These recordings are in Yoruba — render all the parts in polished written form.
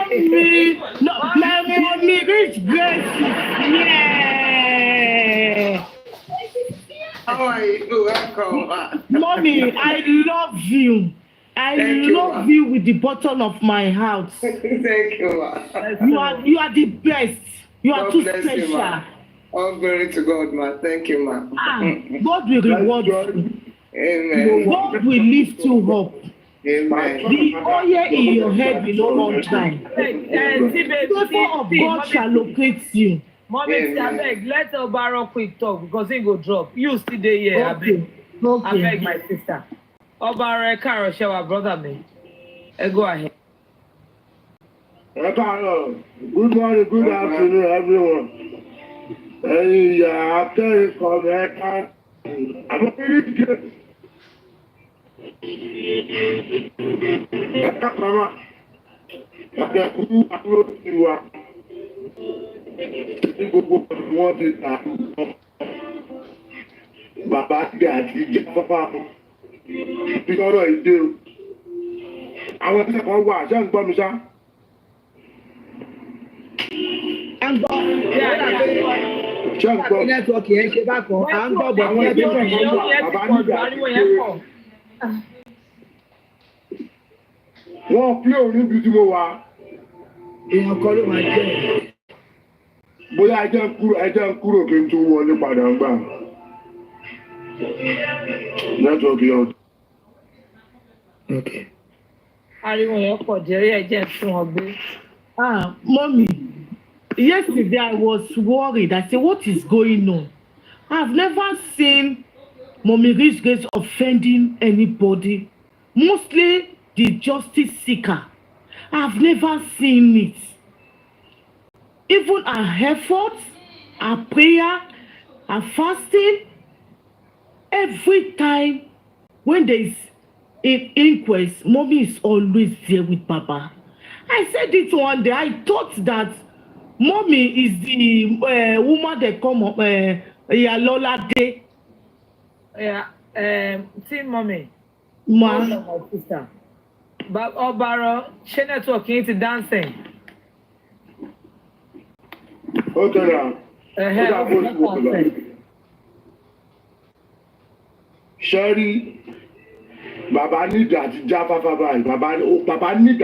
Mommy, no, my mommy, Richgrace. Yeah. How are you? Welcome. Mommy, I love you. I Thank you, love you with the bottom of my heart. Thank you, You are the best. You are God too bless special. you, ma. All glory to God, ma. Thank you, ma. God will reward you. Amen. God will lift you up. Amen. The oil in your head will no more dry. Favor of God shall locate you. Mommy, abeg, let Obaro quick talk because he go drop. You still there here, abeg. Abeg, my sister. Obaro, Karo, shower, brother me. Go ahead. Good morning, good afternoon, everyone. After you come back, I'm really good. Mama, ọ̀dẹ̀ kúrú àbúrò ti wà ní gbogbo wọn ti ta bàbá àti ìjẹ́ pápá bí ọ̀rọ̀ ìdè o. Àwọn ẹ̀sẹ̀ kan wà ṣé ń gbọ́ mi ṣá? À ń gbọ́. Ṣé ń gbọ́? Nẹ́tíwọ̀kì yẹn ṣe bákan. À ń gbọ́ bọ̀ Àwọn ẹ̀sẹ̀ kan wà bàbá nígbà tí wọ́n pín òun níbi tí mo wà. Èèyàn kan ló máa jẹ́. Bóyá ẹjẹ́ ń kúrò kí n tún wọlé padà ń gbà. Nẹ́tíwọ̀kì yẹn. Okay. Ariwo yẹn pọ̀ jẹ́rí ẹ̀jẹ̀ fún ọ gbé. Mommy, yesterday I was worried. I said, what is going on? I've never seen Mommy Richgrace offending anybody. Mostly the justice seeker. I've never seen it. Even her efforts, her prayer, her fasting, every time when there is an inquest, Mommy is always there with Baba. I said it one day. I thought that Mommy is the woman that come up, Yalola Day. Yeah, see, Mommy. Ma. My sister. But Obaro, she network into dancing. Okay, now. Sherry, Baba need àti já fáfá báyìí. Baba need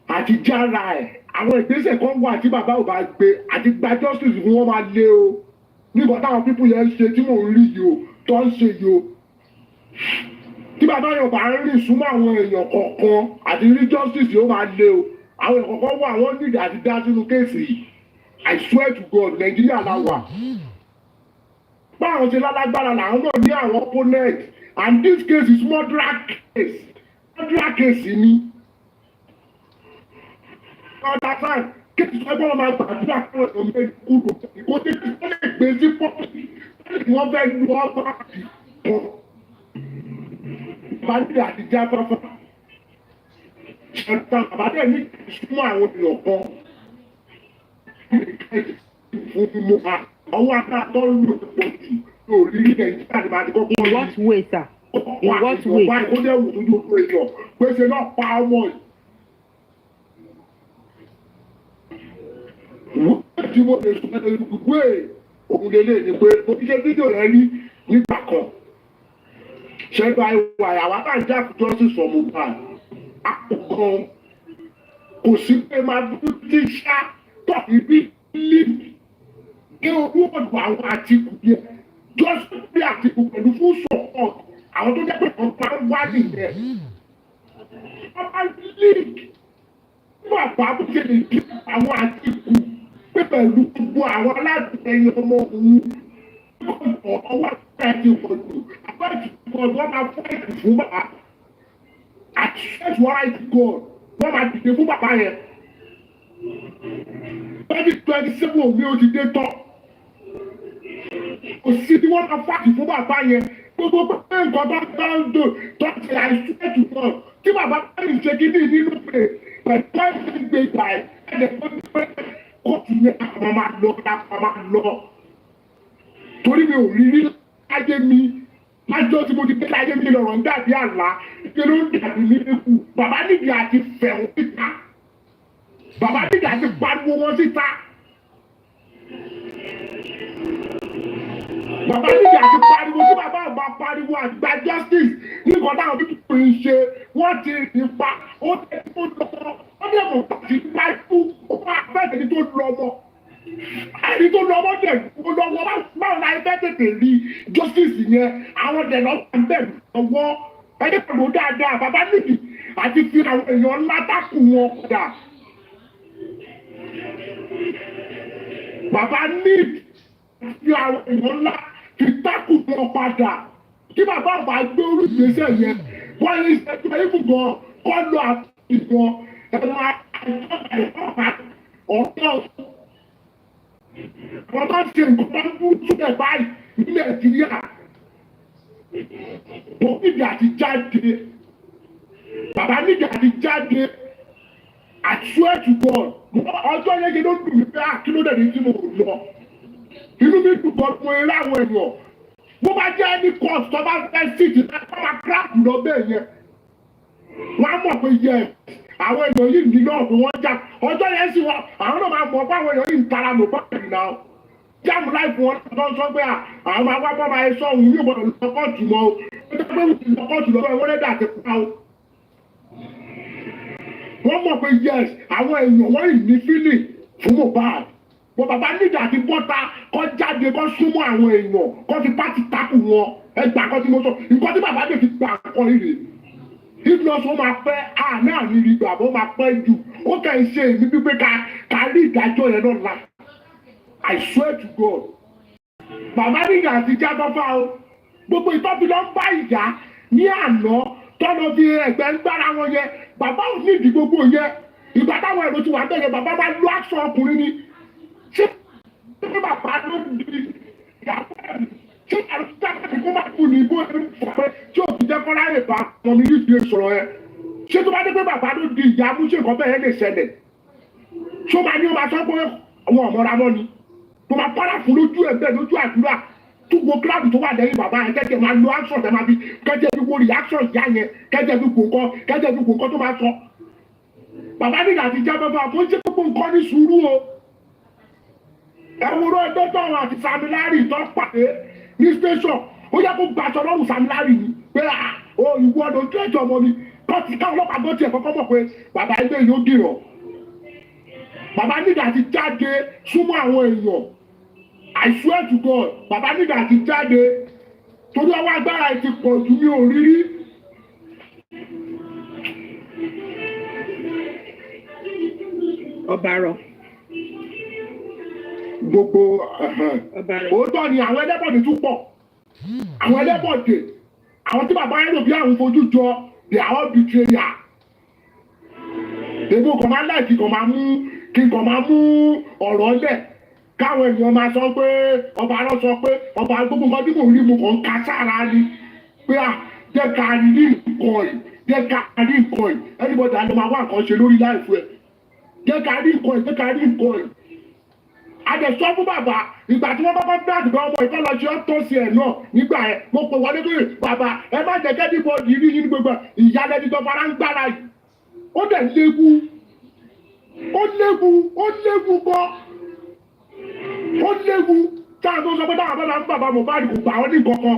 àti jára ẹ̀. Àwọn ìgbésẹ̀ kan wà tí bàbá ò bá gbé àti gba justice fún wọn máa lé o. Nígbà táwọn pípù yẹn ń ṣe tí mò ń rí yìí o, tó ń ṣe yìí o. Tí bàbá yóò bá ń rìn súnmọ́ àwọn èèyàn kọ̀ọ̀kan àti rí justice yóò máa lé o. Àwọn èèyàn kọ̀ọ̀kan wà wọ́n need àti dá sínú kéèsì yìí. I swear to God, Nàìjíríà la wà. Báwọn ṣe lálágbára làwọn náà ní àwọn opponent and this case is murder case. Murder case ni. Ọ̀dà sáà kéèsì ẹgbẹ́ wọn máa gbàdúrà fún ẹ̀sọ́ méjì kúrò. Ìkọ́sí ti wọ́n lè gbé sí pọ́ọ̀sì. Wọ́n fẹ́ lu ọgbà àti kan. Bàbá àti jáfáfá. Ṣẹ̀dá bàbá dẹ̀ ní ìsúnmọ́ àwọn èèyàn kan. Fún mo ha. Ọwọ́ akáàtọ́ ń lò pọ̀ jù lórí Nàìjíríà ní bá ti kọ́kọ́. In what way, sir? In what way? Ọ̀pá ìkọ́jẹ́ wù tó dúró èèyàn pèsè náà pa ọmọ yìí. Wọ́n tí mo lè sọ ìwé òun lélẹ̀ ni pé mo ti ṣe fídíò rẹ rí nígbà kan. Ṣẹ́gbà ìwà àyàwó àtàjà àkùjọ sí sọ Mohbad. Àkùkàn kò sí pé máa dúró tí ṣá tọ̀ ibi líìpì. Kí owó ọ̀dọ̀ àwọn Àtìkù yẹn just bí Àtìkù pẹ̀lú fún sọ̀kọ̀ àwọn tó jẹ́ pé wọ́n máa ń wá nìyẹn. Wọ́n máa ń líìkì fún àpá àbúṣe lè di àwọn Àtìkù pé pẹ̀lú gbogbo àwọn alátìlẹyìn ọmọ òun. Ọ̀pọ̀ wá fẹ́ẹ̀ ti pọ̀ jù. Àpá ìtìkù wọ́n máa fẹ́ẹ̀kì fún bàbá. Àtìkù wọ́n máa dìde fún bàbá yẹn. 2027 òun ni ó ti dé tán. Kò sí tí wọ́n máa fàkì fún bàbá yẹn. Gbogbo pé nǹkan bá ń dò tó ti àìsíwẹ̀tù náà. Tí bàbá bá ń ṣe kíní nínú pé pẹ̀lú ẹ̀sìn gbé ìgbà ẹ̀ ẹ̀dẹ̀ tó ti pẹ́ kóòtù yẹn àwọn máa lọ. Torí mi ò rí rí láyé mi lájọ́ tí mo ti gbé láyé mi lọ̀rọ̀ ń dàbí àlá kí ló ń dàbí ní ikú bàbá nídìí àti fẹ̀hún síta bàbá nídìí àti pariwo wọn síta bàbá nídìí àti pariwo tí bàbá àgbà pariwo àgbà justice nígbà táwọn pípọ̀ ń ṣe wọ́n ti nípa ó tẹ́ tó lọ́wọ́ ó dẹ̀ mọ̀ pàtí láìpú ó máa fẹ́ ẹni tó lọ́wọ́ ẹni tó lọ́wọ́ dẹ̀ lọ́wọ́ báwo la ẹ fẹ́ tètè rí justice yẹn àwọn dẹ̀ lọ́wọ́ ń bẹ̀ lọ́wọ́ ẹni pẹ̀lú dáadáa bàbá nídìí àti fi àwọn èèyàn ńlá tákù wọn padà bàbá nídìí fi àwọn èèyàn ńlá fi tákù wọn padà kí bàbá àgbà gbé orí ìgbésẹ̀ yẹn wọ́n yẹ ìṣẹ́jú ìfúngàn kọ́ lọ àtìgbọ́n ẹ̀rọ ọ̀tọ̀ wọ́n bá ṣe nǹkan tó ń túbẹ̀ báyìí ní Nàìjíríà wọ́n nídìí àti jáde bàbá nídìí àti jáde I swear to God ọjọ́ yẹn kí ló dùn mí pé àkínúdẹ̀ ní tí mo lọ inú mi dùn bọ́ fún eré àwọn èèyàn bó bá jẹ́ ní court tó bá fẹ́ síìtì náà tó bá crack lọ bẹ́ẹ̀ yẹn wọ́n á mọ̀ pé yẹ àwọn èèyàn yìí ní náà pé wọ́n já ọjọ́ yẹn sì wọ́n àwọn náà máa mọ̀ pé àwọn èèyàn yìí ń tara lò bá ẹ̀rì náà jáàmù láìpẹ́ wọn tó ń sọ pé àwọn máa wá bọ́ba ẹ sọ́hun yóò gbọ́dọ̀ lọ kóòtù mọ́ o ó jẹ́ pé lọ kóòtù lọ́wọ́ wọ́n lẹ́dà ti pa o. wọ́n mọ̀ pé yes àwọn èèyàn wọ́n yìí ní fílì fún Mohbad bọ́ bàbá níjà ti bọ́ta kọ́ jáde kọ́ súnmọ́ àwọn èèyàn kọ́ fi pátì takù wọn ẹgbàá kan tí mo sọ nǹkan tí bàbá lè fi gbà kọ́ ìrè if not wọ́n máa pẹ́ náà ní rí gbà wọ́n máa pẹ́ jù ó kẹ́ ń ṣe èmi pípé ká rí ìdájọ́ yẹn náà la I swear to God bàbá níjà ti já bọ́fà o gbogbo ìtọ́bi lọ ń bá ìyá ní àná tọ́nà fi ẹ̀gbẹ́ ń gbára wọn yẹ bàbá ò ní ìdí gbogbo yẹ ìgbà táwọn èrò ti wà bẹ́ẹ̀ yẹ bàbá máa lo action ọkùnrin ni ṣé bàbá ló di ìyàwó ẹ̀ ṣé àlùfáà kó máa kú ní ibò ẹ̀rù pé tí òbí jẹ́ kọ́lá rẹ̀ bá wọn ní yìí fi sọ̀rọ̀ ẹ̀ ṣé tó bá dé pé bàbá ló di ìyá mú ṣe nǹkan bẹ́ẹ̀ lè ṣẹlẹ̀ ṣó máa ní ọba sọ pé àwọn ọ̀mọ́ra mọ́ ni tó máa pàdà fún lójú ẹ̀ bẹ́ẹ̀ lójú àdúrà túbọ̀ kíláàbù tó wà lẹ́yìn bàbá yẹn kẹ́jẹ́ máa lo action tẹ́ máa fi kẹ́jẹ́ fi wo reaction ìyá yẹn kẹ́jẹ́ fi kò nǹkan tó máa sọ bàbá nígbà tí jẹ́ bàbá kó jẹ́ gbogbo nǹkan ní sùúrù o ẹ̀wòrán ẹgbẹ́ tọ̀hún àti Samilari tó pàdé ní station ó yẹ kó gbàṣọ lọ́rùn Samilari ni pé ìwọ ọdún tó ẹ̀jọ̀ ọmọ mi kọ́ọ̀tì káwọn ọlọ́pàá gbọ́ tiẹ̀ kọ́kọ́ mọ̀ pé bàbá ẹgbẹ́ yóò dìrọ̀ bàbá nígbà tí jáde súnmọ́ àwọn èèyàn I swear to God bàbá nígbà tí jáde torí ọwọ́ agbára ẹ̀ ti pọ̀ jù ní òrírí. Ọ̀bàrọ̀. Gbogbo òótọ́ ni àwọn ẹlẹ́bọ̀dé tún pọ̀ àwọn ẹlẹ́bọ̀dé àwọn tí bàbá yẹn lò bí àwọn fojú jọ they are all betrayer. Èmi kò máa láìkí kò máa mú ọ̀rọ̀ lẹ̀ káwọn ènìyàn máa sọ pé ọba lọ sọ pé ọba gbogbo nǹkan tí mò ń rí mo kàn ń ka sára ni pé jẹ́ ká rí nǹkan yìí anybody àlọ́ máa wá nǹkan ṣe lórí láìfù ẹ̀ jẹ́ ká rí nǹkan yìí àdẹ̀sọ́ fún bàbá ìgbà tí wọ́n bá bá àdìgbà ọmọ ìkọlọ́sí ọ́tọ́sí ẹ̀ náà nígbà ẹ̀ mo pè wọlé pé bàbá ẹ má jẹ́ kẹ́dìbò ìrí yín gbogbo ìyálẹ́ni tó fara ń gbára yìí ó dẹ̀ léwu gan ó léwu táwọn tó sọ pé táwọn bá ń bàbá Mohbad kò gbà wọ́n ní kankan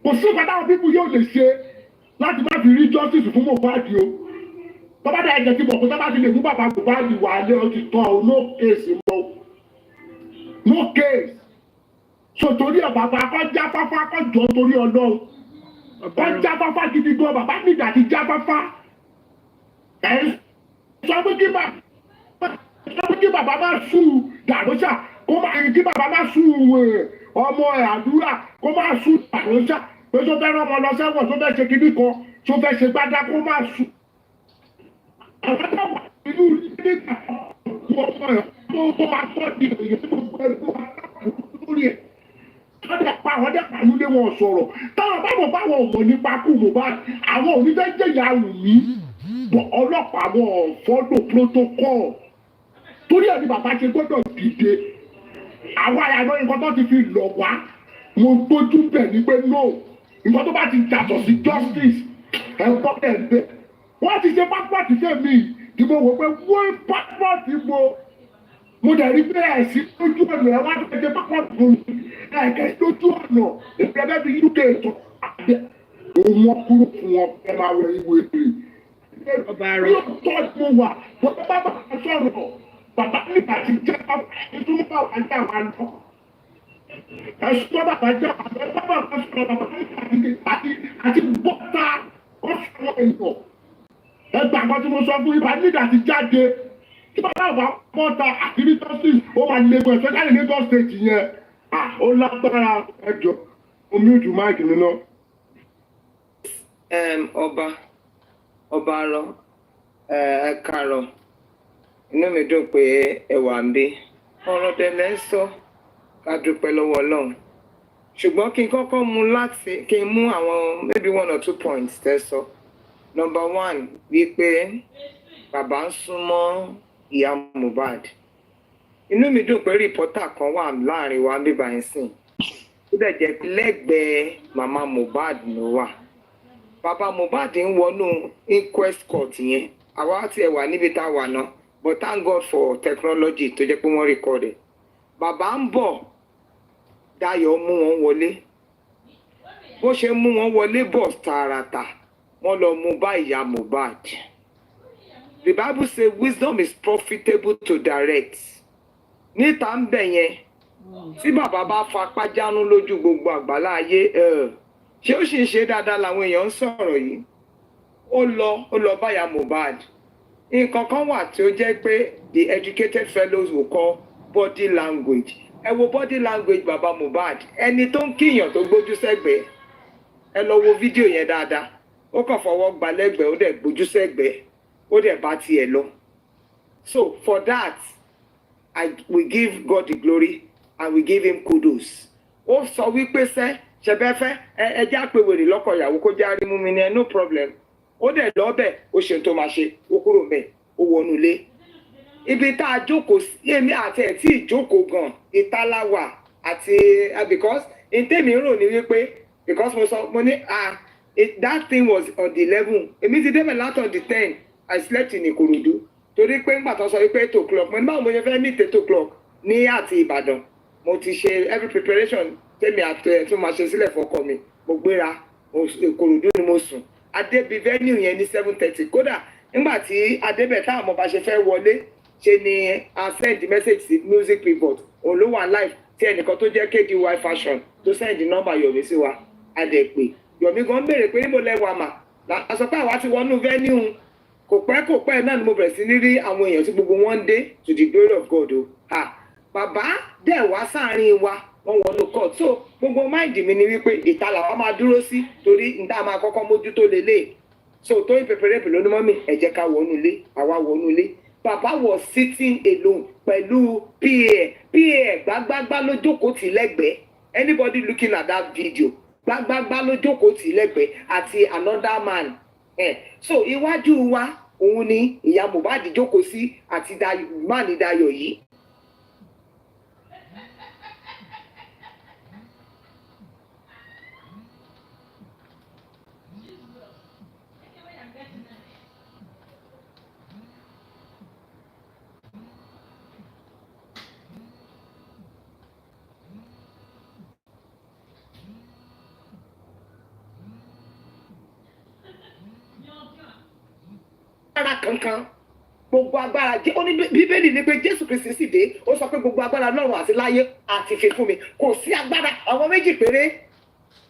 kò sí ìgbà táwọn pípù yóò lè ṣe láti má fi rí justice fún Mohbad o bàbá dẹ̀ ẹ̀jẹ̀ ti bọ̀ pé tábà ti lè mú bàbá Mohbad wà lé ọtí tán o no case mọ́ no case so torí ẹ̀ bàbá kọjá fáfá kọjọ torí Ọlọ́run kọjá fáfá gidi gan bàbá nígbà tí já fáfá ẹ̀ sọ pé kí bàbá má sùn dàrúṣà kó má kí bàbá má sùn ọmọ ẹ̀ àdúrà kó má sùn dàrúṣà pé tó fẹ́ rán ọmọ lọ sẹ́wọ̀n tó fẹ́ ṣe kíní kan tó fẹ́ ṣe gbádá kó má sùn. àwọn tó wà nínú nígbà tó máa tọ́ di èyí tó gbẹ́rù lórí ẹ̀ ọdẹ pa àwọn ọdẹ pàlú lé wọn sọ̀rọ̀ táwọn báwọn báwọn ọmọ nípa kú Mohbad àwọn onífẹ́ jẹ̀yà Wùmí ọlọ́pàá àwọn fọ́dọ̀ protocol torí ẹ̀ ní bàbá ṣe gbọ́dọ̀ dìde àwọn àyànà nǹkan tó ti fi lọ̀ wá mo gbójú bẹ̀ ní pé no ìwọ́n tó bá ti yàtọ̀ sí justice ẹ̀kọ́ ẹ̀gbẹ́ wọ́n ti ṣe passport ṣe mí tí mo wò pé wọ́n passport mo dẹ̀ rí pé ẹ̀sìn lójú ọ̀nà ẹ̀ wá tó ṣe passport fún mi ẹ̀kẹ́ lójú ọ̀nà ìpẹ́ẹ́bẹ́ ti UK tó àgbẹ̀ òun wọn kúrò fún wọn ẹ máa wẹ ìwé rẹ̀ ọba rẹ yóò tọ́jú mo wà bọ́tọ́ bá bá sọ̀rọ̀ bàbá nígbà tí jẹ́ ìtumọ̀ bá wà ní àwọn àná ẹ̀sùn bàbá jẹ́ àbẹ̀bàbà kan sọ̀rọ̀ bàbá àti bọ́tà ọ̀sán èèyàn ẹgbà kan tí mo sọ fún ibà nígbà tí jáde tí bàbá wà bọ́tà àti rítọ́sì ó wà ní Lagos ẹ̀fẹ́ jáde Lagos state yẹn ó lágbára ẹjọ́ omi ìjù máìkì mi náà. ọba arọ ẹ kàárọ̀ inú mi dùn pé ẹ wà ń bí ọ̀rọ̀ dẹ̀lẹ́ ń sọ ká dúpẹ́ lọ́wọ́ Ọlọ́run ṣùgbọ́n kí n kọ́kọ́ mú láti kí n mú àwọn maybe 1 or 2 points tẹ́ sọ. Number 1 wípé bàbá ń súnmọ́ ìyá Mohbad. Inú mi dùn pé rìpọ́tà kan wà láàrin wa bíbá yẹn sìn ó dẹ̀ jẹ́ pé lẹ́gbẹ̀ẹ́ màmá Mohbad ló wà. Bàbá Mohbad ń wọnú inquest court yẹn àwa ti ẹ̀ wà níbi tá a wà náà but thank God for technology tó jẹ́ pé wọ́n record ẹ̀. Bàbá ń bọ̀ Dayọ̀ mú wọn wọlé bó ṣe mú wọn wọlé bọ̀ tààràtà wọ́n lọ mú bá ìyá Mohbad. The Bible says wisdom is profitable to direct. Níta ń bẹ̀ yẹn tí bàbá bá fapá jánu lójú gbogbo àgbàlá ayé ṣé ó sì ń ṣe dáadáa làwọn èèyàn ń sọ̀rọ̀ yìí. Ó lọ bá ìyá Mohbad. Nǹkan kan wà tí ó jẹ́ pé the educated fellows will call body language. Ẹ wo body language bàbá Mohbad ẹni tó ń kíyàn tó gbójú sẹ́gbẹ̀ẹ́ ẹ lọ wo fídíò yẹn dáadáa ó kàn fọwọ́ gba lẹ́gbẹ̀ẹ́ ó dẹ̀ gbójú sẹ́gbẹ̀ẹ́ ó dẹ̀ bá tiẹ̀ lọ. So for that we give God the glory and we give him kudos. Ó sọ wípé ṣẹbẹ́fẹ́ ẹjẹ́ àpèwèrè lọ́kọ̀ ìyàwó kó járe mú mi ní no problem. Ó dẹ̀ lọ́bẹ̀ ó ṣe tó máa ṣe ó kúrò mẹ́ ó wọnú ilé. Ibi tá a jókòó sí èmi àti ẹ̀ tí ìjókòó gan ìtaláwà àti because ntẹ́mi rò ní wípé because mo ní that thing was on the 11 èmi ti débẹ̀ láti on the 10 I slept in Ìkòròdú torí pé ńgbà tó sọ wípé 8 o'clock mo ní báwo mo ṣe fẹ́ meet 8 o'clock ní àti Ìbàdàn mo ti ṣe every preparation tẹ́mi àti ẹ̀ tó máa ṣe sílẹ̀ fọ́kọ mi mo gbéra Ìkòròdú ni mo sùn adébí venue yẹn ní 7:30 kódà nígbà tí adébẹ̀ táwọn ọmọ bá ṣe fẹ́ wọlé ṣe ni a send message sí music report òun ló wà live tí ẹnìkan tó jẹ́ KDY fashion tó send nọ́mbà Yomi sí wa adẹ̀pẹ̀ Yomi gan béèrè pé níbo lẹ́wà mà àsọ pé àwa ti wọnú venue kò pẹ́ náà ni mo bẹ̀rẹ̀ sí ní rí àwọn èèyàn tí gbogbo wọn ń dé to the glory of God o bàbá dẹ̀ wá sáàrin wa wọ́n wọnú court so gbogbo máìdì mi ni wípé ìta làwa máa dúró sí torí níta máa kọ́kọ́ mójútó lélẹ̀ so tóyìn pèpèrèpè lónìí mọ́mì ẹ jẹ́ ká wọnú ilé àwa wọnú ilé. Baba was sitting alone pẹ̀lú PA gbágbágbá ló jókòó tì lẹ́gbẹ̀ẹ́ anybody looking at that video gbágbágbá ló jókòó tì lẹ́gbẹ̀ẹ́ àti another man so iwájú wa òun ni ìyá Mohbad jókòó sí àti man Dayọ̀ yìí. Kankan gbogbo agbára ó ní Bíbélì ní pé Jésù Kristi sì dé ó sọ pé gbogbo agbára lọ́run àti láyé àti fi fún mi kò sí agbára àwọn méjì péré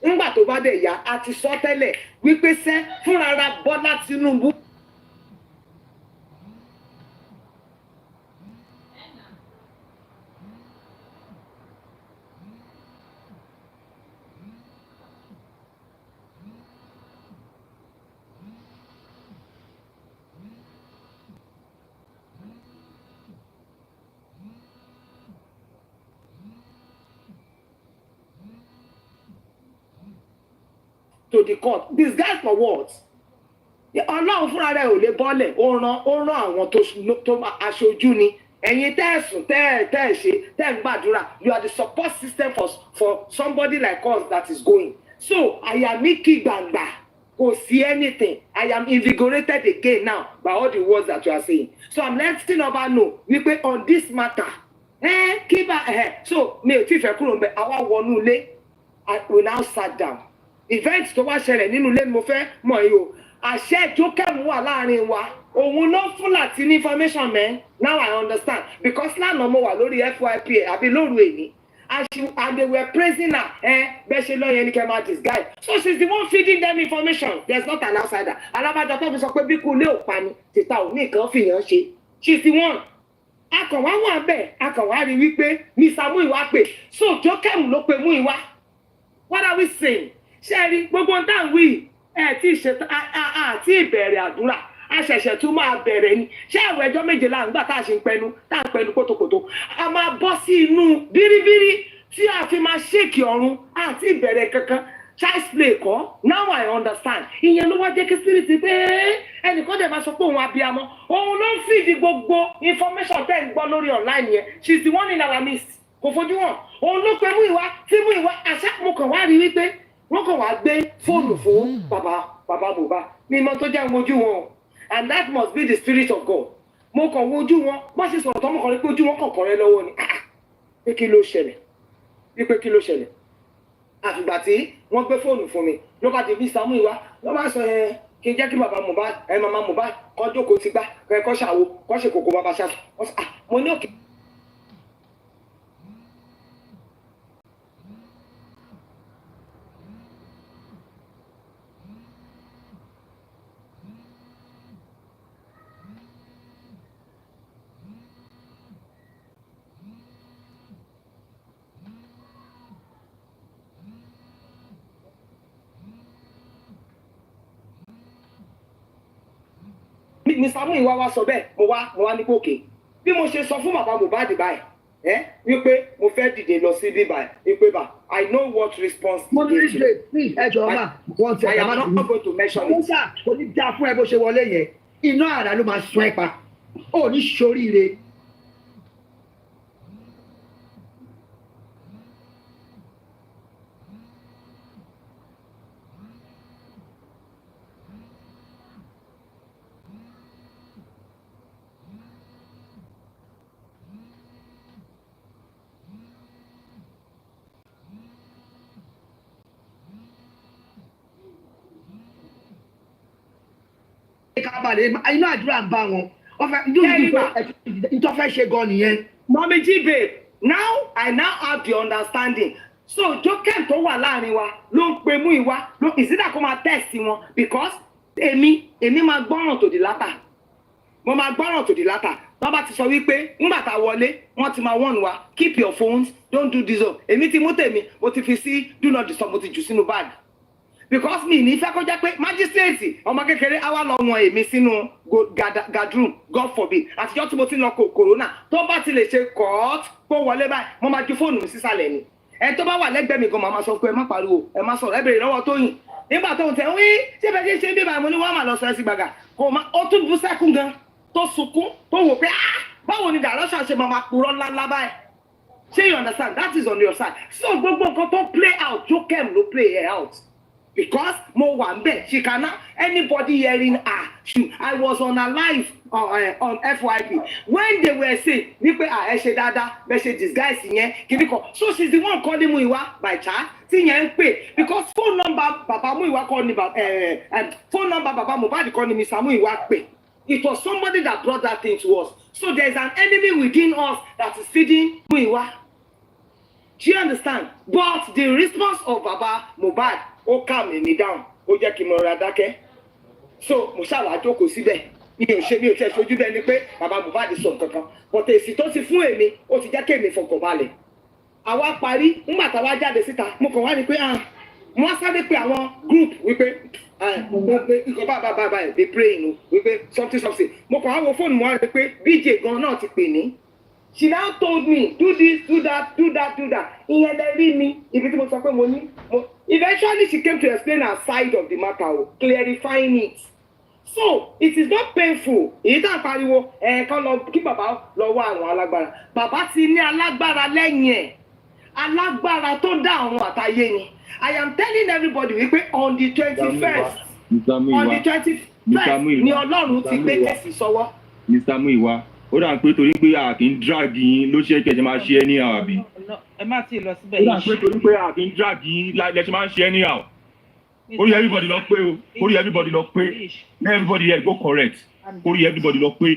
ńgbà tó bá dé ìyá àti sọ tẹ́lẹ̀ wípé fúnra Bọ́lá Tinubu. To the court disguise for what? Ọlọ́run fúnra rẹ̀ ò lè bọ́lẹ̀ ó rán àwọn tó aṣojú ni ẹ̀yin tẹ́ẹ̀sùn tẹ́ẹ̀ ṣe tẹ́ẹ̀ ń gbàdúrà you are the support system for somebody like us that is going So I am Mickey Bangba. Go see anything. I am invigorated again now by all the words that you are saying. So I'm letting Oba know. We pay on this matter. So me ti fẹ́ kúrò ńbẹ̀ àwa wọnú ilé. We now sat down. Events tó wá ṣẹlẹ̀ nínú ilé mo fẹ́ mọ̀ yìí o. Àṣẹ Jókèmù wà láàrin wa. Òun ló fún láti ní information man. Now I understand. Because lánàá mo wà lórí FYP àbí lóru èní. And they were praising her. Bẹ́ṣe lọ́yẹ̀ ní kẹ́ máa disguise. So she's the one feeding them information. There's not an outsider. Alábàjọ tó fi sọ pé bí kú lé òpa ni tìta ò ní nǹkan fìyàn ṣe. She's the one. Akànwá wà bẹ́ẹ̀. Akànwá rí wípé Mr. Múyìwá pè. So Jókèmù ló pe Múyìwá. What are we saying? Ṣé rí gbogbo ń dá wí? Tí ìṣètò àti ìbẹ̀rẹ̀ àdúrà. A ṣẹ̀ṣẹ̀ tún máa bẹ̀rẹ̀ ni. Ṣé àwọn ẹjọ́ méjìlá nígbà tá a ṣe ń pẹnu tá a ń pẹnu kótókótó. A máa bọ́ sí inú bíríbírí tí a fi máa ṣèkì ọ̀run àti ìbẹ̀rẹ̀ kankan. Child's play kọ́. Now I understand. Ìyẹn ló wá jẹ́ kí spirit pé ẹnìkan dẹ̀ máa sọ pé òun abiyamọ. Òun ló ń fìdí gbogbo information tẹ́ ń gbọ́ lórí online yẹn. She's the one in our midst. Kò fojú hàn. Òun ló pe Múyìwá tí Múyìwá àṣà mo kàn wá rí wípé wọ́n kàn wá gbé fóònù fún bàbá Mohbad. Ní ìmọ̀ tó jẹ́ ojú wọn. And that must be the spirit of God. Mo kàn wo ojú wọn, bá ṣe sọ̀rọ̀ tán mo kàn rí pé ojú wọn kàn kọ̀rẹ́ lọ́wọ́ ni. Pé kí ló ṣẹlẹ̀? Wípé kí ló ṣẹlẹ̀? Àfìgbà tí wọ́n gbé fóònù fún mi, ló bá di bí Múyìwá, ló bá sọ kí n jẹ́ kí bàbá Mohbad, màmá Mohbad, kọ́ jókòó ti gbá, kọ́ ṣàwo, kọ́ ṣe kòkó bàbá ṣàṣọ. Mo ní òkè. Mr. Múyìwá wá sọ bẹ́ẹ̀ mo wá ní gòkè bí mo ṣe sọ fún bàbá Mohbad báyìí wípé mo fẹ́ dìde lọ sí bíbá wípé bá I know what response. mo ní Richgrace please ẹjọ ọmọ wọn ti I am not going to mention it. ṣá kò ní dá fún ẹ bó ṣe wọlé yẹn iná àrà ló máa sún ẹ pa ó ní ṣoríire. kábàlẹ̀ inú àdúrà ń bá wọn ìtọ́ fẹ́ ṣe gan nìyẹn. Mommy G babe, now I now have the understanding. So Jókèmù tó wà láàrin wa ló ń pe Múyìwá ló ìsídà kó máa test wọn because èmi máa gbọ́ràn tó di látà. Mo máa gbọ́ràn tó di látà. Wọ́n bá ti sọ wípé nígbà tá a wọlé wọ́n ti máa warn wa keep your phones don't do this o. Èmi ti mú tèmi mo ti fi sí do not disturb mo ti jù sínú bag. Because mi ní fẹ́ kó jẹ́ pé magistrate ọmọ kékeré á wá lọ wọn èmi sínú gadroom God forbid àtijọ́ tí mo ti lọ corona tó bá ti lè ṣe court kó wọlé báyìí mo máa ju fóònù mi sísàlẹ̀ ni ẹ tó bá wà lẹ́gbẹ̀ẹ́ mi gan màá sọ pé ẹ má pariwo ẹ má sọ̀rọ̀ ẹ bèrè lọ́wọ́ Tóyìn nígbà tó ń tẹ̀ wí ṣé bẹ́ẹ̀ ṣe ń bí báyìí mo ní wọ́n máa lọ sọ ẹ sí gbàgà kò má ó tún bú sẹ́kún gan tó sunkún tó wò pé báwo ni dàrọ́ṣà ṣe máa purọ́ ńláńlá báyìí ṣé you understand that is on your side so gbogbo nǹkan tó play out Jókèmù ló play out. Because mo wà ńbẹ̀ she cannot anybody hearing her I was on her live on FYP when they were saying wípé ẹ ṣe dáadáa bẹ ṣe disguise yẹn kìíní kan so she's the one calling Múyìwá by chat tí yẹn ń pè because phone number bàbá Múyìwá kọ́ ni phone number bàbá Mohbad kọ́ ni Mr. Múyìwá pè it was somebody that brought that thing to us so there is an enemy within us that is feeding Múyìwá. Do you understand? But the response of bàbá Mohbad ó calm me down ó jẹ́ kí n mọ ra dákẹ́ so mo ṣàwà jókòó síbẹ̀ mi ò tẹ́ ṣojú bẹ́ẹ̀ ni pé bàbá Mohbad sọ kankan but èsì tó ti fún èmi ó ti jẹ́ kí èmi fọkàn balẹ̀ àwa parí nígbà táwa jáde síta mo kàn wá ní pé mo wá sáré pé àwọn group wípé nǹkan bá ẹ̀ dey praying o wípé something mo kàn wá wo fóònù mo wá rí pé BJ gan náà ti pè ní. She now told me do this do that ìyẹn lè rí mi ibi tí mo sọ pé mo ní eventually she came to explain her side of the matter clarifying it so it is not painful èyí tá a pariwo kán lọ kí bàbá lọ wá àwọn alágbára bàbá ti ní alágbára lẹ́yìn ẹ̀ alágbára tó dá àwọn àtayé ni. I am telling everybody wípé on the 21st on the 21st ni Ọlọ́run ti gbé kẹ̀sì sọ́wọ́. Mr. Muiwa ó dà pé torí pé a kì í drag yín ló ṣe kẹ̀jẹ̀ máa ṣe anyhow àbí. ẹ má ti lọ síbẹ̀ yìí. ó dà pé torí pé a kì í drag yín lẹ́sẹ̀ máa ń ṣe anyhow. orí everybody lọ pé o orí everybody lọ pé everybody here go correct orí everybody lọ pé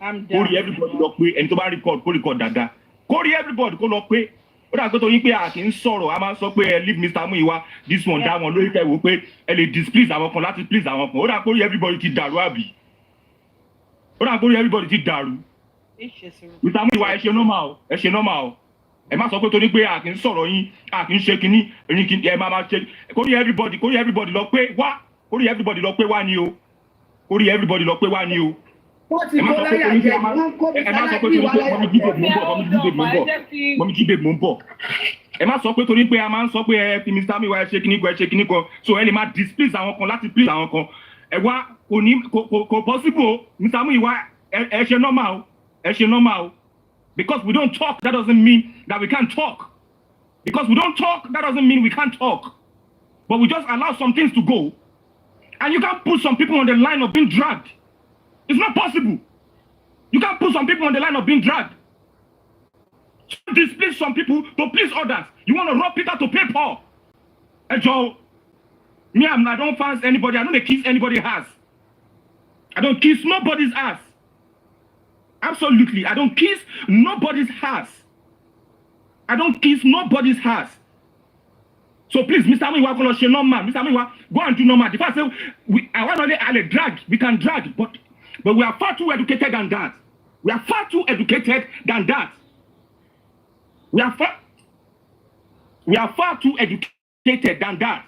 orí everybody lọ pé ẹni tó bá record kó record dáadáa kórí everybody kó lọ pé ó dà pé torí pé a kì í sọ̀rọ̀ a máa ń sọ pé ẹ leave Mr. Muiwa this one that one lórí kẹwò pé ẹ lè displease àwọn kan láti please àwọn kan ó dà pé orí everybody ti dàrú àbí ó dà pé orí everybody ti dàrú Mr. Muiwa ẹ ṣe normal o ẹ má sọ pé torí pé a kì í sọ̀rọ̀ yín a kì í ṣe kinní ẹ̀yin kì í ẹ máa ṣe kórí everybody lọ pé wá kórí everybody lọ pé wá ni o kórí everybody lọ pé wá ni o. wọ́n ti kó láyà jẹ́ wọ́n kó mi sáláì bí wà láyà mọ́mí jí bèbè mò ń bọ̀ ẹ má sọ pé torí pé a máa ń sọ pé ẹ fi Mr. Muiwa ẹ ṣe kinní kan so ẹ lè máa displease àwọn kan láti please àwọn kan ẹ wá kò possible Mr. Muiwa ẹ ṣe normal o because we don't talk that doesn't mean that we can't talk because we don't talk that doesn't mean we can't talk but we just allow some things to go and you can't put some people on the line of being dragged. It's not possible. You can't put some people on the line of being dragged. You displease some people to please others. You want to rob Peter to pay Paul. Hey, Joe, me, I don't fancy anybody. I don't kiss anybody's ass. I don't kiss nobody's ass. Absolutely. I don't kiss nobody's ass. I don't kiss nobody's ass. So please, Mr. Muiwa, Mr. Muiwa, go and do normal. The fact I want to drag. We can drag, but we are far too educated than that. We are far too educated than that. We are far too educated than that.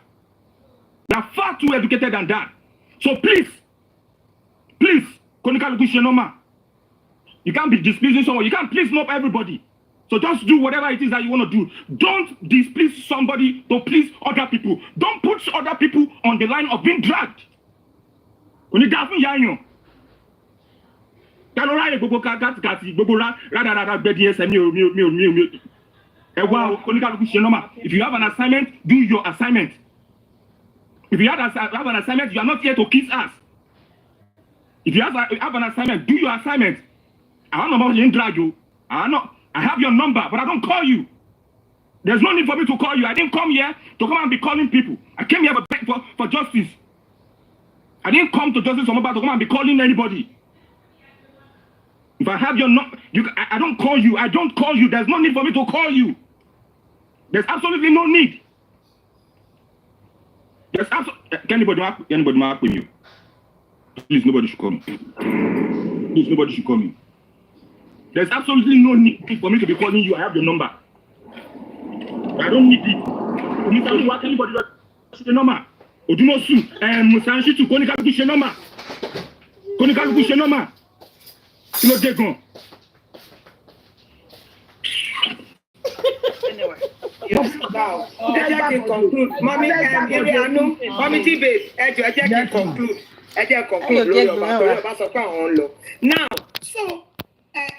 We are far too educated than that. So please, you can't be displeasing someone. You can't please not everybody. So just do whatever it is that you want to do. Don't displease somebody to please other people. Don't put other people on the line of being dragged. If you have an assignment, do your assignment. If you have an assignment, you are not here to kiss us. If you have an assignment, do your assignment. I don't know about you drag you. I have your number, but I don't call you. There's no need for me to call you. I didn't come here to come and be calling people. I came here for justice. I didn't come to justice for Mohbad to come and be calling anybody. If I have your number, I don't call you. I don't call you. There's no need for me to call you. There's absolutely no need. There's anybody mark with you? Please, nobody should call me. Please, nobody should call me. There's absolutely no need for me to be calling you. I have your number. I don't need it. Mr. Muiwa, anybody that's the number. Odumosu, Musanshitu, Konikaluku Shenoma. Konikaluku Shenoma. No Degon. Anyway. Now, I can conclude. Mommy, Mommy T-Babe, I can conclude. Now, so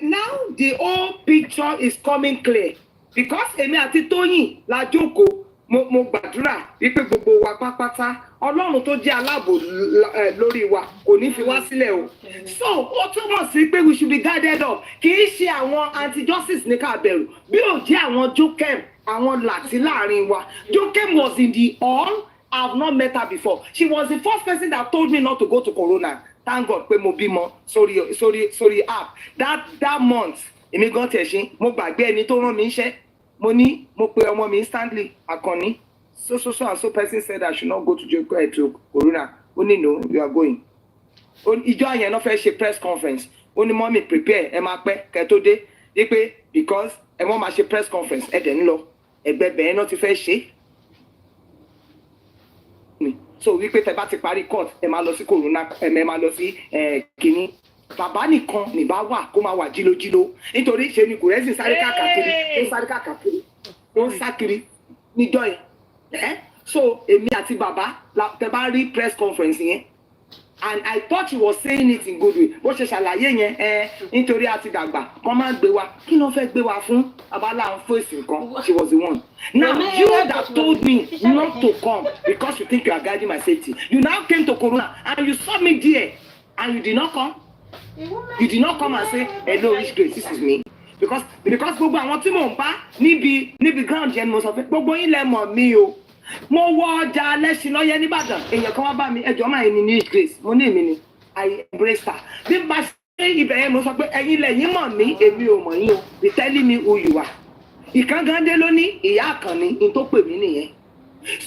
now the whole picture is coming clear because èmi àti Tóyìn la jókòó mo gbàdúrà wípé gbogbo wa pápátá Ọlọ́run tó jẹ́ aláàbò lórí wa kò ní fi wá sílẹ̀ o. So ó túmọ̀ sí pé we should be guided up. Kì í ṣe àwọn anti-justice ní ká bẹ̀rù bí ó jẹ́ àwọn Jokem àwọn làtí láàrin wa. Jokem was in the hall. I have not met her before. She was the first person that told me not to go to Corona. Thank God pé mo bímọ sorry app. That month èmi gan tẹ̀sí mo gbàgbé ẹni tó rán mi iṣẹ́ mo ní mo pe ọmọ mi Stanley Akànní so and so person said I should not go to Corona. Ó ní no, you are going. Ìjọ àyẹn náà fẹ́ ṣe press conference. Ó ní mọ́mí prepare ẹ máa pẹ́ kẹ́ tó dé wípé because ẹ wọ́n máa ṣe press conference ẹ dẹ̀ ń lọ ẹgbẹ́ bẹ̀ẹ́ náà ti fẹ́ ṣe. So wípé tẹ́ bá ti parí court ẹ máa lọ sí Corona ẹ máa lọ sí kínní bàbá nìkan ní bá wà kó máa wà jílójíló nítorí ṣe ni kò rẹ́sìn sáré káàkiri ó ń sákiri níjọ́ yẹn so èmi àti bàbá tẹ́ bá rí press conference yẹn and I thought he was saying it in good way bó ṣe ṣàlàyé yẹn nítorí a ti dàgbà kọ́ máa ń gbé wa kí ló fẹ́ gbé wa fún abala fèsì nǹkan she was the one. Now you that told me not to come because you think you are guiding my safety, you now came to Corona and you saw me there and you did not come. You did not come and say hello Richgrace, this is me. because gbogbo àwọn tí mò ń bá níbi ground yẹn ni mo sọ pé gbogbo yín lẹ mọ̀ mí o. Mo wọ ọjà lẹ́sìn lọ́yẹ́ nìbàdàn èèyàn kan wá bá mi ẹjọ́ máa ní Richgrace mo ní èmi ni I embrace her. Bí bá ṣe ibẹ̀ yẹn mo sọ pé ẹ̀yin lẹ̀yin mọ̀ mí èmi ò mọ̀ yín o be telling me who you are. Ìkangandé ló ní ìyá àkànní ní tó pè mí nìyẹn.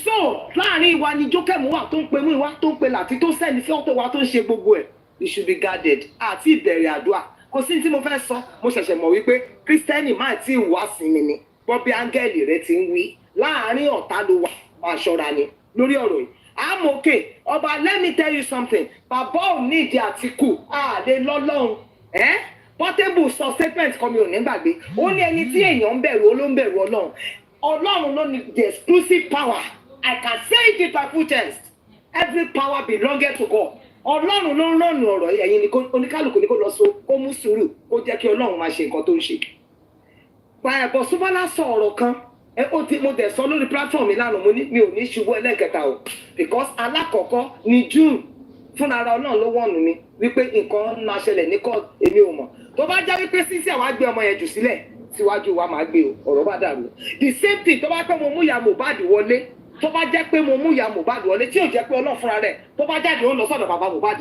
So láàrin ìwà ni jókèmù wà tó ń pe mú ìwà tó ń pe làtí tó sẹ́ni sí ọ̀tọ̀ wa tó ń ṣe gbogbo ẹ̀. You should be guarded àti ìbẹ̀rẹ̀ àdúrà kò sí tí mo fẹ́ sọ mo ṣẹ̀ṣẹ̀ mọ̀ wípé kírísítẹ́nì máa ti wá sí mi ni bọ́bí áńgẹ́lì rẹ ti ń wí láàrin ọ̀tá ló wà máa ṣọ́ra ni lórí ọ̀rọ̀ yìí. I'm okay ọba let me tell you something bàbá ò ní ìdí àtìkù àdé lọ́lọ́run Portable sọ statement kan mi ò ní gbàgbé ó ní ẹni tí èèyàn ń bẹ̀rù ló ń bẹ̀rù ọlọ́run ló ní the exclusive power I can say it with my full chest every power belonging to God ọlọ́run ló ń rànù ọ̀rọ̀ ẹ̀yin ni oníkálùkù ni kó lọ so kó mú sùúrù kó jẹ́ kí ọlọ́run máa ṣe nǹkan tó ń ṣe. Bàbá Súbọ́lá sọ ọ̀rọ̀ kan mo dẹ̀ sọ lórí platform mi lánàá mo ní mi ò ní ṣubú ẹlẹ́kẹta o because alákọ̀ọ́kọ́ ní June fúnra ara ọlọ́run ló wọ̀nù mi wípé nǹkan máa ṣẹlẹ̀ ní court èmi ò mọ̀ tó bá já wípé sísí àwa gbé ọmọ yẹn jù sílẹ̀ síwájú wa máa gbé o ọ̀rọ̀ bá dàrú the same thing tó bá pẹ́ mo mú ìyá Mohbad wọlé tó bá jẹ́ pé mo mú ìyá Mohbad wọlé tí ò jẹ́ pé ọlọ́run fúnra rẹ̀ tó bá jáde ó lọ sọ́dọ̀ bàbá Mohbad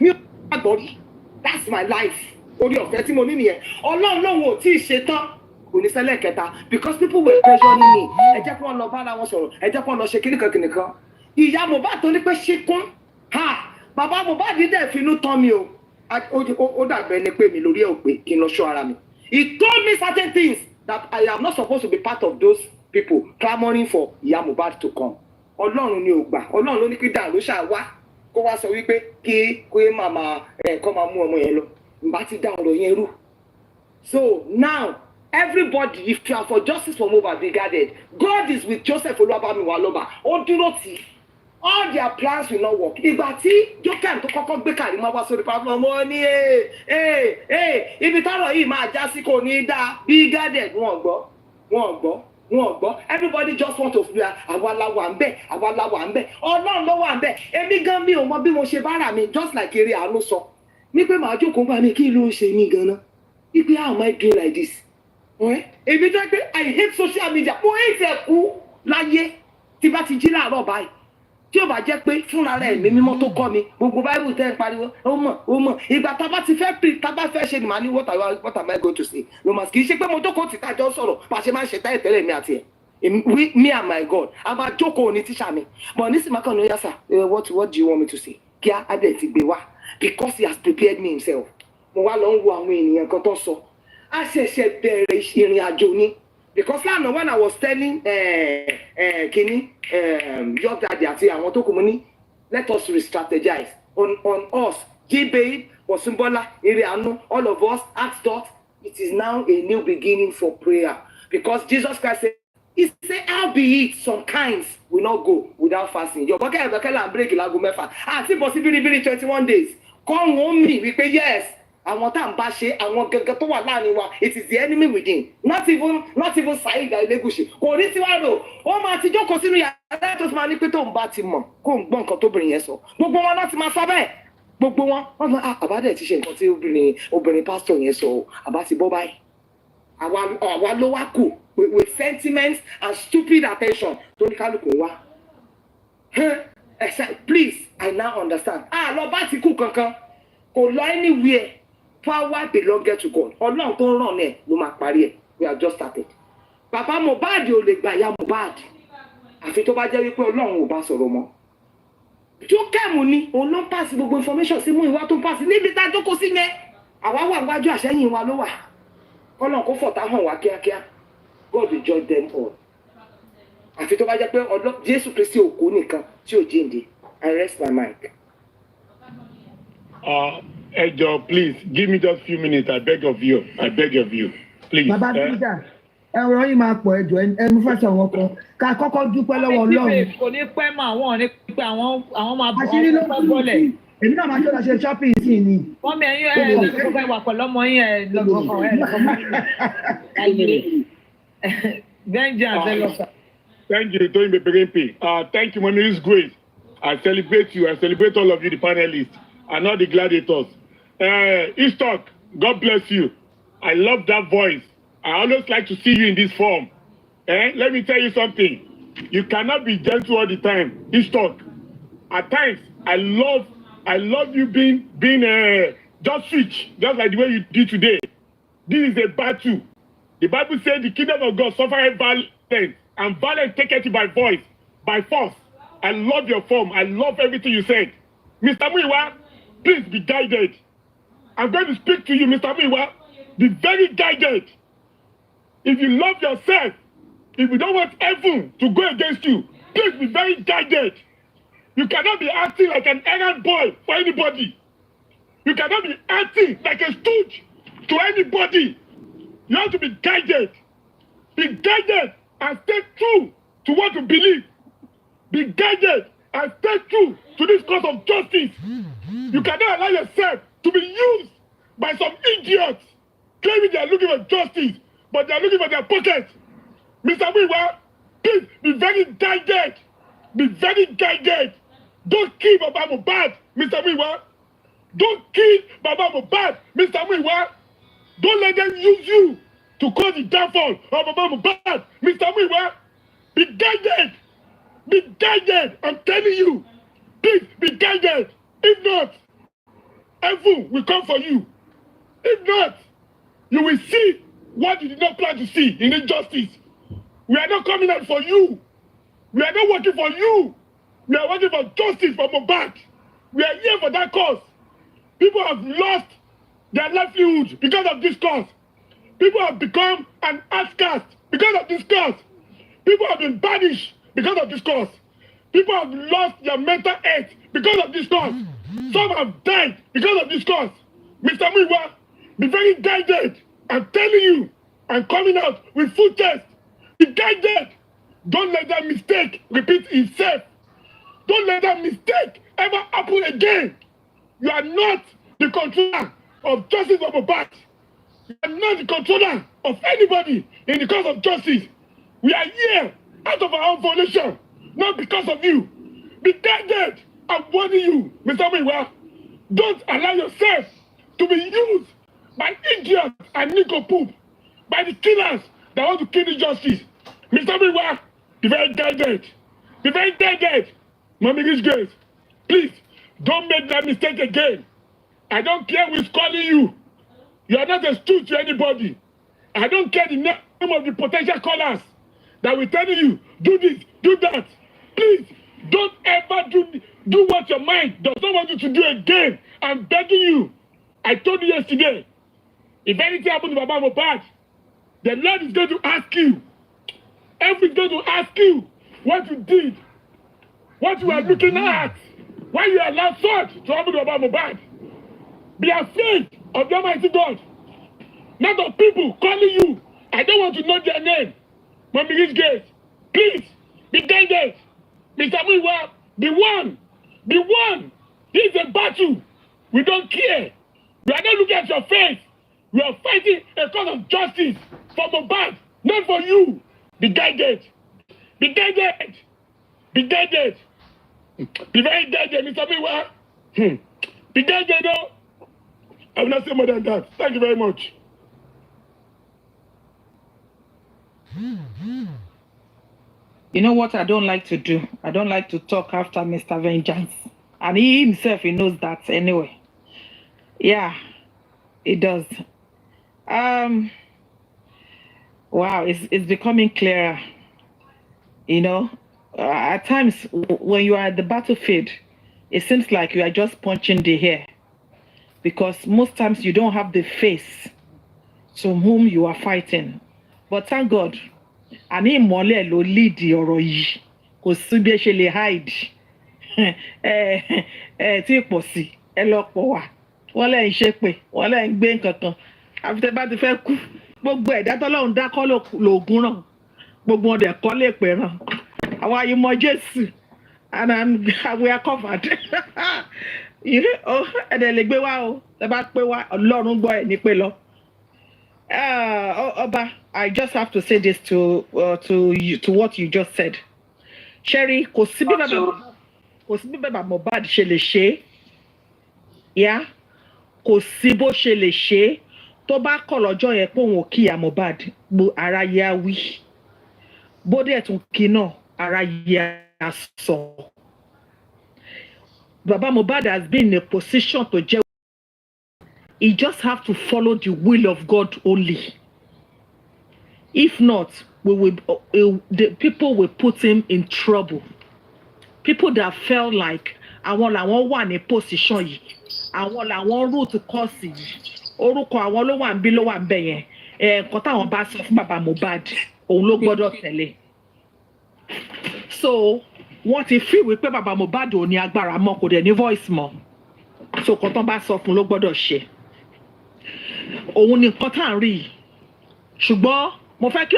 mi ò gbàgbọ́ rí that's my life orí ọ̀fẹ́ tí mo ní nìyẹn ọlọ́run lòun ò tí ì ṣetán kò ní ṣẹlẹ̀ kẹta because people were pressuring me ẹ jẹ́ kí wọ́n lọ bára wọn sọ̀rọ̀ ẹ jẹ́ kí wọ́n lọ ṣe kíníkan ìyá Mohbad tó ní pé ṣíkún bàbá Mohbad dẹ̀ finú tán mi o ó dàbẹ̀ ni pé mi lórí ẹ̀ ò pé kí n lọ ṣọ́ ara mi he told me certain things that I am not supposed to be part of those people clamoring for ìyá Mohbad to come ọlọ́run ni ò gbà ọlọ́run ló ní kí dàrú ṣáà wá kó wá sọ wípé kí màmá kọ́ máa mú ọmọ yẹn lọ ìbá ti dá ọ̀rọ̀ yẹn rú. So now everybody if you are for justice for Mohbad be guarded God is with Joseph Oluwabamiwaloba ó dúró tì all their plans will not work. Ìgbà tí Jókèm tó kọ́kọ́ gbé Kàrímọ́ wá sórí platform wọn ní ibi tọ́rọ̀ yìí máa já sí kò ní dá be guarded wọn gbọ́ everybody just want to feel àwa la wà ń bẹ̀ ọlọ́run ló wà ń bẹ̀ èmi gan mi ò mọ bí mo ṣe bára mi just like eré àánú sọ ní pé màá jókòó gbà mí kí ló ń ṣe mí ganan wípé how am I doing like this èmi tó pé I hate social media mo hate ẹ̀kú láyé tí bá ti jí láàárọ̀ báyìí tí ó bá jẹ́ pé fúnra rẹ̀ mi mímọ́ tó kọ́ mi gbogbo báyìí tẹ́ ń pariwo ó mọ̀ ìgbà tá a bá ti fẹ́ pè tá a bá fẹ́ ṣe ni màá ní what am I going to say no mas kì í ṣe pé mo jókòó tí tájọ́ sọ̀rọ̀ bá a ṣe máa ń ṣe táyẹ̀ tẹ́lẹ̀ mi àti ẹ̀ me and my God a máa jókòó ní tíṣà mi but ní sìmákàn ló yá sà what do you want me to say kí á dẹ̀ ti gbé wá because he has prepared me himself mo wá lọ ń wo àwọn ènìyàn kan tó sọ a ṣẹ̀ṣẹ̀ bẹ̀rẹ̀ ìrìn àjò ni because lánàá when I was telling kini your daddy àti àwọn tó kù mú ní let us re-strategize on us J-Babe Osumbola Irianu all of us ask God it is now a new beginning for prayer because Jesus Christ said he say how be it some kinds will not go without fasting your bọ́kẹ́ ẹ̀bẹ̀kẹ́lá and break ìlágùn mẹ́fà àti bọ̀ sí bíríbírí 21 days kọ́ wọ́n mì wípé yes àwọn tá à ń bá ṣe àwọn gẹ́gẹ́ tó wà láàrin wa it is the enemy within not even Saheed Elegushi kò rí tiwa rò ó máa ti jókòó sínú yàrá tó máa ní pé tó ń bá ti mọ̀ kó ń gbọ́ nǹkan tóbìnrin yẹn sọ gbogbo wọn láti máa sọ bẹ́ẹ̀ gbogbo wọn mọ àbádẹ ti ṣe nǹkan tí obìnrin pásítọ̀ yẹn sọ àbá ti bọ́ báyìí àwa ló wá kù with sentiments and stupid attention tó ní kálukú wá please I now understand lọ bá ti kú kankan kò lọ anywhere. Power belongs to God. Ọlọ́run tó ń ràn ẹ̀ ló máa parí ẹ̀. We have just started. Bàbá Mohbad ò lè gbà ya Mohbad. Àfi tó bá jẹ́ wípé Ọlọ́run ò bá sọ̀rọ̀ mọ́. Jókèm ni òun ló ń pàṣẹ gbogbo information sí mú ìwà tó ń pàṣẹ níbi tá a jókòó sí yẹn. Àwa wà wájú àṣẹ́yìn wa ló wà. Ọlọ́run kó fọ̀tá hàn wá kíákíá. God will judge them all. Àfi tó bá jẹ́ pé Jésù Kristi òkú nìkan tí ò jíǹde. I rest my mic. Ejo, please give me just few minutes. I beg of you, please. Bàbá Peter, ẹ̀rọ yìí máa pọ̀ ẹ̀jọ̀ ẹnu fẹsẹ̀ wọn kan ká kọ́kọ́ dúpẹ́ lọ́wọ́ Ọlọ́run. Kò ní pẹ́ mọ́ àwọn ní pé àwọn máa bọ̀ àṣírí ló bọ́lẹ̀. èmi náà máa ṣọ́ra ṣe shopping sí ni. wọ́n mi ẹ̀yin ẹ̀ lọ́kọ̀ ìwà pẹ̀lú ọmọ yín ẹ̀ lọ́kọ̀ vengeance ẹ̀ lọ́kọ̀. Thank you, Toyin Beberenpe. Thank you, Mommy Richgrace. I celebrate you. I celebrate all of you, the panelists, and all the gladiators. Eastok, God bless you. I love that voice. I always like to see you in this form. Let me tell you something. You cannot be gentle all the time. Eastok. At times, I love you being just switch, just like the way you did today. This is a battle. The Bible says the kingdom of God suffereth violence, and violence taketh it by voice, by force. I love your form. I love everything you said. Mr. Muiwa, please be guided. I'm going to speak to you, Mr. Muiwa. Be very guided. If you love yourself, if you don't want heaven to go against you, please be very guided. You cannot be acting like an errand boy for anybody. You cannot be acting like a stooge to anybody. You have to be guided. Be guided and stay true to what you believe. Be guided and stay true to this cause of justice. You cannot allow yourself to be used by some idiots claiming they are looking for justice, but they are looking for their pockets. Mr. Muiwa, please be very guided. Be very guided. Don't kill Baba Mohbad, Mr. Muiwa. Don't kill Baba Mohbad, Mr. Muiwa. Don't let them use you to cause the downfall of Baba Mohbad, Mr. Muiwa. Be guided. Be guided. I'm telling you. Please be guided. If not, heaven will come for you. If not, you will see what you did not plan to see in injustice. We are not coming out for you. We are not working for you. We are working for justice for Mohbad. We are here for that cause. People have lost their livelihood because of this cause. People have become an outcast because of this cause. People have been banished because of this cause. People have lost their mental health because of this cause. Some have died because of this cause. Mr. Muiwa, be very guided. I'm telling you, I'm coming out with full test. Be guided. Don't let that mistake repeat itself. Don't let that mistake ever happen again. You are not the controller of justice of Mohbad. You are not the controller of anybody in the cause of justice. We are here out of our own volition, not because of you. Be guided. I'm warning you, Mr. Muiwa. Don't allow yourself to be used by idiots and nincompoop, by the killers that want to kill the justice. Mr. Muiwa, be very guided. Be very guided. Mommy Richgrace, please, don't make that mistake again. I don't care who's calling you. You are not a stooge to anybody. I don't care the name of the potential callers that will tell you, do this, do that. Please, don't ever do what your mind does not want you to do again. I'm begging you. I told you yesterday, if anything happens to Baba Mohbad, the Lord is going to ask you. Heaven is going to ask you what you did, what you are looking at, why you allowed such to happen to Baba Mohbad. Be afraid of the Almighty God, not of people calling you. I don't want to know their name. Mommy Richgrace, please, be guided. Mr. Muiwa, be one. Be one. This is a battle. We don't care. We are not looking at your face. We are fighting a cause of justice for Mohbad, not for you. Be guided. Be guided. Be guided. Be very guided, Mr. Muiwa. Be guided, though. I will not say more than that. Thank you very much. You know what I don't like to do? I don't like to talk after Mr. Vengeance. And he himself, he knows that anyway. Yeah, it does. Wow, it's becoming clearer. You know, at times when you are at the battlefield, it seems like you are just punching the air. Because most times you don't have the face to whom you are fighting. But thank God, ani Imole lo lead ọ̀rọ̀ yìí, kò sí bí ẹ ṣe lè hide. Tí pọ̀ sí, ẹ lọ pọ̀ wá. Wọ́n lẹ́ ń ṣe pé, wọ́n lẹ́ ń gbé nǹkan kan. Àfi tẹ́ bá ti fẹ́ kú, gbogbo ẹ̀dá tọ́lọ́run dá kọ́ lògùn náà. Gbogbo wọn dẹ̀ kọ́ lè pè ràn. Àwa yìí mọ Jésù, and we are covered. ẹ̀dẹ̀ lè gbé wá o ẹ bá pé wá ọlọ́run gbọ́ ẹ̀ ní pé lọ. Oba, I just have to say this to what you just said. Sherry, kò sí bí bàbá Mohbad ṣe lè ṣe é, kò sí bó ṣe lè ṣe é tó bá kọ̀ lọ́jọ́ yẹn pé òun ò kíyà Mohbad ara yẹ á wí bó dẹ̀ tún kí náà ara yẹ á sọ. Baba Mohbad has been in a position to jẹ́. He just have to follow the will of God only. If not, the people will put him in trouble. People that felt like àwọn làwọn wà ní position yìí, àwọn làwọn root cause yìí, orúkọ àwọn ló wà ń bí ló wà ń bẹ̀ yẹn. Nǹkan táwọn bá sọ fún Baba Mohbad, òun ló gbọ́dọ̀ tẹ̀lé. So wọ́n ti fi wípé Baba Mohbad ò ní agbára mọ́, kò dẹ̀ ní voice mọ́. So nǹkan tán bá sọ fún ló gbọ́dọ̀ ṣe. Òun ni nǹkan tá à ń rí yìí. Ṣùgbọ́n mo fẹ́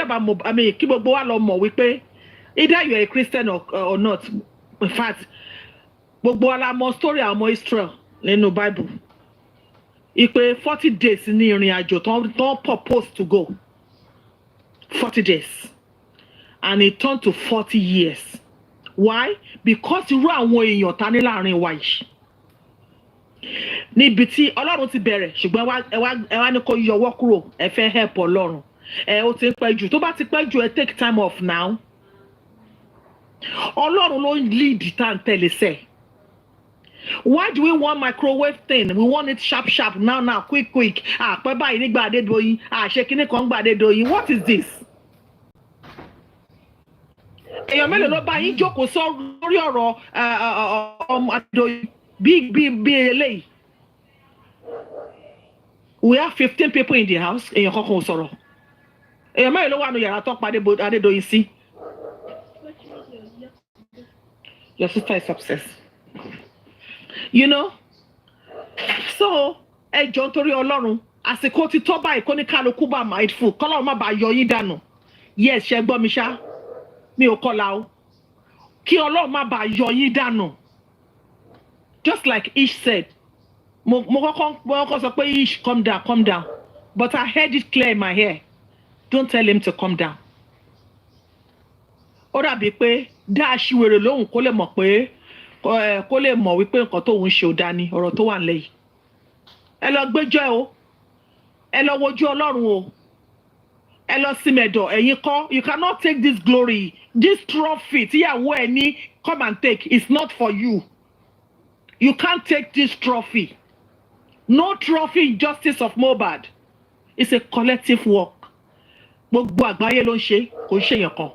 kí gbogbo wa lọ mọ̀ wípé either you are a Christian or not. In fact, gbogbo wa la mọ̀ story àwọn ọmọ Israel nínú Bible. Ìpè 40 days ní ìrìn àjò tán purpose to go. 40 days. And it turned to 40 years. Why? Because irú àwọn èèyàn ta ní láàrin wa yìí. Níbi tí Ọlọ́run ti bẹ̀rẹ̀ ṣùgbọ́n ẹ wá ní kó yọwọ́ kúrò ẹ fẹ́ help Ọlọ́run. Ó ti ń pẹ́ jù tó bá ti pẹ́ jù ẹ take time off now. Ọlọ́run ló ń lead tá ń tẹ̀lé sẹ́. Why do we want microwave thing? We want it sharp now quick. Pẹ́ báyìí nígbà Adédoyin ṣe kíní kan gbà Adédoyin. What is this? Èèyàn mélòó ló bá yín jókòó sórí ọ̀rọ̀ ọmọ Adédoyin bí eléyìí? We have 15 people in the house. Èèyàn kankan ò sọ̀rọ̀. Èèyàn mélòó ló wà nínú yàrá tó pa Adédoyin sí? Your sister is obsessed. You know? So, ẹ jọ̀ọ́ nítorí Ọlọ́run, àsìkò ti tó báyìí kó ní kálukú bá mindful, kọ́lọ́run má bàa yọ yín dànù. Yes, ṣe gbọ́ mi ṣá. Mi ò kọlà o. Kí Ọlọ́run má bàa yọ yín dànù. Just like Ish said. Mo kọ́kọ́ sọ pé Ish, calm down. But I heard it clear in my ear. Don't tell him to calm down. Ó dàbí pé dá aṣiwèrè lóhùn kó lè mọ̀ pé kó lè mọ̀ wípé nǹkan tó ń ṣe ò dání ọ̀rọ̀ tó wà nílẹ̀ yìí. Ẹ lọ gbẹ́jọ́ o. Ẹ lọ wojú Ọlọ́run o. Ẹ lọ sí mẹ̀dọ̀ ẹ̀yin kọ́. You cannot take this glory. This trophy tíyàwó ẹ ní come and take is not for you. You can't take this trophy. No trophy in justice of Mohbad. It's a collective work. Gbogbo àgbáyé ló ń ṣe, kò ń ṣe èèyàn kan.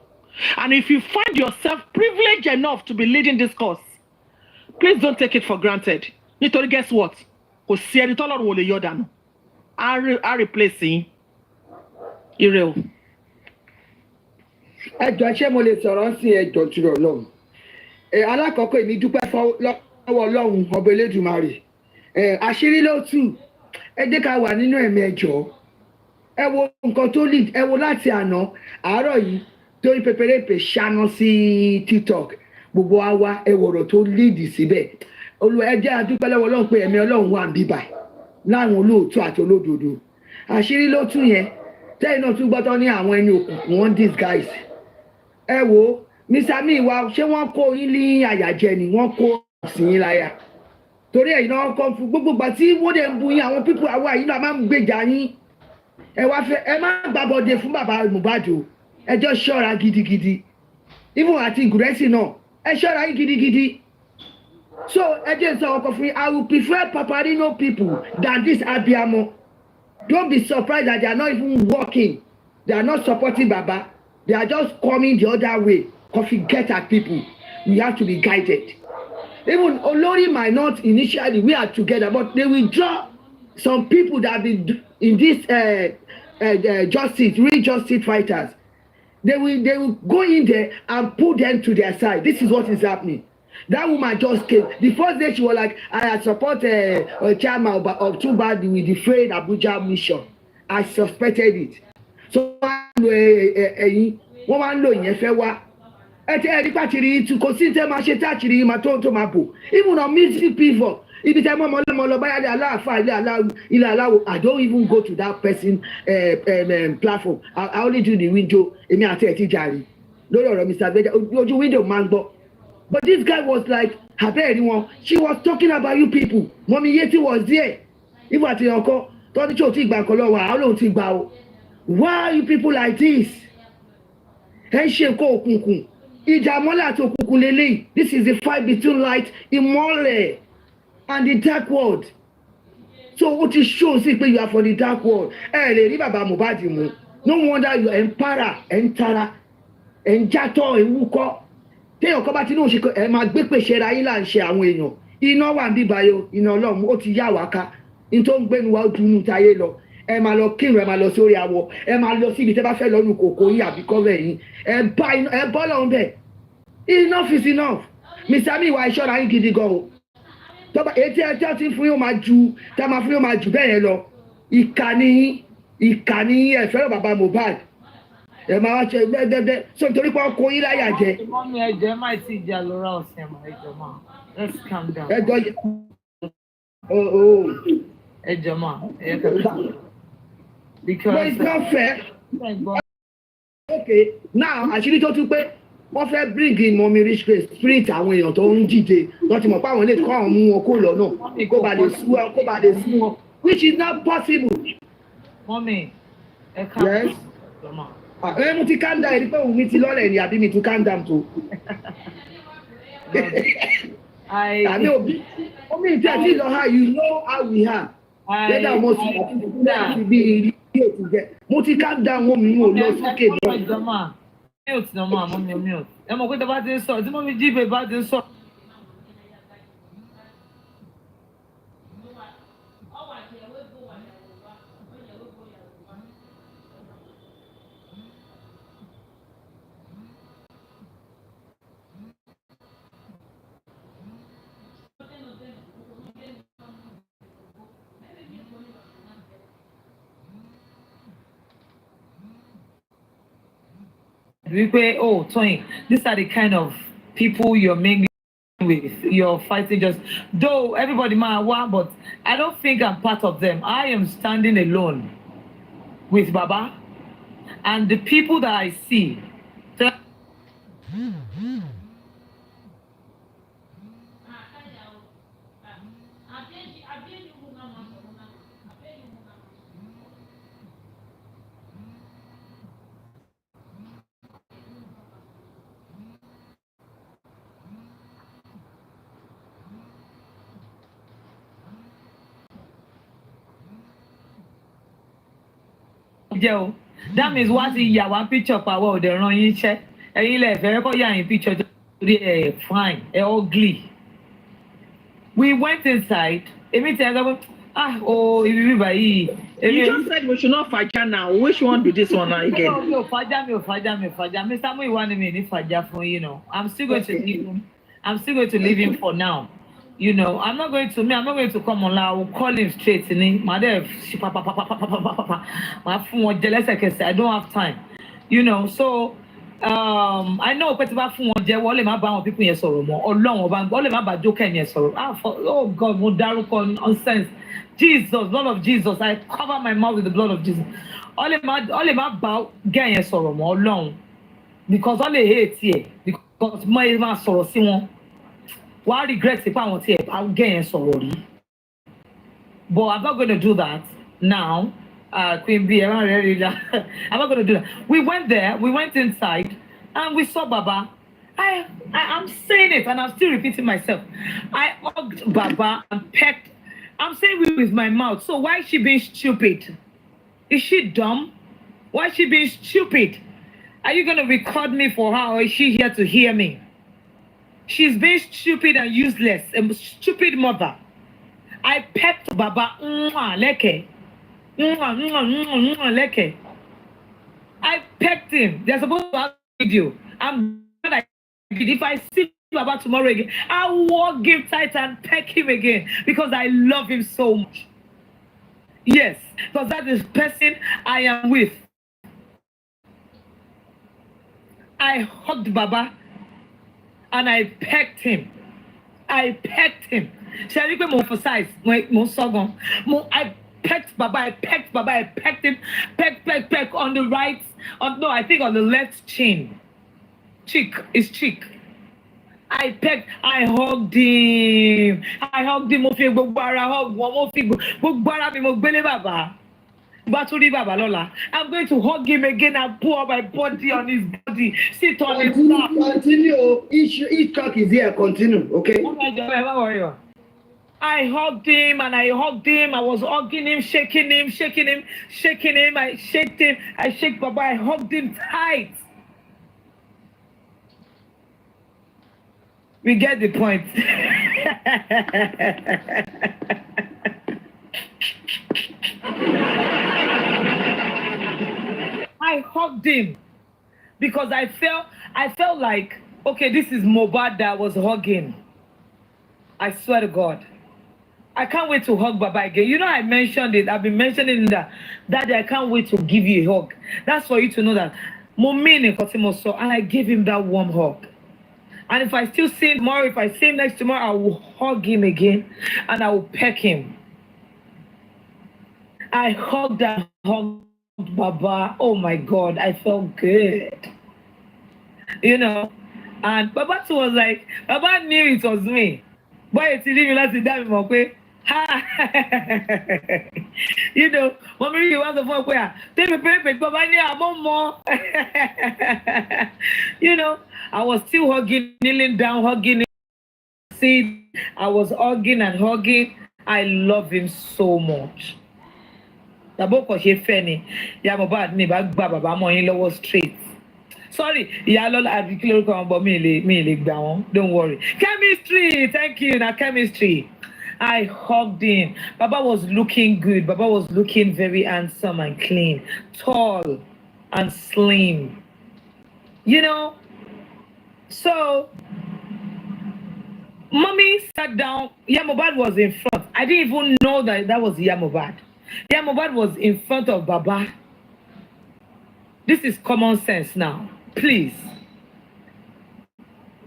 And if you find yourself privileged enough to be leading this cause, please don't take it for granted. Nítorí guess what? Kò sí ẹni tọ́lọ́run ò lè yọ dànù. Á replace yín. Ire o. Ẹjọ́ ṣé mo lè sọ̀rọ̀ sí ẹjọ́ tí Ọlọ́run. Alákọ̀ọ́kọ́ èmi dúpẹ́ lọ́wọ́ Ọlọ́run ọba Elédùmarè. Àṣírí ló tú. Ẹ jẹ́ ká wà nínú ẹ̀mí ẹjọ́. Ẹ wo nǹkan tó lead, ẹ wo láti àná àárọ̀ yìí torí pẹpẹrẹpẹ ṣáná sí TikTok. Gbogbo wa wá ẹ wọ̀rọ̀ tó lead síbẹ̀. Olúwa ẹ jẹ́ a dúpẹ́ lọ́wọ́ Ọlọ́run pé ẹ̀mí Ọlọ́run wà níbí báyìí. Láwọn olóòótọ́ àti olódodo. Àṣírí ló tú yẹn. Tẹ́yìn náà tún gbọ́tọ́ ní àwọn ẹni òkùnkùn wọn disguise. Ẹ wo Mr. Miwa ṣé wọ́n kó yín ní àyàjẹ ni wọ́n kó sí yín láyà. Torí ẹ̀yin náà kọ́ fún gbogbo ìgbà tí wọ́n dẹ̀ ń bu yín àwọn pípọ̀ àwa yìí náà máa ń gbèjà yín. Ẹ wá fẹ́ ẹ má gbàbọ̀dé fún bàbá Mohbad o. Ẹ jọ ṣọ́ra gidigidi. Even àti Gúrẹ́sì náà ẹ ṣọ́ra yín gidigidi. So ẹ jẹ́ sọ ọkọ̀ fún yín. I will prefer Paparino people than this Abiamo. Don't be surprised that they are not even working. They are not supporting Baba. They are just coming the other way. Coffee get at people. We have to be guided. Even Olori might not initially, we are together, but they will draw some people that have been in this justice, real justice fighters. They will go in there and put them to their side. This is what is happening. That woman just came. The first day she was like, I support chairman of Tuba with the Faith Abuja mission. I suspected it. So wọ́n ń lo ìyẹn fẹ́ wá. Ẹ ti ẹ̀rí pàtìrì tún kò sí tẹ́ máa ṣe táàkiri máa tó máa bò. Even on music people, If it's a mom, I don't even go to that person platform. I only do the window. Mr. Window man, but this guy was like, anyone. She was talking about you people. Mommy Yeti was there. If I tell you, don't you think back? How long think about? Why are you people like this? This is the fight between light, Imole, and the dark world. So what it shows is that you are for the dark world. Mohbad. No wonder you are empara, entara, enjato, ewuko. Téèyàn kan bá ti ní òun ṣe ẹ máa gbé pèsè ra yín là ń ṣe àwọn èèyàn. Iná wà ń bíbáyò, iná Ọlọ́run ó ti yá wa ká. Ní tó ń gbénu wa ó dunu táyé lọ. Ẹ máa lọ kírun, ẹ máa lọ sórí awọ, ẹ máa lọ síbi tẹ́ bá fẹ́ lọ́nu kòkó yín àbí kọ́fẹ̀ yín. Ẹ bọ́ lọ́hún bẹ̀. Enough is enough. Mr. Mi ìwà ìṣọ́ra yín gidi gan o. Tọ́ba etí ẹjọ́ tí fún yóò máa ju tá a máa fún yóò máa jù bẹ́ẹ̀ yẹn lọ. Ìkànnì ẹ fẹ́ràn bàbá Mohbad. Ẹ máa wá ṣe gbẹ́gbẹ́gbẹ́ so nítorí pé ọkọ yín láyà jẹ. Mọ́mí ẹ̀jẹ̀ máa ti jà lóra ọ̀sẹ̀ mọ́ ẹ̀jọ̀ máa. Let's calm down. Ẹjọ́ Ẹ̀jọ̀ máa ẹ̀yẹ kẹ́kẹ́. Because but it's not fair. Okay, now àṣírí tó tún pé wọ́n fẹ́ bring in Mommy Richgrace spirit àwọn èèyàn tó ń dìde wọ́n ti mọ̀ pé àwọn lè kọ́ àwọn mú wọn kó lọ náà kó ba lè sú wọn which is not possible. Mọ́mí ẹ ká yes. Mo ti calm down ẹni pé òun mi ti lọ́lẹ̀ ni àbí mi ti calm down tó. Àmì òbí omi ìtí àti ìlọ ha you know how we are. Lẹ́dà ọmọ sí àti bí ilé òtún jẹ. Mo ti calm down wọn mi ò lọ sókè lọ. Mute náà máa mú mi mute. Ẹ mọ̀ pé tó bá ti ń sọ tí Mọ́mí jíbe bá ti ń sọ. Oh, Tony, these are the kind of people you're mingling with. You're fighting just, though everybody might want, but I don't think I'm part of them. I am standing alone with Baba and the people that I see. That means what is your one picture power the run you check and you left very picture fine, ugly. We went inside. You just said we should not fight now. Which one be this one now again? No, Mr. Mu, you want me to for I'm still going to leave him. I'm still going to leave him for now. I'm not going to come on. I will call him straight. I don't have time. So I know people oh God, nonsense. Jesus, blood of Jesus. I cover my mouth with the blood of Jesus. All about getting sorrow long. Because all they hate here, because my sorrow see one. Why regret if I want to I'll get sorry. But I'm not going to do that now. Queen B, I'm not going to do that. We went there, we went inside, and we saw Baba. I'm saying it, and I'm still repeating myself. I hugged Baba and pecked. I'm saying it with my mouth. So why is she being stupid? Is she dumb? Why is she being stupid? Are you going to record me for her, or is she here to hear me? She's being stupid and useless, a stupid mother. I pecked Baba, leke. Leke. I pecked him. They're supposed to have a video. I'm glad I did. If I see Baba tomorrow again, I will give tight and peck him again because I love him so much. Yes, because that is the person I am with. I hugged Baba. And I pecked him. Ṣé rí pé mo emphasize mo sọ gan. I pecked Baba, I pecked him, peck on the right, I think on the left chin. Cheek. I hugged him. Mo fi gbogbo ara hug wọn, mo fi gbogbo ara mi mo gbélé bàbá. Bá tún rí bàbá lọ́la. I'm going to hug him again and pour my body on his body. Sit on his lap. Continue. Each talk is here. Continue, okay? I hugged him and I hugged him. I was hugging him, shaking him. I shaked him. I shake Baba. I hugged him tight. We get the point. I hugged him because I felt like, okay, this is Mohbad that I was hugging. I swear to God. I can't wait to hug Baba again. You know, I mentioned it. I've been mentioning that. Daddy, I can't wait to give you a hug. That's for you to know that. And I gave him that warm hug. And if I still see him tomorrow, if I see him next tomorrow, I will hug him again and I will peck him. I hugged Baba. Oh my God, I felt good. You know, and Baba too was like, Baba knew it was me. Boy, it's leaving us in that moment. You know, when we was the phone where take me perfect, Baba knew I'm more. You know, I was still hugging, kneeling down, hugging. See, I was hugging and hugging. I love him so much. The book was here funny. Yeah, Mohbad ni bag Baba mo yin lọ́wọ́ straight. Sorry, yeah, but me down. Don't worry. Chemistry, thank you. Now chemistry. I hugged him. Baba was looking good. Baba was looking very handsome and clean, tall and slim. You know. So, Mommy sat down. Mohbad was in front. I didn't even know that was Mohbad. Mohbad was in front of Baba. This is common sense now. Please.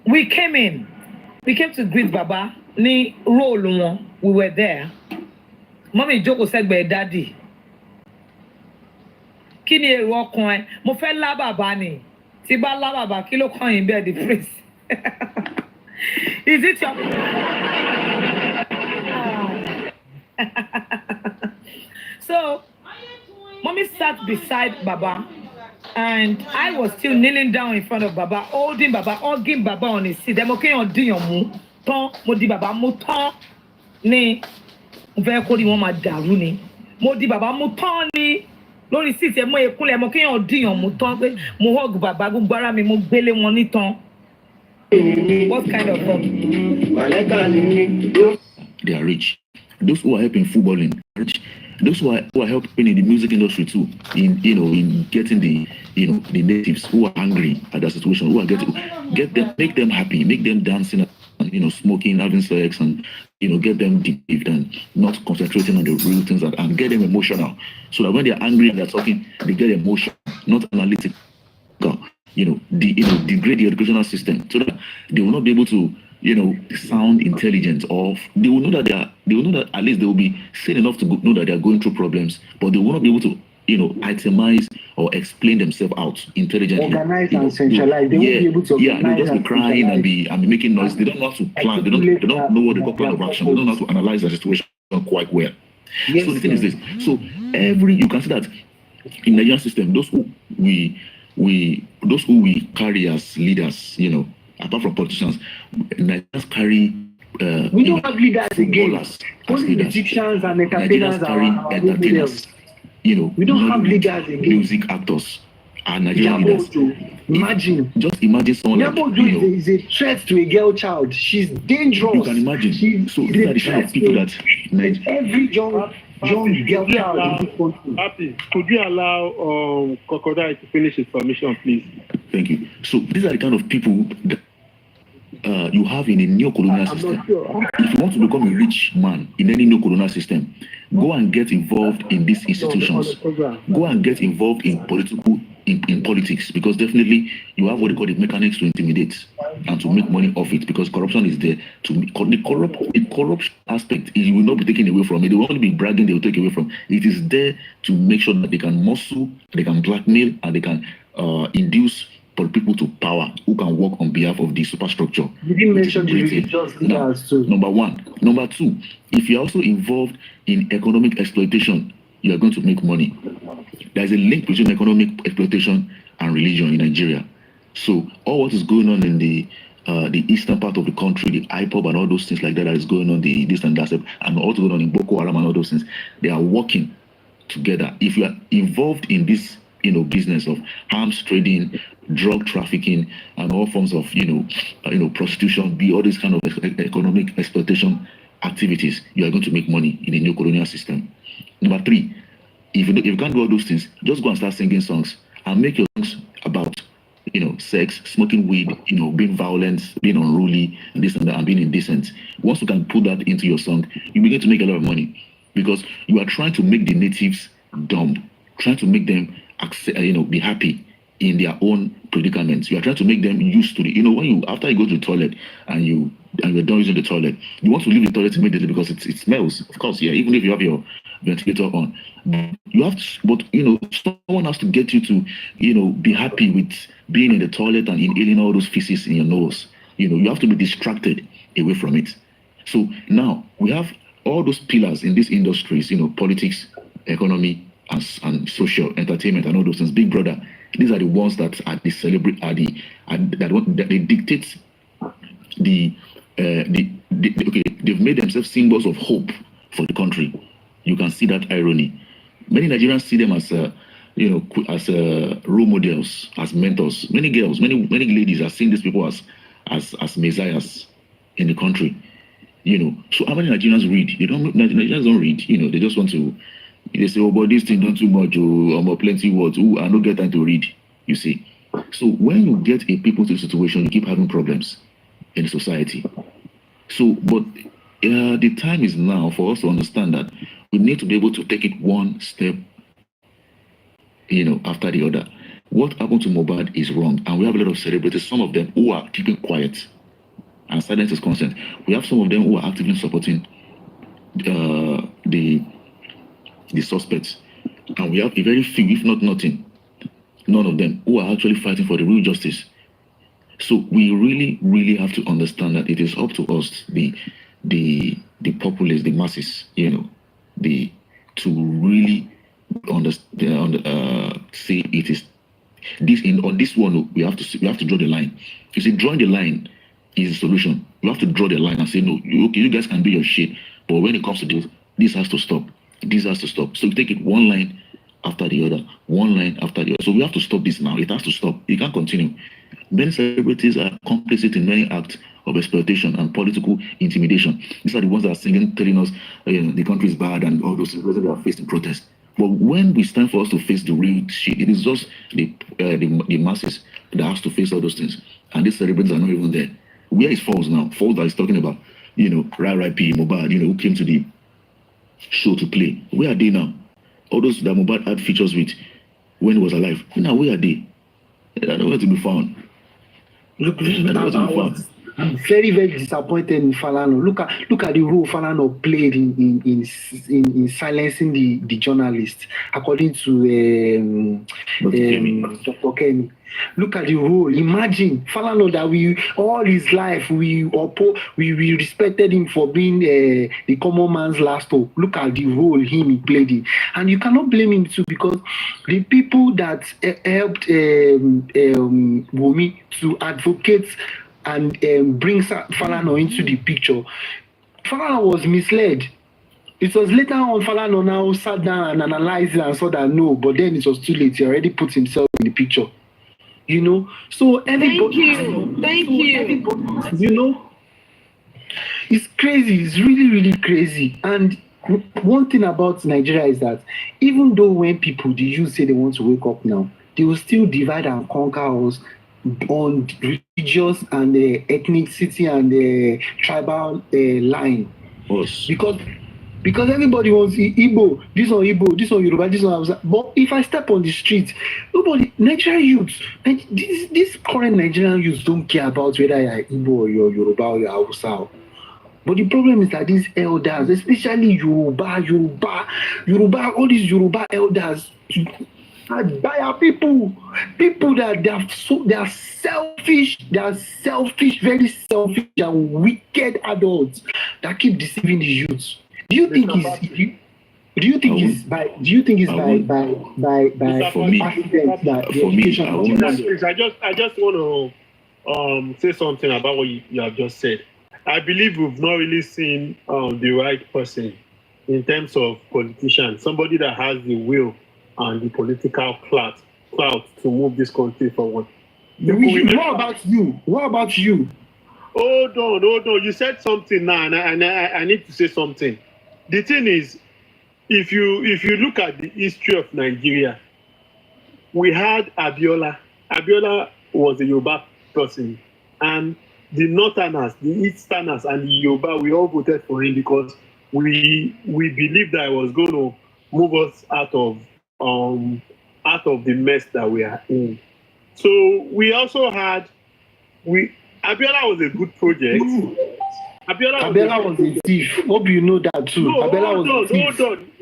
We came to greet Baba. Ni roll one. We were there. Mommy Joko said, Daddy. Kí ni èrò ọkàn ẹ? Mo fẹ́ lá bàbá ni. Tí bá lá bàbá, kí ló kàn yín bẹ́ẹ̀ the praise? Is it your... So, Mommy sat beside Baba. And I was still kneeling down in front of Baba, holding Baba, hugging Baba on his seat. Them okay on doing mu, ton, mo di Baba mu ton ni, very cold you want my daru ni, mo di Baba mu ton ni, lórí seat mo ekunle mo okay on doing mu ton pe mo hug Baba gbogbo ara mi mo gbélé wọn ni ton. What kind of hug? They are rich. Those who are helping footballing are rich. Those who are helping in the music industry too, in getting the the natives who are angry at the situation, who are get them, make them happy, make them dancing and smoking, having sex, and get them deep and not concentrating on the real things and get them emotional. So that when they're angry and they're talking, they get emotional, not analytical. Degrade the educational system so that they will not be able to sound intelligent, or they will know that at least they will be sane enough to know that they are going through problems, but they will not be able to itemize or explain themselves out intelligently. Organize and centralize. They won't be able to they'll just be crying and be making noise. They don't know how to plan. They don't know what they call plan of action. They don't know how to analyze the situation quite well. Yes, so the thing is this. So you can see that in the Nigerian system, those who we carry as leaders, apart from politicians, Nigerians carry. We don't have leaders again. Only musicians and entertainers carry entertainers. We don't have leaders again. Music actors are Nigerian leaders. Imagine. Just imagine someone is a threat to a girl child. She's dangerous. You can imagine. So these are the kind of people that every young girl child in this country. Happy. Could you allow Crocodile to finish his submission, please? Thank you. So these are the kind of people that you have in a neo-colonial system. If you want to become a rich man in any neo-colonial system, go and get involved in these institutions. Go and get involved in politics, because definitely you have what they call the mechanics to intimidate. and to make money off it, because corruption is there. The corrupt aspect, it will not be taken away from it. They will only be bragging, they will take away from it. Is there to make sure that they can muscle, they can blackmail, and they can induce for people to power who can work on behalf of the superstructure. You didn't mention the religious leaders too. Number one. Number two, if you're also involved in economic exploitation, you are going to make money. There's a link between economic exploitation and religion in Nigeria. So all what is going on in the eastern part of the country, the IPOB and all those things like that is going on, the this and that, and also going on in Boko Haram and all those things, they are working together. If you are involved in this, business of arms trading, drug trafficking, and all forms of, prostitution, all these kind of economic exploitation activities, you are going to make money in the new colonial system. Number three, if you can't do all those things, just go and start singing songs and make your songs about, sex, smoking weed, being violent, being unruly, and this and that, and being indecent. Once you can put that into your song, you begin to make a lot of money, because you are trying to make the natives dumb, trying to make them be happy in their own predicaments. You are trying to make them used to it. When after you go to the toilet and you're done using the toilet, you want to leave the toilet immediately because it smells. Of course, yeah. Even if you have your ventilator on, you have to, but someone has to get you to be happy with being in the toilet and inhaling all those feces in your nose. You have to be distracted away from it. So now we have all those pillars in these industries. Politics, economy, and social, entertainment, and all those things. Big Brother. These are the ones that are the celebrate, that they dictate okay, they've made themselves symbols of hope for the country. You can see that irony. Many Nigerians see them as as role models, as mentors. Many girls, many ladies are seeing these people as messiahs in the country. So how many Nigerians read? Nigerians don't read. They just want to. They say, oh, but this thing don't too much, or plenty words. I don't get time to read, you see. So when you get a people to a situation, you keep having problems in society. So, but the time is now for us to understand that we need to be able to take it one step, after the other. What happened to Mohbad is wrong, and we have a lot of celebrities, some of them who are keeping quiet, and silence is consent. We have some of them who are actively supporting the suspects, and we have a very few, if not none of them, who are actually fighting for the real justice. So we really, really have to understand that it is up to us, the populace, the masses, to really understand, say it is this on this one. We have to draw the line. You see, drawing the line is the solution. You have to draw the line and say, no, you guys can do your shit, but when it comes to this has to stop. This has to stop. So we take it one line after the other, one line after the other. So we have to stop this now. It has to stop. It can't continue. Many celebrities are complicit in many acts of exploitation and political intimidation. These are the ones that are singing, telling us the country is bad and all those things that are facing protest. But when it's time for us to face the real shit, it is just the masses that has to face all those things. And these celebrities are not even there. Where is Falls now? Falls that is talking about, R.I.P. Mohbad, who came to the show to play. Where are they now? All those that Mohbad had features with when he was alive. Now where are they? They're nowhere to be found. Look, I'm very, very disappointed in Falana. Look at the role Falana played in silencing the journalists, according to Dr. Kenny. Look at the role. Imagine Falana that we all his life we respected him for being the common man's last hope. Look at the role he played in, and you cannot blame him too, because the people that helped Wumi to advocate and bring Falana into the picture, Falana was misled. It was later on Falana now sat down and analyzed it and saw that no, but then it was too late. He already put himself in the picture. So everybody, thank you. It's crazy. It's really, really crazy. And one thing about Nigeria is that even though when people, the youth, say they want to wake up now, they will still divide and conquer us on religious and ethnicity and tribal line. Yes. Because because everybody wants Igbo, this one Yoruba, this one Hausa. But if I step on the street, nobody, Nigerian youths, this current Nigerian youths don't care about whether you're Igbo or you're Yoruba or you're Hausa. But the problem is that these elders, especially Yoruba, all these Yoruba elders, are people that they are selfish, very selfish and wicked adults that keep deceiving the youths. Do you think it's by For me, accident that the for me, education I won't- I just want to say something about what you have just said. I believe we've not really seen the right person in terms of politician, somebody that has the will and the political clout to move this country forward. What about you? Hold on. You said something now, and I need to say something. The thing is, if you look at the history of Nigeria, we had Abiola. Abiola was a Yoruba person, and the Northerners, the Easterners, and the Yoruba, we all voted for him because we believed that he was going to move us out of the mess that we are in. So we also had Abiola was a good project. Abiola was a thief. Hope you know that too. No, Abiola was a thief.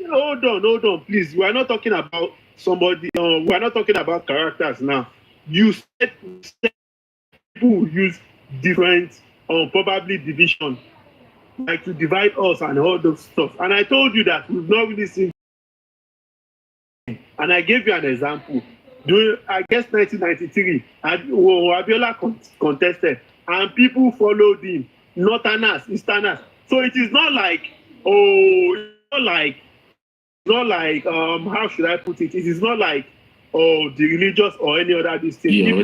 Hold on, please. We are not talking about somebody. We are not talking about characters now. You said people use different, probably division, like to divide us and all those stuff. And I told you that we've not really seen. And I gave you an example. I guess 1993, Abiola contested, and people followed him. Northerners, Easterners. So it is not like, how should I put it? It is not like, the religious or any other this thing. Yeah,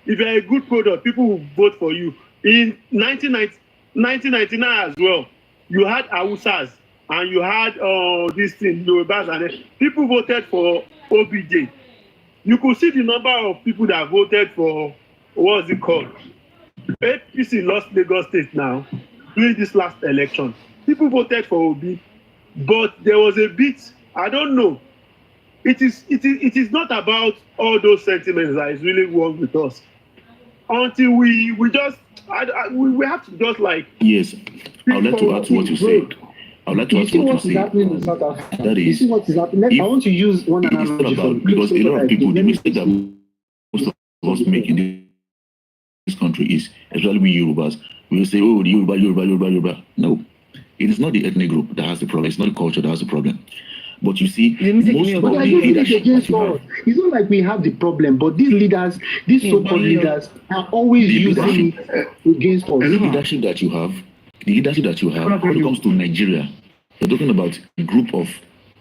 If you're a good product, people will vote for you. In 1999 as well, you had Hausas and you had this thing, Yorubas, and people voted for OBJ. You could see the number of people that voted for, what's it called? APC lost Lagos State now during this last election. People voted for Obi, but there was a bit, I don't know. It is not about all those sentiments that is really wrong with us. Until we have to just like. Yes, I would like to add to what you said. I would like to You add see to what what you is say. happening in South Africa. That You is, see what is happening. I want to use one it's not analogy about, because a lot of people, the mistake that most of us make in this country is, especially we Yorubas, we will say, oh, the Yoruba. No, it is not the ethnic group that has the problem. It's not the culture that has the problem. But you see, most of But the they're using it leadership that against you us. have, It's not like we have the problem, but these leaders, these so-called leaders, are always The using it against us. the leadership that you have, when it comes to Nigeria, you're talking about a group of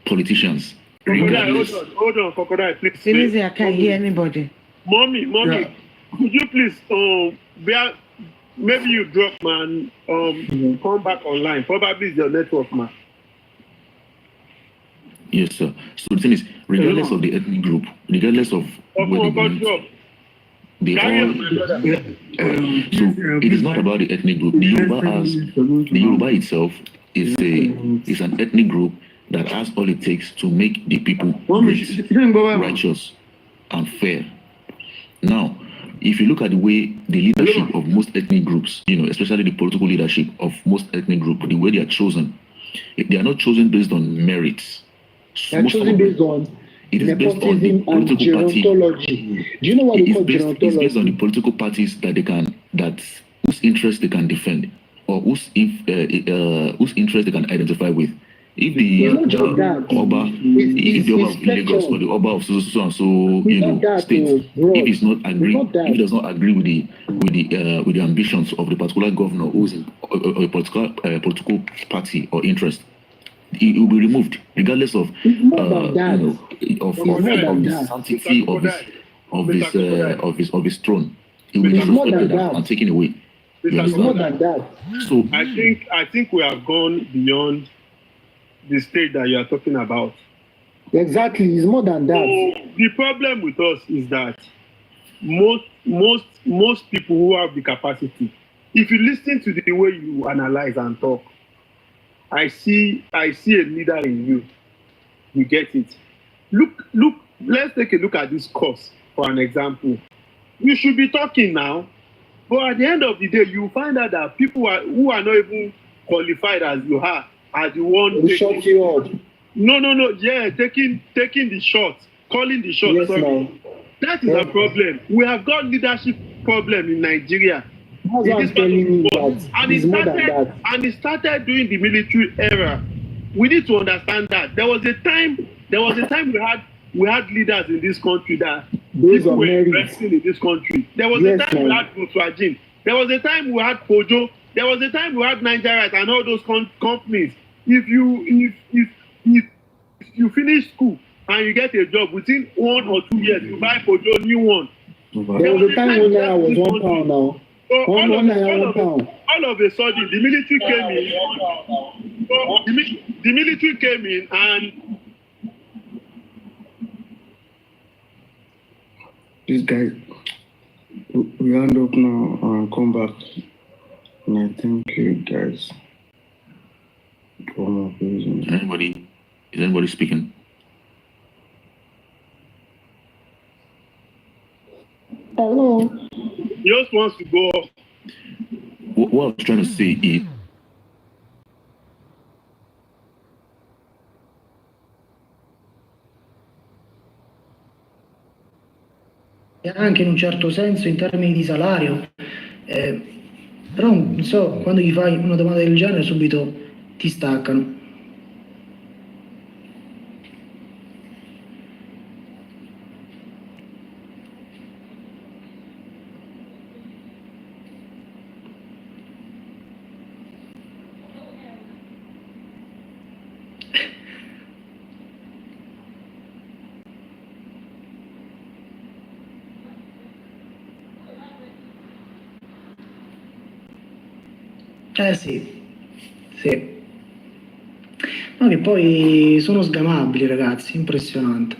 politicians. Regardless, Hold on, Crocodile, please. Sinisi, I can't hear anybody. Mommy, Yeah. could you please, maybe you drop, man, come back online. Probably it's your network, man. yes, sir. So the thing is, regardless of the ethnic group, regardless of where they belong, they all. So it is not about the ethnic group. The Yoruba itself is an ethnic group that has all it takes to make the people great, righteous, and fair. Now, if you look at the way the leadership of most ethnic groups, especially the political leadership of most ethnic groups, the way they are chosen, they are not chosen based on merits. They're chosen based on it is based on the nepotism and political party. gerontology. Do you know what they call It's based on the gerontology? political parties whose interests they can defend, or whose interest they can identify with. If the It's not just that. Oba, if the Oba of Lagos or the Oba of so and so It's not that, state, bro. if it's not agree, It's not that. if it does not agree with the ambitions of the particular governor who's in a political party or interest, it will be removed, regardless of It's more than that. of more than the that. sanctity of his throne. It will be It's more than disrespected that. and taken away. You It's more understand? than that. So I think we have gone beyond the state that you are talking about. Exactly, it's more than that. So the problem with us is that most people who have the capacity, if you listen to the way you analyze and talk, I see a leader in you. You get it. Look, let's take a look at this course for an example. You should be talking now, but at the end of the day, you find out that people who are not even qualified as you are the one They shut you up. No, yeah, taking the shot, calling the shot. Yes, sorry. ma'am. That is a problem. We have got leadership problem in Nigeria. That's why I'm telling you that And it's more than that. And it started during the military era. We need to understand that there was a time we had leaders in this country that Those people are were married. investing in this country. There was Yes, a time we ma'am. had Volkswagen. There was a time we had Kojo. There was a time we had Nigeria and all those companies. If you finish school and you get a job within 1 or 2 years, you buy Kojo new one. There was a time when I was £1 now. So One naira, £1. all of a sudden, the military came in. So the military came in and This guy, we end up now and come back. And I thank you guys for my presence. Is anybody speaking? Hello. he just wants to go off. What I was trying to say is, E anche in un certo senso in termini di salario, però non so, quando gli fai una domanda del genere subito ti staccano. Sì, sì. No, che poi sono sgamabili, ragazzi, impressionante.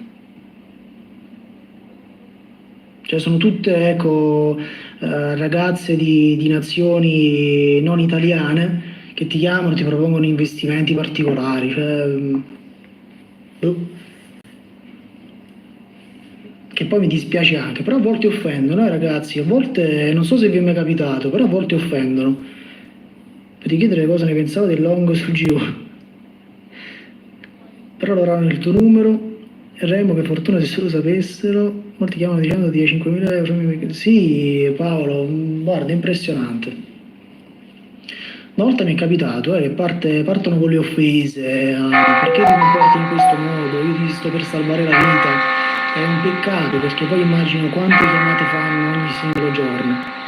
Cioè sono tutte, ecco, ragazze di nazioni non italiane che ti chiamano, ti propongono investimenti particolari. Cioè, che poi mi dispiace anche, però a volte offendono, ragazzi, a volte, non so se vi è mai capitato, però a volte offendono. Potrei chiedere cosa ne pensavo del long sul GO. Però loro hanno il tuo numero. Remo, che fortuna se solo sapessero. Molti chiamano dicendo di 5.000 euro. Sì, Paolo, guarda, impressionante. Una volta mi è capitato che partono con le offese. Perché ti comporti in questo modo? Io ti sto per salvare la vita. È un peccato, perché poi immagino quante chiamate fanno ogni singolo giorno.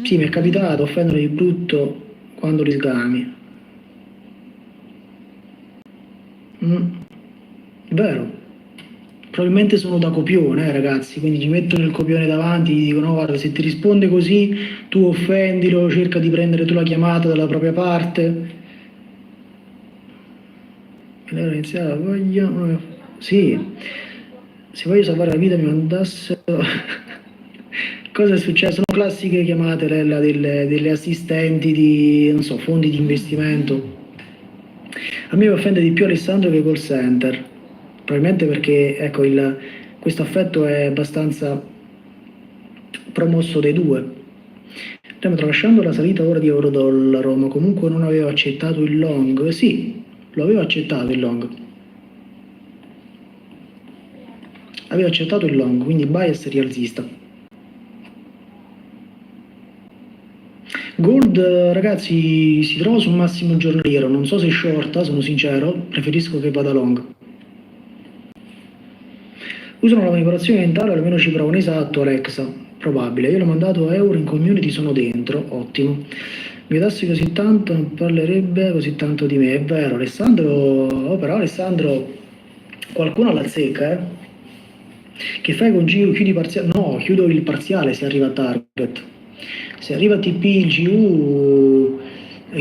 Sì, mi è capitato, offendono di brutto quando li sgami. Vero. Probabilmente sono da copione, ragazzi, quindi ci mettono il copione davanti, gli dicono: no, guarda, se ti risponde così, tu offendilo, cerca di prendere tu la chiamata dalla propria parte. E allora iniziare, voglio... Sì, se voglio salvare la vita mi mandassero... Cosa è successo? Sono classiche chiamate delle assistenti di, non so, fondi di investimento. A me mi offende di più Alessandro che call center, probabilmente perché, ecco, questo affetto è abbastanza promosso dai due. Tralasciando la salita ora di euro-dollaro, ma comunque non aveva accettato il long. Sì, lo aveva accettato il long. Aveva accettato il long, quindi bias rialzista. Gold, ragazzi, si trova sul massimo giornaliero, non so se shorta, sono sincero, preferisco che vada long. Usano la manipolazione mentale, almeno ci provano. Esatto, Alexa, probabile. Io l'ho mandato a euro in community, sono dentro, ottimo. Mi dassi così tanto, non parlerebbe così tanto di me. È vero, Alessandro, però Alessandro, qualcuno alla zecca, Che fai con GU? Chiudi parziale? No, chiudo il parziale se arriva a target. Se arriva a TP il GU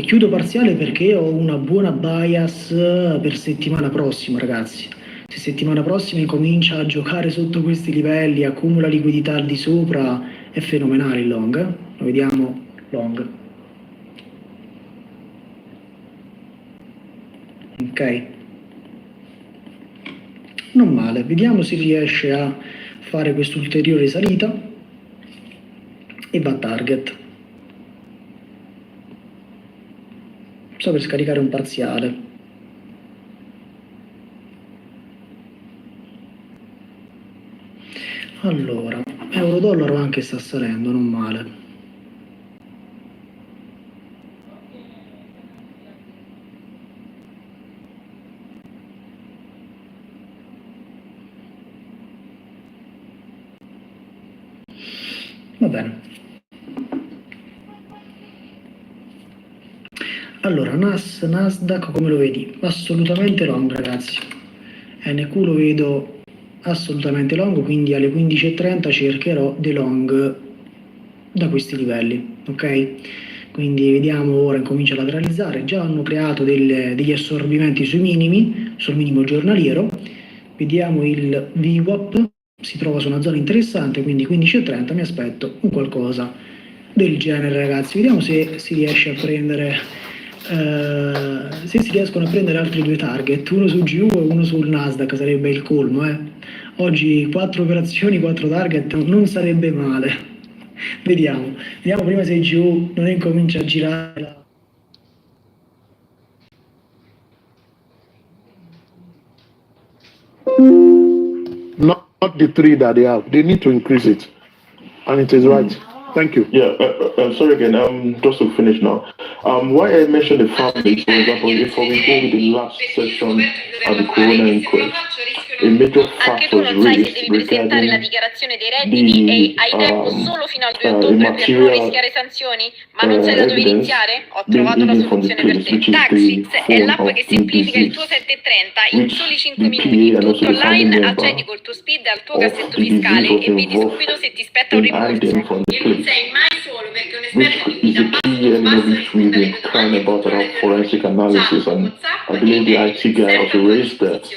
chiudo parziale perché ho una buona bias per settimana prossima, ragazzi. Se settimana prossima incomincia a giocare sotto questi livelli, accumula liquidità al di sopra, è fenomenale il long. Lo vediamo long. ok? Non male, vediamo se riesce a fare quest'ulteriore salita e va a target. Sto per scaricare un parziale. Allora, euro-dollaro anche sta salendo, non male. Va bene. Allora, Nasdaq come lo vedi? Assolutamente long, ragazzi. NQ lo vedo assolutamente long, quindi alle 15:30 cercherò dei long da questi livelli, ok? Quindi vediamo, ora incomincia a lateralizzare, già hanno creato degli assorbimenti sul minimo giornaliero. Vediamo il VWAP, si trova su una zona interessante, quindi 15:30 mi aspetto un qualcosa del genere, ragazzi. Vediamo se si riesce a prendere, se si riescono a prendere altri due target, uno su GU e uno sul Nasdaq, sarebbe il colmo, Oggi 4 operazioni, 4 target, non sarebbe male. Vediamo prima se GU non incomincia a girare. Not the 3 that they have. They need to increase it. And it is right. Thank you. Yeah, sorry again. Just to finish now. Why I mentioned the families, for example, if we go with the last section at the Corona inquest, a major fact was raised regarding la dichiarazione dei redditi e hai tempo solo fino al 2 ottobre per non rischiare sanzioni? Ma non sai da dove iniziare? Ho trovato la soluzione per te. Taxfix è l'app che semplifica il tuo 730 in soli 5 minuti, tutto online, accedi col tuo speed al tuo cassetto fiscale e vedi subito se ti spetta un rimborso. E non sei mai solo perché un esperto which is a key element which we've been crying about our forensic analysis, and I believe the IT guy also raised that.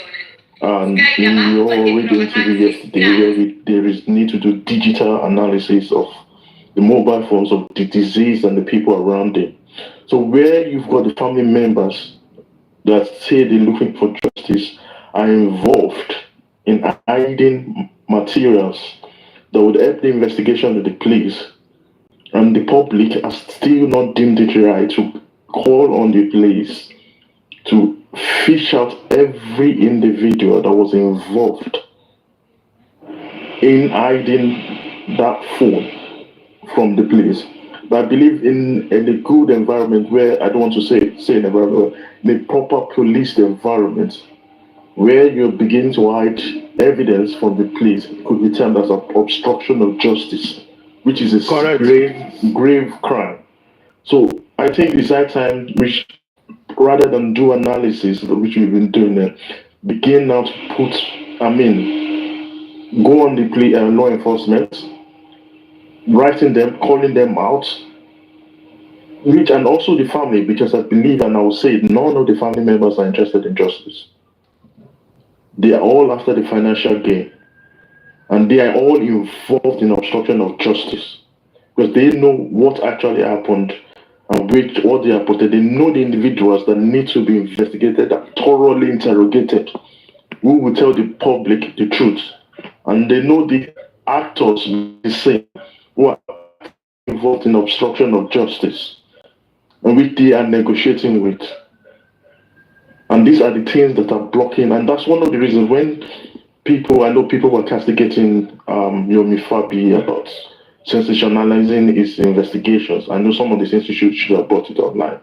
And we all read the interview yesterday where there is need to do digital analysis of the mobile phones of the disease and the people around it. So where you've got the family members that say they're looking for justice are involved in hiding materials that would help the investigation of the police, and the public has still not deemed it right to call on the police to fish out every individual that was involved in hiding that phone from the police. But I believe in a good environment where, I don't want to say an environment, in a proper policed environment where you begin to hide evidence from the police could be termed as an obstruction of justice, which is a grave crime. So I think it's high time, which rather than do analysis, which we've been doing, begin now to go on the law enforcement, writing them, calling them out, and also the family, because I believe, and I will say, none of the family members are interested in justice. They are all after the financial gain, and they are all involved in obstruction of justice because they know what actually happened and what they are put. They know the individuals that need to be investigated and thoroughly interrogated, who will tell the public the truth, and they know the actors the same who are involved in obstruction of justice and which they are negotiating with. And these are the things that are blocking, and that's one of the reasons when I know people were castigating Yomi Fabi about sensationalizing his investigations. I know some of these institutions should have brought it online.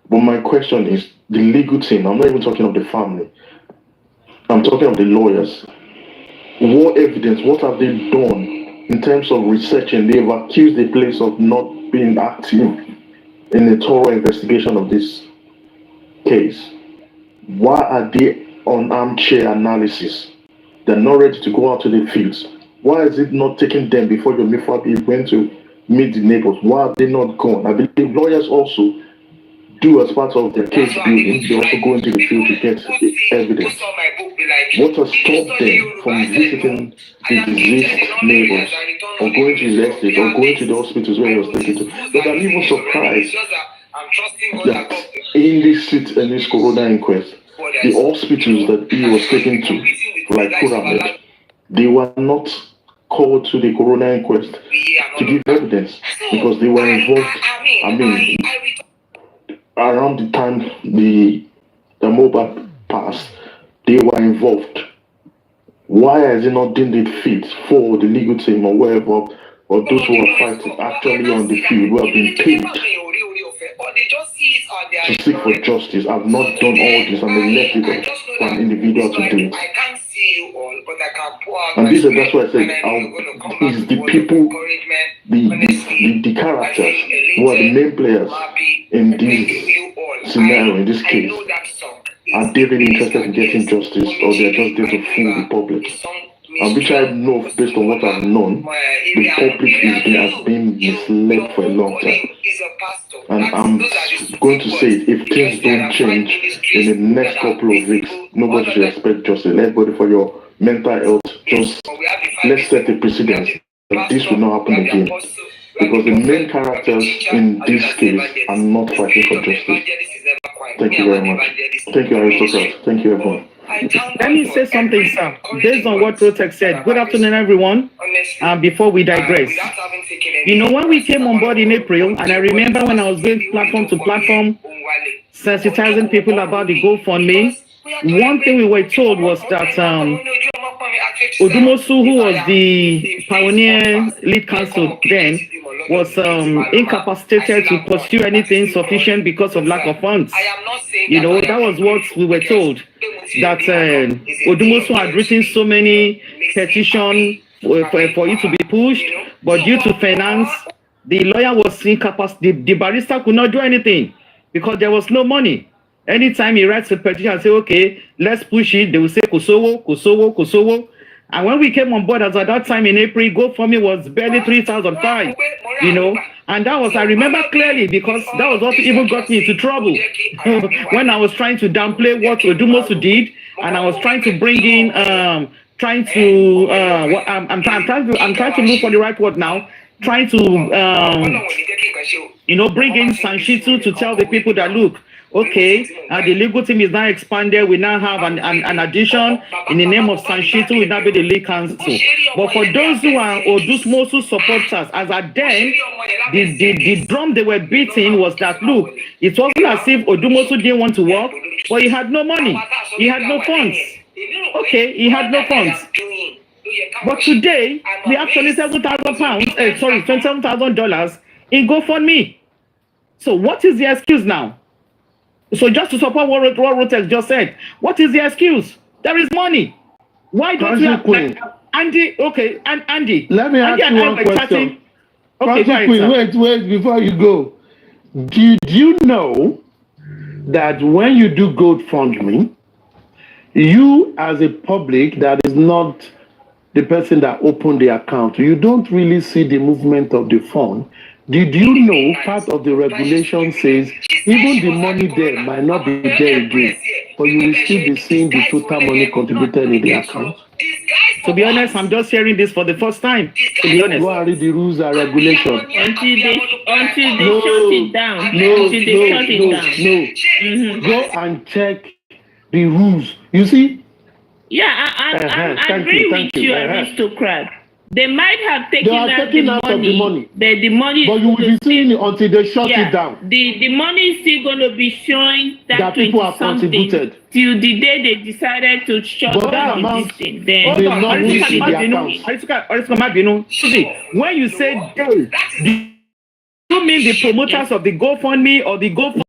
But my question is the legal team. I'm not even talking of the family. I'm talking of the lawyers. What evidence, what have they done in terms of researching? They've accused the police of not being active in a thorough investigation of this case. Why are they on armchair analysis? They're not ready to go out to the fields. Why is it not taking them before the Mifabi went to meet the neighbors? Why are they not gone? I believe lawyers also do as part of their case building. They also go into the field to get evidence. What has stopped them from visiting the deceased neighbors or going to the estate or going to the hospitals where he was taken to? But I'm even surprised that in this Corona inquest, the hospitals that he was taken to, like Pyramid, they were not called to the coroner inquest to give evidence because they were involved. I mean, around the time the Mohbad passed, they were involved. Why has it not deemed it fit for the legal team or wherever, or those who are fighting actually on the field, who have been paid to seek for justice, have not done all this and they left it for an individual to do it? And that's why I said, is the people, the characters who are the main players in this scenario, in this case, are they really interested in getting justice, or they are just there to fool the public? And which I know, based on what I've known, the public has been misled for a long time. And I'm going to say, if things don't change in the next couple of weeks, nobody should expect justice. Everybody, for your mental health, just let's set a precedent that this will not happen again. Because the main characters in this case are not fighting for justice. Thank you very much. Thank you, Aristocrat. Thank you, everyone. Let me say something, sir, based on what Rotex said. Good afternoon, everyone. Before we digress, you know, when we came on board in April, and I remember when I was going platform to platform, sensitizing people about the GoFundMe, one thing we were told was that Odumosu, who was the pioneer lead counsel then, was incapacitated to pursue anything sufficient because of lack of funds. You know, that was what we were told, that Odumosu had written so many petitions for it to be pushed, but due to finance, the lawyer was incapacitated. The barrister could not do anything because there was no money. Anytime he writes a petition and say, okay, let's push it, they will say Kosovo, Kosovo, Kosovo. And when we came on board, as at that time in April, GoFundMe was barely 3,005, you know. And that was, I remember clearly, because that was what even got me into trouble. When I was trying to downplay what Odumosu did, and I was trying to bring in, I'm trying to look for the right word now, trying to, you know, bring in Sanshitu to tell the people that, look, okay, the legal team is now expanded. We now have an addition in the name of Sanshitu, will now be the lead counsel. But for those who are Odumosu supporters, as at then, the drum they were beating was that, look, it wasn't as if Odumosu didn't want to work, but he had no money. He had no funds. Okay, he had no funds. But today, we have £27,000, sorry, $27,000 in GoFundMe. So what is the excuse now? So just to support what Rotex just said, what is the excuse? There is money. Why don't you have Andy? Okay, and Andy. Let me ask you one question. Okay, wait, before you go. Did you know that when you do GoFundMe, you as a public that is not the person that opened the account, you don't really see the movement of the fund. Did you know part of the regulation says even the money there might not be there again, but you will still be seeing the total money contributed in the account? To be honest, I'm just hearing this for the first time. To be honest, go and read the rules and regulations. Until they shut it down. Go and check the rules. You see? Yeah, I agree with you, Aristocrat. They might have taken out the money, but the money. But you will be seeing it until they shut it down. The money is still going to be showing that people have contributed till the day they decided to shut down the thing. Then when you say they, do you mean the promoters of the GoFundMe or the GoFundMe?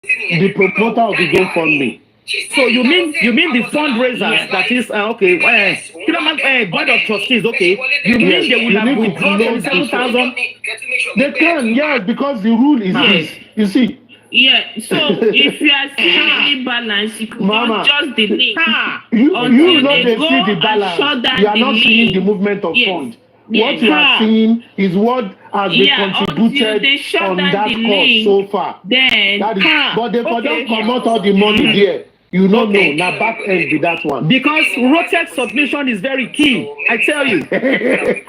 The promoter of the GoFundMe. So you mean the fundraisers, that is board of trustees, okay? You mean they will have withdrawn 27,000? They can, yes, because the rule is this. You see. Yeah, so if you are seeing the balance, you could just the link. You know they see the balance. You are not seeing the movement of funds. What you are seeing is what has been contributed on that cause so far. Then, but they don't come out all the money there. You don't know. Now back end be that one. Because Rotex submission is very key. I tell you.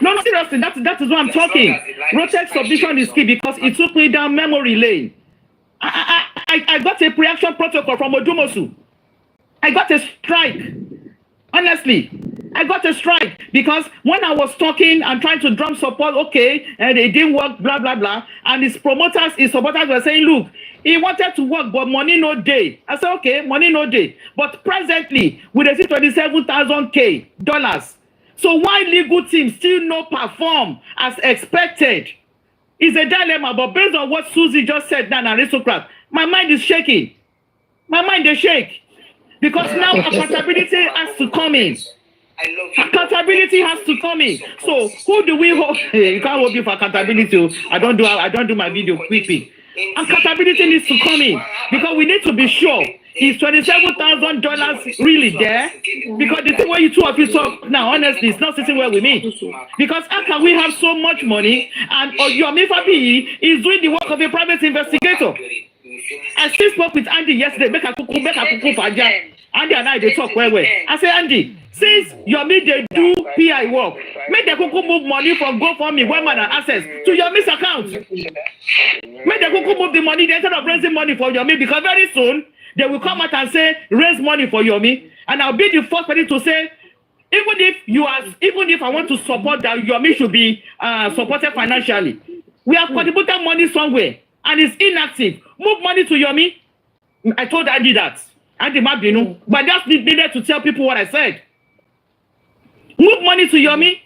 No, seriously, that is what I'm talking. Rotex submission is key because it took me down memory lane. I got a pre-action protocol from Odumosu. I got a strike. Honestly, I got a strike because when I was talking and trying to drum support, okay, and it didn't work, blah, blah, blah. And his promoters, his supporters were saying, look, he wanted to work, but money no day. I said, okay, money no day. But presently, we receive $27,000. So why legal team still not perform as expected? It's a dilemma, but based on what Susie just said now, an aristocrat, my mind is shaking. My mind is shake. Because now accountability has to come in. Accountability has to come in. So who do we hold? You can't hold me for accountability. I don't do my video quickly. Accountability needs to come in because we need to be sure is $27,000 really there? Because the thing where you two of you talk now, honestly, it's not sitting well with me. Because how can we have so much money and Yomi Fabi is doing the work of a private investigator? I still spoke with Andy yesterday. Make a kuku faja. Andy and I they talk well. I say, Andy, since Yomi they do PI work, make the kuku move money from GoFundMe, Women and Access to Yomi's account. Make the kuku move the money instead of raising money for Yomi because very soon they will come out and say raise money for Yomi, and I'll be the first person to say even if I want to support that Yomi should be supported financially, we have contributed money somewhere and it's inactive. Move money to Yomi. I told Andy that. Andy Mabino. But that's needed to tell people what I said. Move money to Yomi.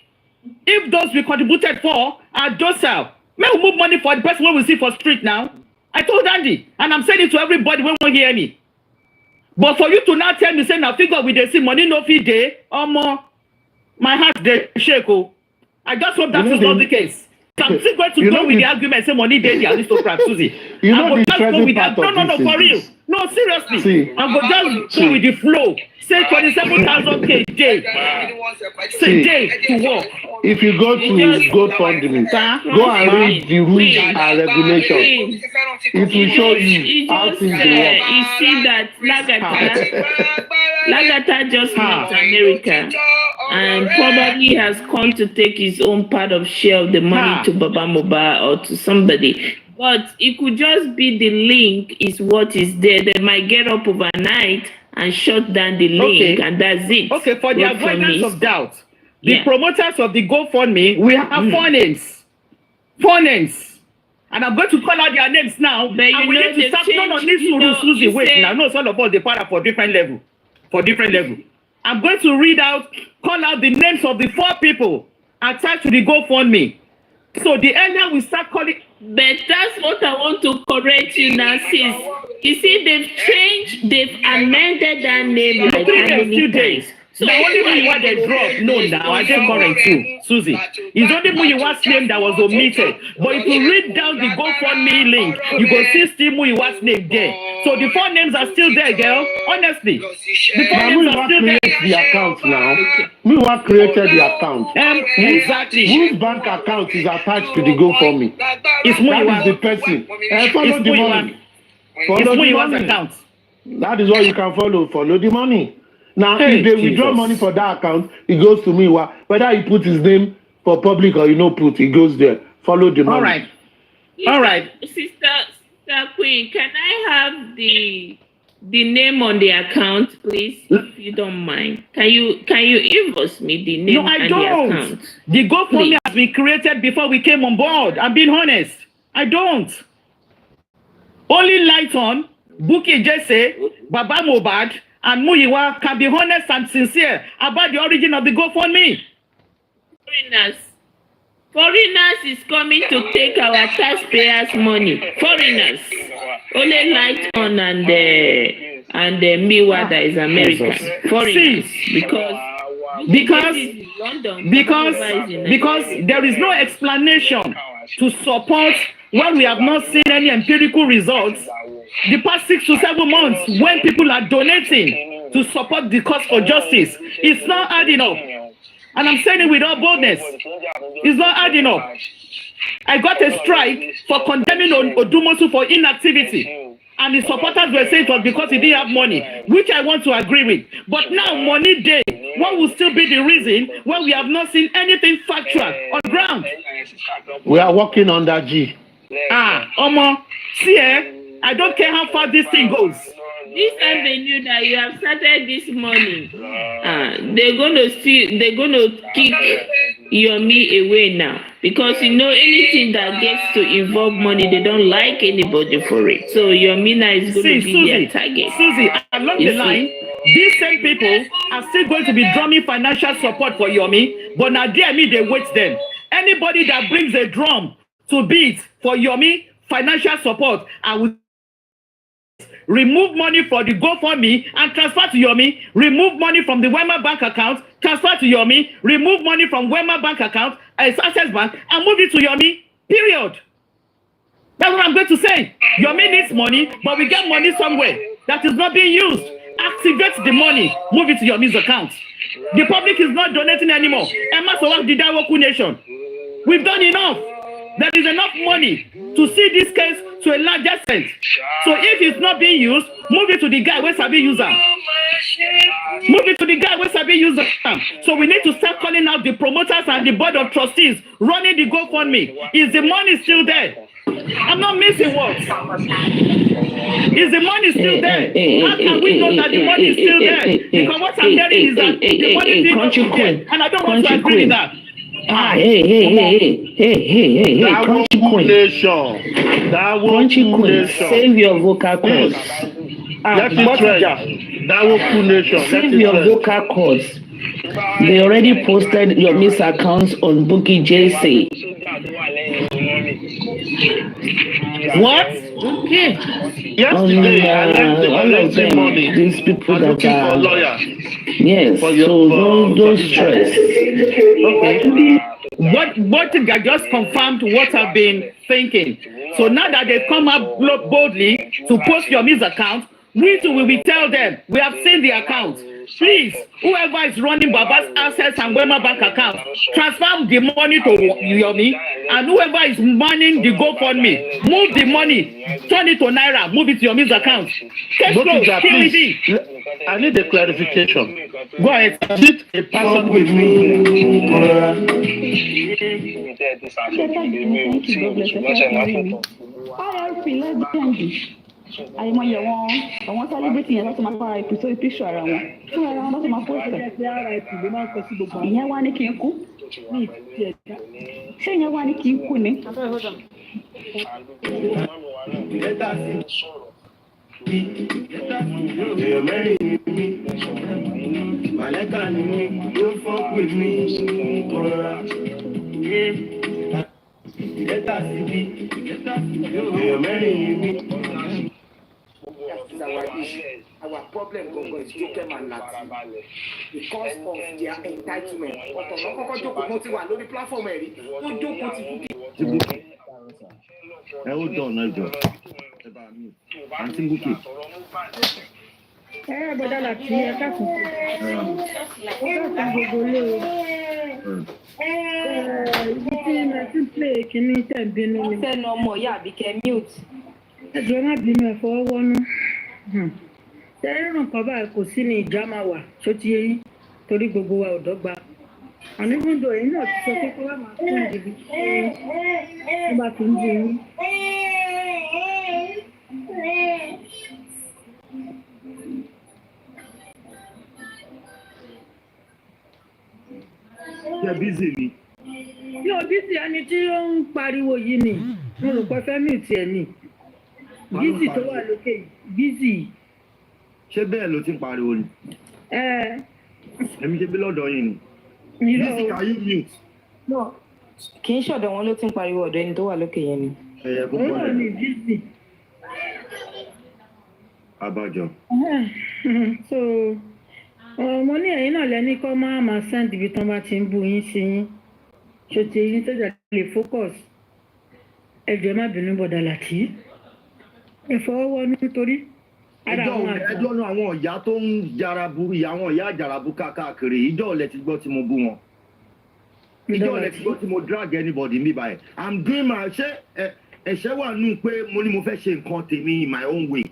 If those we contributed for are docile, may we move money for the person we see for street now. I told Andy, and I'm saying it to everybody when won't hear me. But for you to now tell me, say now figure with the see money no fee day, or more, my heart they shake. I just hope that is not the case. So I'm still going to go with the argument, say money day, the aristocrat, Susie. You know the just go with that. No, for real. No, seriously. See, I'm going to just go with the flow. Say 27,000 K day. Say day to work. If you go to GoFundMe, go and read the rules and regulations. It will show you how things work. You see that Lagata just left America and probably has come to take his own part of share of the money to Baba Mohbad or to somebody. But it could just be the link is what is there. They might get up overnight and shut down the link, and that's it. Okay, for the avoidance of doubt, the promoters of the GoFundMe, we have 4 names. 4 names. And I'm going to call out their names now. But and we need to start on this Susie. Wait, now, no, it's all about the para for different level. I'm going to call out the names of the 4 people attached to the GoFundMe. So the earlier we start calling. But that's what I want to correct you now, sis. You see, they've amended that name like how many times. So the only one you want they drop, no, now I didn't correct too, Susie. It's only Muyiwa's name that was omitted. But if you read down the GoFundMe link, you go see still Muyiwa's name there. So the 4 names are still there, girl. Honestly, the 4 names are still there. The account now. Muyiwa created the account. Exactly. Whose bank account is attached to the GoFundMe? It's Muyiwa. That is the person. Follow the money. Follow the money. Account. That is what you can follow. Follow the money. Now, if they withdraw money for that account, it goes to Muyiwa. Whether he put his name for public or put, it goes there. Follow the money. All right. Sister Queen, can I have the name on the account, please, if you don't mind? Can you invoice me the name the account? The GoFundMe has been created before we came on board. I'm being honest. I don't. Only Lighton, Buki Jesse, Baba Mohbad, and Muyiwa can be honest and sincere about the origin of the GoFundMe. Foreigners is coming to take our taxpayers' money. Foreigners. Only Lighton and Miwa that is American. Foreigners. Because there is no explanation to support when we have not seen any empirical results the past 6 to 7 months when people are donating to support the cause for justice. It's not adding up. And I'm saying it with all boldness. It's not adding up. I got a strike for condemning Odumosu for inactivity. And his supporters were saying it was because he didn't have money, which I want to agree with. But now, money day, what will still be the reason when we have not seen anything factual on ground? We are working on that, G. See, I don't care how far this thing goes. this avenue that you have started this morning, they're gonna kick Yomi away now, because you know anything that gets to involve money, they don't like anybody for it. So Yomi now is going to be their target. Susie, along the line, these same people are still going to be drumming financial support for Yomi, but now dear me, they wait them. Anybody that brings a drum to beat for Yomi financial support, I will remove money for the GoFundMe and transfer to Yomi, remove money from the Wema bank account, transfer to Yomi, remove money from Wema bank account, Access Bank, and move it to Yomi, period. That's what I'm going to say. Yomi needs money, but we get money somewhere that is not being used. Activate the money, move it to Yomi's account. The public is not donating anymore. Emma Sowak did that Woku Nation. We've done enough. There is enough money to see this case to a large extent. So if it's not being used, move it to the guy where Sabi user. Move it to the guy where Sabi user. So we need to start calling out the promoters and the board of trustees running the GoFundMe. Is the money still there? I'm not missing words. Is the money still there? How can we know that the money is still there? Because what I'm hearing is that the money is still there. And I don't want to agree with that. Hey, Crunchy Queen. Crunchy Queen, save your vocal cords. Save your vocal cords. They already posted your miss accounts on Bookie JC. What? Okay. Yesterday, all of them, these people that are... Yes, so don't stress. Okay. What I just confirmed what I've been thinking. So now that they've come up boldly to post your miss account, we too will tell them, we have seen the account. Please, whoever is running Baba's Access and Wema bank account, transfer the money to Yomi, and whoever is manning the GoFundMe, move the money, turn it to Naira, move it to Yomi's account. Cash flow, please. I need a clarification. Go ahead. Is it a person with me? àìmọye àwọn celebrity yẹn láti máa fara ìpè sórí píṣọ ara wọn fún ara wọn láti máa post ẹ. ìyẹn wá ní kí n kú ṣé ìyẹn wá ní kí n kú ni. Maleka ni mi, don't fuck with me. Let us see. Our problem is Jokem and Lati because of their entitlement. Ọ̀tọ̀ náà kọ́kọ́ jókòó mọ́ ti wà lórí platform ẹ̀rí. Wọ́n jókòó ti Bukky. Ẹ ó dán ọ̀nà ìjọ. Ẹ bá mi. Àǹtí Bukky. Bọ́dá Láti ẹ káàkùn. Ó káàkùn gbogbo ilé o. Ibi tí mo ti ń play kìíní tẹ̀ bínú mi. Sẹ́nu ọmọ ìyá Àbíkẹ́ mute. Ẹ̀jọ̀ má bínú ẹ̀ fọwọ́ wọ́nú. Tẹ́rẹ̀rùn kan báyìí kò sí ní ìjà máa wà tó ti yé torí gbogbo wa ò dọ́gba. Àníkúndò èyí náà ti sọ pé kó wá máa fún ìdìbò tí wọ́n bá fi ń di yín. Ṣé bízì ni? Yóò bízì ẹni tí ó ń pariwo yìí ni. Mo rò pé fẹ́mi ò tiẹ̀ ni. Bízì tó wà lókè yìí. Bízì. Ṣé bẹ́ẹ̀ ló ti ń pariwo ni? Èmi ṣe bí lọ́dọ̀ yìí ni. Bízì can you mute? No. Kì í ṣọ̀dọ̀ wọn ló ti ń pariwo ọ̀dọ̀ ẹni tó wà lókè yẹn ni. Òun náà ni bízì. Abájọ. So mo ní ẹ̀yin náà lẹ́ni kọ́ máa send ibi tán bá ti ń bu yín sí yín. Ṣé ti yín tó jà lè focus? Ẹ jọ̀ọ́ má bínú bọ̀dà Láti. Ẹ fọwọ́ wọnú nítorí. Ẹjọ́ náà àwọn ìyá tó ń jarabu àwọn ìyá àjàràbù káàkiri ìjọ́ ọ̀lẹ́ ti gbọ́ tí mo bú wọn. Ìjọ́ ọ̀lẹ́ ti gbọ́ tí mo drag anybody mi báyìí. I'm doing my ẹ̀ṣẹ̀ wà nù pé mo ní mo fẹ́ ṣe nǹkan tèmi in my own way.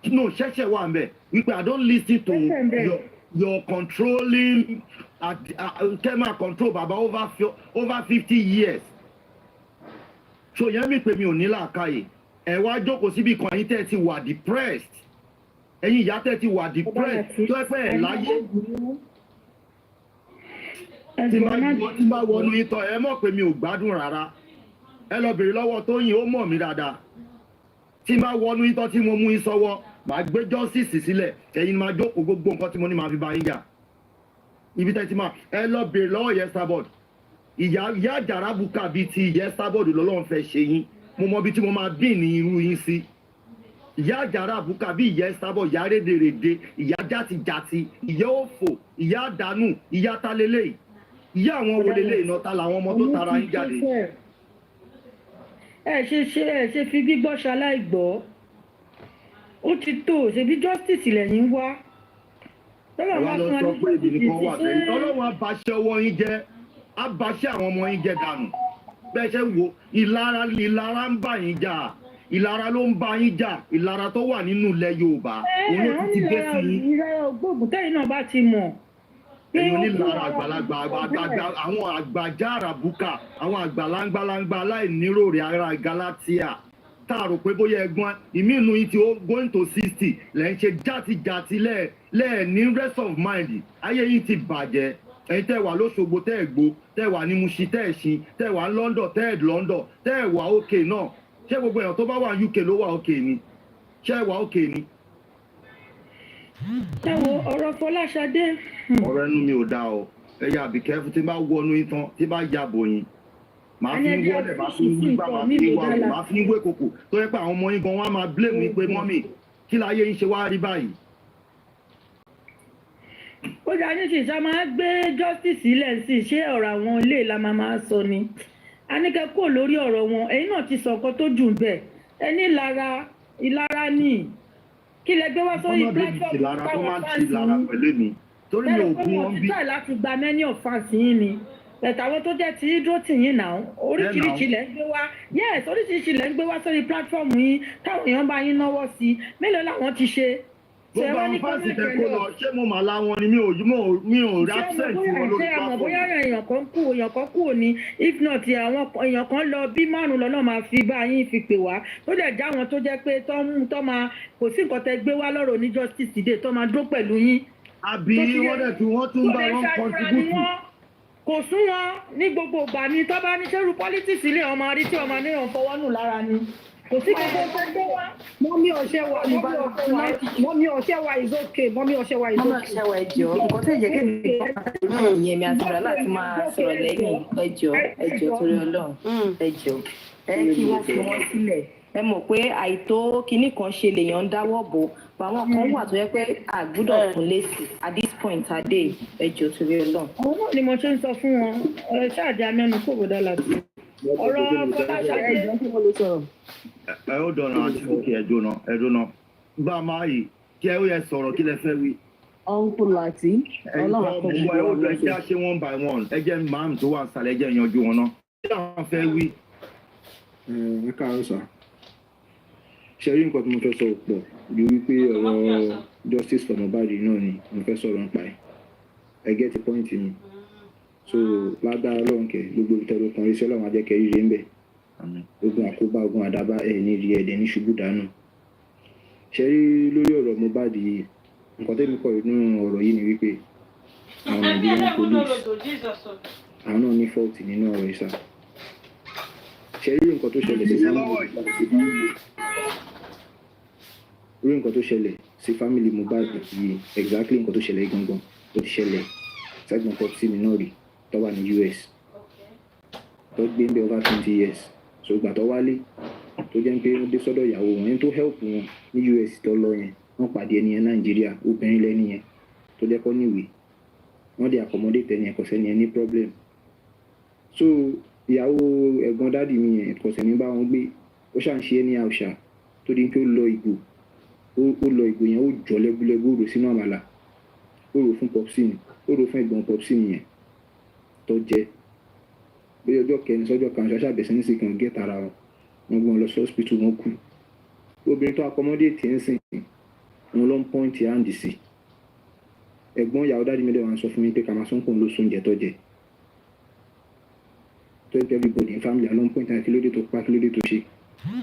No, ṣẹ̀ṣẹ̀ wà ń bẹ̀ wípé I don't listen to your controlling kẹ́mà control baba over 50 years. So yẹn mi pé mi ò ní làákàyè. ẹ wá jókòó síbi kan yín tẹ́ ti wà depressed ẹ̀yin ìyá tẹ́ ti wà depressed tó ẹ fẹ́ ẹ̀ láyé tí bá wọnú ìtọ̀ ẹ mọ̀ pé mi ò gbádùn rárá ẹ lọ bèrè lọ́wọ́ Tóyìn ó mọ̀ mí dáadáa tí bá wọnú ìtọ̀ tí mo mú yín sọ́wọ́ màá gbé justice sílẹ̀ ẹ̀yin máa jókòó gbogbo nǹkan tí mo ní máa fi bá yín jà ibi tẹ́ ti máa ẹ lọ bèrè lọ́wọ́ yẹn Starboard ìyá àjàrà bùkà bíi ti ìyẹn Starboard lọ́lọ́run fẹ́ ṣe yín mo mọ ibi tí mo máa bí ní irú yín sí ìyá àjàrà àbúkà bí ìyá Starboard ìyá rédèrèdè ìyá játijàti ìyá òfò ìyá àdánù ìyá talélé ìyá àwọn wọlélé ìnọta làwọn ọmọ tó tara ń jáde. ẹ ṣe fi gbígbọ́ ṣaláìgbọ́ ó ti tó ṣebí justice lẹ́yìn wá. àwa lọ sọ pé èdè nìkan wà tẹ́lẹ̀ ọlọ́run abaṣẹ́ ọwọ́ yín jẹ́ abaṣẹ́ àwọn ọmọ yín jẹ́ dànù bẹ́ẹ̀ ṣe wo ìlara ń bá yín jà ìlara ló ń bá yín jà ìlara tó wà nínú ilẹ̀ Yorùbá òun ló ti dé sí yín. ìrẹ́ ògbóògùn tẹ́yìn náà bá ti mọ̀. ẹ̀yin onílara àgbàlagbà àwọn àgbàjá àràbùkà àwọn àgbàláńgbàláńgbà aláìníròrè ara Galatia tá a rò pé bóyá ẹ̀gbọ́n ìmí inú yín ti going to 60 lẹ́yìn ṣe játijàti lẹ́ẹ̀ní rest of mind ayé yín ti bàjẹ́ ẹ̀yin tẹ́ wà lóṣogbo tẹ́ ẹ̀ gbó tẹ́ wà ní Mushin tẹ́ ẹ̀ ṣin tẹ́ wà ní London tẹ́ ẹ̀ London tẹ́ ẹ̀ wà òkè náà ṣé gbogbo èèyàn tó bá wà UK ló wà òkè ni ṣé ẹ̀ wà òkè ni. ẹ wo ọ̀rọ̀ Fọláṣadé. ọ̀rọ̀ ẹnu mi ò dáa o ẹ̀yà àbíkẹ́ fún tí bá wọnú ìtàn tí bá yàbò yín màá fi ń wọlé màá fi ń gbígbà màá fi ń wé kòkò tó yẹ pé àwọn ọmọ yín gan wọn á máa blame mi pé mọ́mì kí láyé yín ṣe wá rí báyìí. ó jà ní ṣìṣà máa gbé justice sílẹ̀ sí ṣé ọ̀rọ̀ àwọn ilé la máa sọ ni a ní kẹ́ kó lórí ọ̀rọ̀ wọn ẹ̀yin náà ti sọ nǹkan tó jù bẹ́ẹ̀ ẹ ní ìlara ní kí lẹ gbé wá sórí platform táwọn fáǹsì yín torí mi ò gún wọn bí. tẹ́lẹ̀ láti gba many of fáǹsì yín ni ẹ̀tà àwọn tó jẹ́ ti dúró tì yín náà oríṣiríṣi lẹ́ ń gbé wá yes oríṣiríṣi lẹ́ ń gbé wá sórí platform yín táwọn èèyàn bá yín náwó sí mélòó làwọn ti ṣe. gbogbo àwọn fásitì tẹ kó lọ ṣé mo mà láwọn ni mi ò rí absent wọn lórí platform. ṣé àmọ̀ bóyá èèyàn kan kú òní if not àwọn èèyàn kan lọ bí márùn lọ́nà máa fi bá yín fi pè wá tó dẹ̀ já wọn tó jẹ́ pé tó máa kò sí nǹkan tẹ gbé wá lọ́rọ̀ ní justice day tó máa dúró pẹ̀lú yín. àbí wọ́n tún bá wọn contribute kò sún wọn ní gbogbo ìgbà ni tó bá ní sẹ́rù politics ilé ọmọ arí tí ọmọ níyàn fọwọ́ nù lára ni kò sí gbogbo tó gbé wá. mọ́mí ọ̀ṣẹ́ wa is okay mọ́mí ọ̀ṣẹ́ wa is okay. mọ́mí ọ̀ṣẹ́ wa ẹjọ́ nǹkan tó yẹ kí mi gbọ́ ìyẹn mi àti bàrà láti máa sọ̀rọ̀ lẹ́yìn ẹjọ́ torí Ọlọ́run ẹjọ́ kí wọ́n fi wọ́n sílẹ̀ ẹ mọ̀ pé àìtó kinní kan ṣe lèèyàn ń dáwọ́ bò àwọn kan wà tó yẹ pé àgbúdọ̀ fún lẹ́sì at this point adé ẹjọ́ torí Ọlọ́run. àwọn náà ni mo ṣe ń sọ fún wọn ṣáàjà mẹ́nu kò gbọdọ̀ láti ọ̀rọ̀ Fọláṣadé. ẹ ó dọ̀nà àti òkè ẹ̀dùn náà bá a máa yìí kí ẹ ó yẹ sọ̀rọ̀ kí lẹ fẹ́ wí. ọ̀nkù láti ọlọ́run àkọ́kọ́ ẹ ó lọ ẹjẹ́ ṣe one by one ẹjẹ́ máàmù tó wà sàlẹ̀ ẹjẹ́ yanjú wọn náà kí làwọn fẹ́ wí. ẹ káàárọ̀ sà ṣe rí nǹkan tí mo fẹ́ sọ pọ̀ ju wípé ọ̀rọ̀ justice for Mohbad náà ni mo fẹ́ sọ̀rọ̀ nípa ẹ̀ ẹ get the point mi so lágbára Ọlọ́run kẹ gbogbo ìtọ́jú kan iṣẹ́ Ọlọ́run ajẹ́kẹ́ ríre ń bẹ̀ ogun àkóbá ogun àdábá ẹ̀ ní rí ẹ̀dẹ̀ ní ṣubú dànù ṣe rí lórí ọ̀rọ̀ Mohbad yìí nǹkan tẹ́mi kọ̀ nínú ọ̀rọ̀ yìí ni wípé àwọn Nigerian police àwọn náà ní fault nínú ọ̀rọ̀ ìsà ṣe rí nǹkan tó ṣẹlẹ̀ sí family Mohbad yìí exactly nǹkan tó ṣẹlẹ̀ gangan ó ti ṣẹlẹ̀ sẹ́gbọ̀n pop sí mi náà rí tó wà ní US tó gbé ń bẹ over 20 years so ìgbà tó wálé tó jẹ́ pé ó dé sọ́dọ̀ ìyàwó wọn ẹni tó help wọn ní US tó lọ yẹn wọ́n pàdé ẹni yẹn Nàìjíríà obìnrin lẹ́ni yẹn tó jẹ́ kọ́ níwèé wọ́n dé accommodate ẹni yẹn kò sẹ́ni yẹn ní problem so ìyàwó ẹ̀gbọ́n dádì mi yẹn kò sẹ́ni bá wọn gbé ó ṣàǹṣe ẹni àwòṣà tó di pé ó lọ ìgò yẹn ó jọ lẹ́gbúlẹ́gbú ó rò sínú àmàlà ó rò fún popsin ó rò fún ẹ̀gbọ́n popsin yẹn tó jẹ́ bí ọjọ́ kẹrin sọ́jọ́ kan ṣáṣá bẹ̀sẹ̀ ní sìkàn gé tara wọn gbọ́n lọ sí hospital wọn kú obìnrin tó accommodate ẹ̀ ń sìn wọn ló ń pọ́ǹtì áǹdì sí ẹ̀gbọ́n ìyàwó dádì mi lẹ́wọ̀n sọ fún mi pé ká máa sọ́nkùn ló sóúnjẹ tó jẹ tó ń everybody in family ló ń pọ́ǹtì àti kílódé tó pa kílódé tó ṣe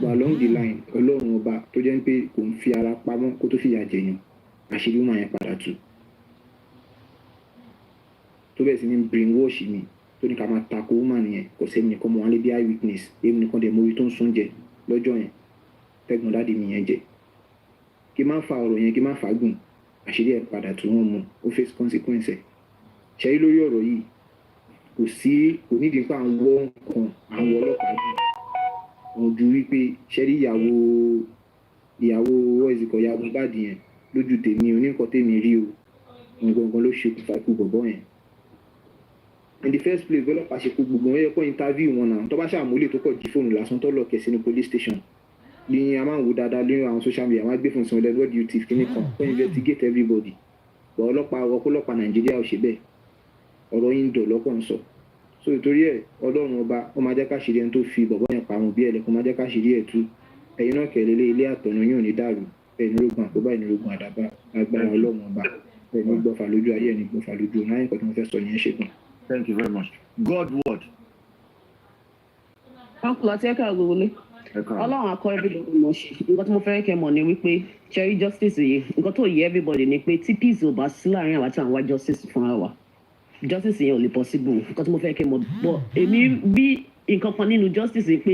but along the line ọlọ́run ọba tó jẹ́ pé kò ń fi ara pamọ́ kó tó fìyà jẹyàn àṣírí wọn yẹn padà tú tó bẹ̀rẹ̀ sí ní brainwash mi tó ní ká máa tako woman yẹn kò sẹ́ni nìkan mọ̀ wọn lé bí eye witness èmi nìkan dẹ̀ mórí tó ń sún jẹ lọ́jọ́ yẹn tẹ́gbọ̀n dáàdi mi yẹn jẹ kí má fa ọ̀rọ̀ yẹn kí má fa gùn àṣírí ẹ̀ padà tú wọn mú ó face consequence ẹ̀ ṣẹ́rí lórí ọ̀rọ̀ yìí kò nídìí pé àwọn nǹkan àwọn ọlọ́pàá wọn ju wípé ṣẹ́rí ìyàwó ẹ̀sìnkọ̀ ìyàwó báàdì yẹn lójú tèmi oníkan tèmi rí o gbọ̀ngàn ló ṣokùnfà ikú bọ̀bọ̀ yẹn in the first place ọlọ́pàá ṣe kó gbogbo wọn yẹ kó interview wọn náà tó bá ṣàmúlẹ̀ tó kọ̀ jí fóònù lásán tó lọ kẹ̀ sínú police station ní a máa ń wo dáadáa lórí àwọn social media wọn á gbé fún ìsanwó lẹ́nu wọ́ọ̀dì youth kìíní kan kó investigate everybody but ọlọ́pàá nàìjíríà ò ṣe bẹ́ẹ̀ ọ̀rọ̀ yín dọ̀ lọ́pọ̀ ń sọ so ìtorí ẹ̀ ọlọ́run ọba ó máa jẹ́ káṣírí ẹni tó fi bọ̀bọ̀ yẹn pa àwọn òbí ẹ̀ lẹ́kọ̀ọ́ máa jẹ́ káṣírí ẹ̀ tú ẹ̀yin náà kẹ̀lélé ilé àtọ̀nà yóò ní dàrú ẹni rógun àkóbá ẹni rógun àdàbà agbára ọlọ́run ọba ẹni gbọ́fà lójú ayé ẹni gbọ́fà lójú ọ̀nà àyìnkọ́ tí mo fẹ́ sọ nìyẹn ṣe gan. Thank you very much. God word. Uncle àti ẹ̀ka ògòwòlé. Ọlọ́run akọ everybody mọ̀ ṣe. Nǹkan tí mo fẹ́ kẹ́ mọ̀ ni wípé cherry justice yìí. Nǹkan tó yẹ everybody ni pé tí peace ò bá sí láàrin àwa tí àwọn wá justice fúnra wa. Justice yẹn ò lè possible. Nǹkan tí mo fẹ́ kẹ́ mọ̀ bọ̀ èmi bí nǹkan kan nínú justice yìí pé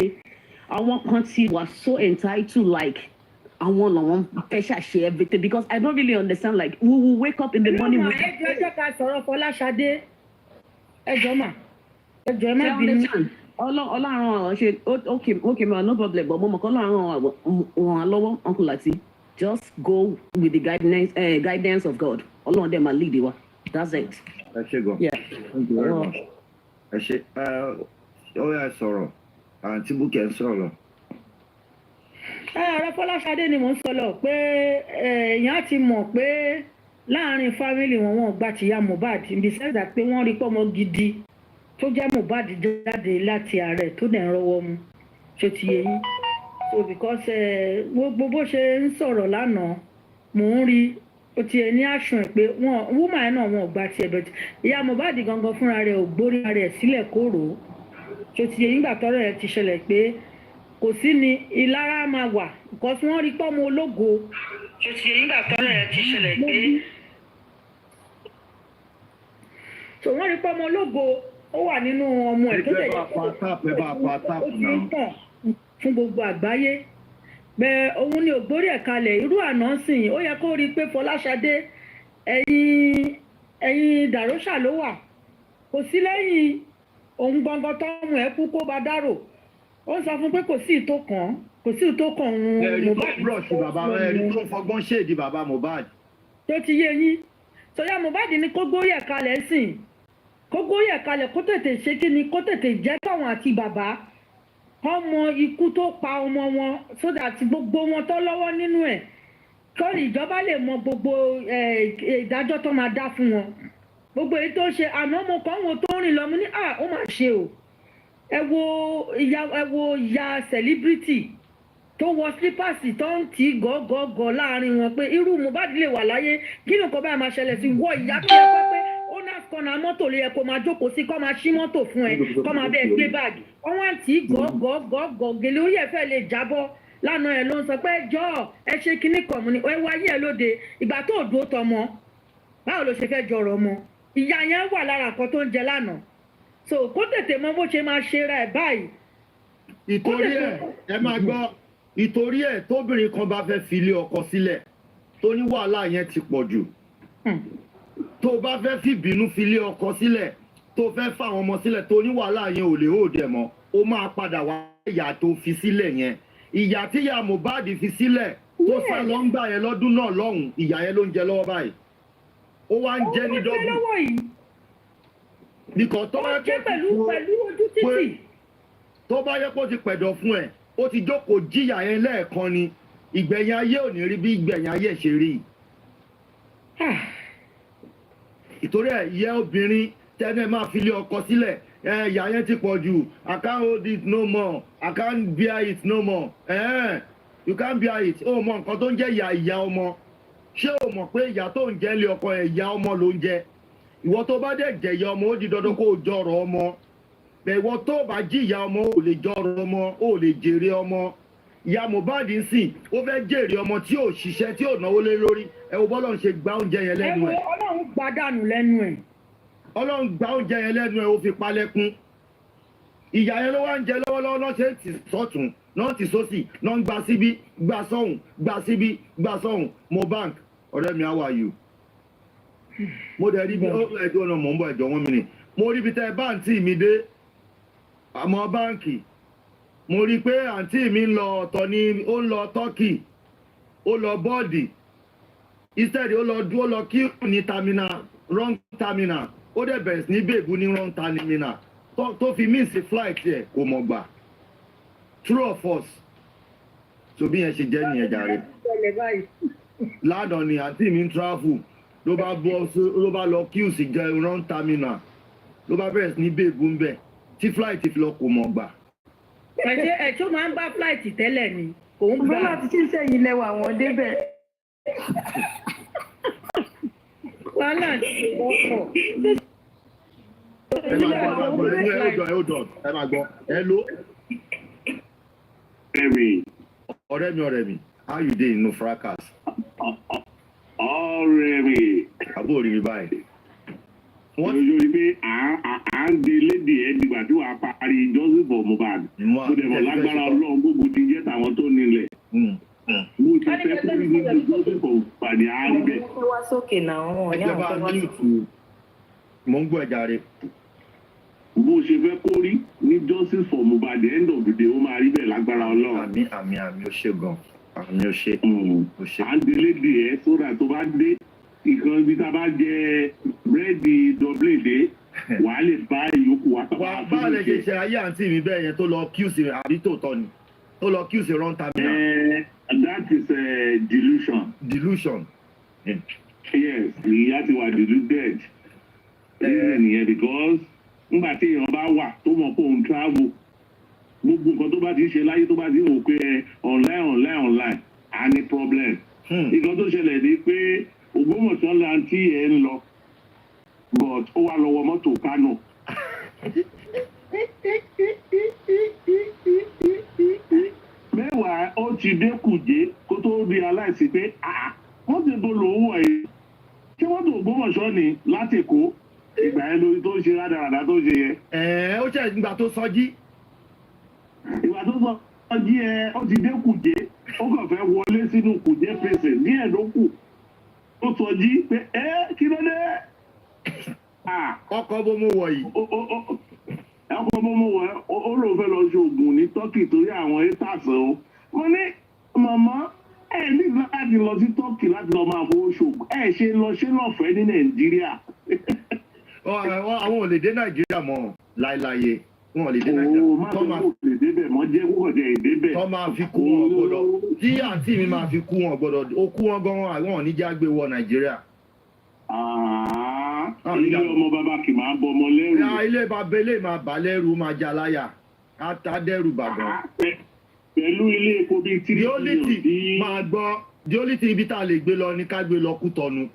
àwọn kan ti wà so entitled like àwọn làwọn fẹ́ ṣàṣe everything because I don't really understand like we will wake up in the morning. Ẹjọ́ ká sọ̀rọ̀ Fọláṣadé. Ẹjọ́ mà. Ẹjọ́ ẹ má bínú. Ọlọ́run àwọn ṣe okay ma no problem but mo mọ̀ kọ́ Ọlọ́run ràn án lọ́wọ́ uncle àti just go with the guidance of God Ọlọ́run dẹ̀ máa lead wa that's it. Ẹ ṣe gan. Thank you very much. Ẹ ṣe ó yà sọ̀rọ̀ àǹtí Búkẹ́ ń sọ̀rọ̀ lọ. Ọ̀rọ̀ Fọláṣadé ni mò ń sọ lọ pé èèyàn ti mọ̀ pé láàrin fámìlì wọn gba tìyá Mohbad in the sense that pé wọ́n rí pọ́mọ gidi tó jẹ́ Mohbad jáde láti ààrẹ tó dẹ̀ ń rọwọ́ mu ṣe ti yé yín so because gbogbo bó ṣe ń sọ̀rọ̀ lánàá mò ń rí ó ti ẹ̀ ní àṣùn ẹ̀ pé wúmà ẹ̀ náà wọn ò gba tiẹ̀ bẹ̀tẹ̀ ìyá Mohbad gangan fúnra rẹ̀ ò gbórí rẹ̀ sílẹ̀ kóró ṣe ti yé yín gbà tọ́rọ̀ ẹ̀ ti ṣẹlẹ̀ pé kò sí ni ìlara máa wà because wọ́n rí pọ́mọ ológo ṣe ti yé yín gbà tọ́rọ̀ ẹ̀ ti ṣẹlẹ̀ pé so wọ́n rí pọ́mọ ológo ó wà nínú ọmọ ẹ̀ tó tẹ̀lé ó ti ń tàn fún gbogbo àgbáyé bẹ́ẹ̀ òun ni ògbórí ẹ̀ kalẹ̀ irú àná sìn ó yẹ kó rí i pé Fọláṣadé ẹ̀yìn dàrósà ló wà kò sí lẹ́yìn òun gbọ̀ngàn tọ́mù ẹ̀ kú kó bá dárò ó sọ fún pé kò sí ìtò kan òun Mohbad brush bàbá ẹni tó fọgbọ́n ṣèdí bàbá Mohbad. tó ti yé yín sọyá Mohbad ní kó gbórí ẹ̀ kalẹ̀ sìn kó gbórí ẹ̀ kalẹ̀ kó tètè ṣe kí ni kó tètè jẹ́ káwọn àti bàbá kọ́ mọ ikú tó pa ọmọ wọn so that gbogbo wọn tó lọ́wọ́ nínú ẹ̀ kọ́ ìjọba lè mọ gbogbo ìdájọ́ tó máa dá fún wọn gbogbo èyí tó ṣe àmọ́ mo kàn wọ́n tó rìn lọ mo ní ó mà ṣe o ẹ wo ìyá celebrity tó wọ slippers tó ń tì í gọ́gọ́gọ́ láàrin wọn pé irú Mohbad lè wà láyé kí nìkan báyìí máa ṣẹlẹ̀ sí wọ ìyá tó yẹ pé owners corner mọ́tò lè yẹ kó máa jókòó sí kó máa ṣí mọ́tò fún ẹ kó máa bẹ́ẹ̀ gbé báàgì wọ́n wá tì í gọ́gọ́gọ́ gèlè orí ẹ̀ fẹ́ lè jábọ́ lánàá ẹ̀ ló ń sọ pé jọ́ ẹ ṣe kinní kan mu ni ẹ wáyé ẹ lóde ìgbà tó dúró tọmọ báwo ló ṣe fẹ́ jọrọ̀ mọ́ ìyá yẹn wà lára nǹkan tó ń jẹ lánàá so kó tètè mọ bó ṣe máa ṣe ra ẹ̀ báyìí. ìtorí ẹ máa gbọ́ ìtorí ẹ̀ tóbìnrin kan bá fẹ́ fi ilé ọkọ sílẹ̀ tó ní wàhálà yẹn ti pọ̀ jù tó bá fẹ́ fìbínú fi ilé ọkọ sílẹ̀ tó fẹ́ fáwọn ọmọ sílẹ̀ tó ní wàhálà yẹn ò lè hóòdẹ̀ mọ́ ó máa padà wá ìyá tó fi sílẹ̀ yẹn ìyá tí ìyá Mohbad fi sílẹ̀ tó sá lọ ń gbà yẹn lọ́dún náà lọ́hùn ìyá yẹn ló ń jẹ lọ́wọ́ báyìí ó wá ń jẹ ní dọ́gbù nìkan tó bá yẹ kó ti pẹ̀dọ̀ fún ẹ̀ ó ti jókòó jíyà yẹn lẹ́ẹ̀kan ni ìgbẹ̀yìn ayé ò ní rí bí ìgbẹ̀yìn ayé ṣe rí ìtorí ẹ̀ yẹ obìnrin tẹ́lẹ̀ máa fi lé ọkọ sílẹ̀ ìyá yẹn ti pọ̀ jù I can't hold it no more I can't bear it no more you can't bear it ó mọ nǹkan tó ń jẹ́ ìyá ọmọ ṣé o mọ̀ pé ìyá tó ń jẹ́ lé ọkọ ẹ̀ ìyá ọmọ ló ń jẹ ìwọ tó bá dẹ̀ jẹ ìyá ọmọ ó di dandan kó o jọrọ ọmọ bẹ̀ ìwọ tó bá jí ìyá ọmọ ó lè jọrọ ọmọ ó lè jèrè ọmọ ìyá Mohbad ń sìn ó fẹ́ jèrè ọmọ tí ò ṣiṣẹ́ tí ò náwó lé lórí ẹ wo bọ́lọ́run ṣe gba oúnjẹ yẹn lẹ́nu ẹ̀. Ọlọ́run gbà dànù lẹ́nu ẹ̀. Ọlọ́run gba oúnjẹ yẹn lẹ́nu ẹ̀ ó fi palẹ̀kùn. Ìyá yẹn ló wá ń jẹ lọ́wọ́lọ́wọ́ náà ṣe ti sọ́tún náà ti sósì náà ń gba síbí gba sọ́hùn gba síbí gba sọ́hùn Mohbad ọ̀rẹ́ mi how are you. Mo dẹ̀ rí bí ẹjọ́ ọ̀nà mọ̀ ń bọ̀ ẹ̀jọ̀ 1 minute. Mo rí bí tẹ́ báǹtì mi dé àmọ́ báǹkì. Mo rí pé àǹtí mi ń lọ ọ̀tọ̀ ni ó ń lọ Turkey ó lọ bọ́ọ̀dì instead ó lọ kí ní terminal wrong terminal ó dẹ̀ bẹ̀rẹ̀ sí ní bèbú ní wrong terminal tó fi miss flight yẹ kò mọ̀ gbà true or false so bí yẹn ṣe jẹ́ nìyẹn jàre. Lánàá ni àǹtí mi ń travel ló bá lọ kí òsì jẹ wrong terminal ló bá bẹ̀rẹ̀ sí ní bèbú ń bẹ̀ tí flight fi lọ kò mọ̀ gbà. Ẹ̀ṣọ́ máa ń bá flight tẹ́lẹ̀ ni kò ń gbà. Bọ́lá ti ṣe sẹ́yìn lẹ́wọ̀ àwọn débẹ̀. Wàhálà ti wọ́pọ̀. Ẹ máa gbọ́ ẹ ló. Ọ̀rẹ́ mi how you dey inú fracas. Ọ̀rẹ́ mi. Àbó rí mi báyìí. Wọ́n ti yọrí pé à ń di léde ẹ̀ dìgbà tí wàá parí Joseph Mohbad. Mo dẹ̀ mọ̀ lágbára Ọlọ́run gbogbo ti jẹ́ tàwọn tó nílẹ̀. Mo ti fẹ́ kó rí níbi Joseph Mohbad á rí bẹ́ẹ̀. Wọ́n wá sókè náà wọ́n ní àwọn tó wá sókè. Mo ń gbọ́ ẹja rẹ̀. Bó ṣe fẹ́ kó rí ní Joseph Mohbad end of the day ó máa rí bẹ́ẹ̀ lágbára Ọlọ́run. Àmì ó ṣe gan. Àmì ó ṣe. À ń di léde ẹ̀ sódà tó bá dé ìkan ibi tá a bá jẹ búrẹ́dì dọ́blédé wàá lè bá ìyókù wá. Báwo lè ṣe ṣe ayé àǹtí mi bẹ́ẹ̀ yẹn tó lọ QC àbí tòótọ́ ni tó lọ QC wrong terminal. That is delusion. Delusion. Yes, ìyá ti wà deluded. Nìyẹn because nígbà tí èèyàn bá wà tó mọ̀ pé òun travel gbogbo nǹkan tó bá ti ṣe láyé tó bá ti wò pé online á ní problem. Nǹkan tó ṣẹlẹ̀ ni pé Ògbómọ̀ṣọ́ la tí ẹ ń lọ but ó wá lọ́wọ́ mọ́tò Kánò. Mẹ́wàá ó ti dé Kùjé kó tó rí aláìsí pé wọ́n ti bó lòun wọ̀ yìí ṣé wọ́n tó Ògbómọ̀ṣọ́ ni láti Èkó ìgbà yẹn lórí tó ń ṣe rádaràdà tó ṣe yẹ. Ó ṣe ìgbà tó sọjí. Ìgbà tó sọjí ó ti dé Kùjé ó kàn fẹ́ wọlé sínú Kùjé pèsè ní ẹ̀dókù. Ó sọ jí pé kí ló dé? Ọkọ̀ bó mú wọ̀ yìí. Ọkọ̀ bó mú wọ̀ ó lóun fẹ́ lọ ṣe oògùn ní Turkey torí àwọn haters o. Mo ní màmá ní láti lọ sí Turkey láti lọ máa fowó ṣoògùn ṣe lọ ṣe lọ́fẹ̀ẹ́ ní Nàìjíríà. Àwọn ò lè dé Nàìjíríà mọ́ láéláyé. Wọ́n lè dé Nàìjíríà. Tọ́ máa lè débẹ̀ mọ́ jẹ́ kókò jẹ́ ìdébẹ̀. Tọ́ máa fi kú wọn gbọ́dọ̀. Tí àǹtí mi máa fi kú wọn gbọ́dọ̀. Ó kú wọn gan àwọn oníjà gbé wọ Nàìjíríà. Ilé ọmọ bàbá kì máa bọ ọmọ lẹ́rù. Ilé bàbá ilé máa bà lẹ́rù máa já láyà. Á dẹ́rù bàgàn. Pẹ̀lú ilé epo bíi Dioliti máa gbọ́. Dioliti ibi tá a lè gbé lọ ní ká gbé lọ Kútọ̀nù.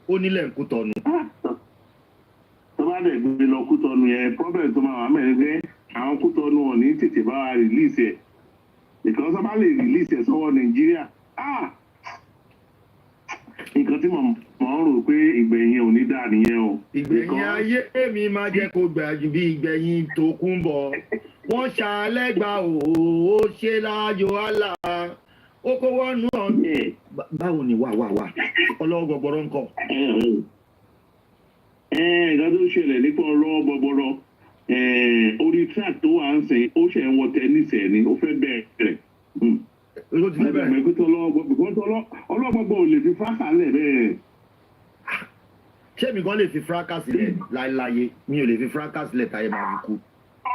Ó nílẹ̀ ń Kútọ̀nù. Tó bá dẹ̀ gbé lọ Kútọ̀nù yẹn problem tó máa wà mẹ́rin pé àwọn Kútọ̀nù wọn ní tètè bá wa release ẹ̀. Ìkan sábà lè release ẹ̀ sọ́wọ́ Nàìjíríà. Nǹkan tí mo ń rò pé ìgbẹ̀yìn ò ní dà nìyẹn o. Ìgbẹ̀yìn ayé mi máa jẹ́ kó gbà jù bí ìgbẹ̀yìn tó kún bọ̀. Wọ́n ṣàlẹ́gbà ó ṣe láàyò àlà. Ó kó wọ́n nú ọ̀nà. Báwo ni wà ọlọ́wọ́ gbọ̀gbọ̀rọ̀ ń kọ̀. Nǹkan tó ṣẹlẹ̀ nípa ọlọ́wọ́ gbọ̀gbọ̀rọ̀ orí track tó wà ń sìn ó ṣe ń wọ tẹ́nísì ni ó fẹ́ bẹ̀rẹ̀. Ọlọ́gbọ̀gbọ̀ ò lè fi fákà lẹ̀ bẹ́ẹ̀. Ṣé mi gan lè fi fracas lẹ̀ láéláyé? Mi ò lè fi fracas lẹ̀ táyé máa fi kú.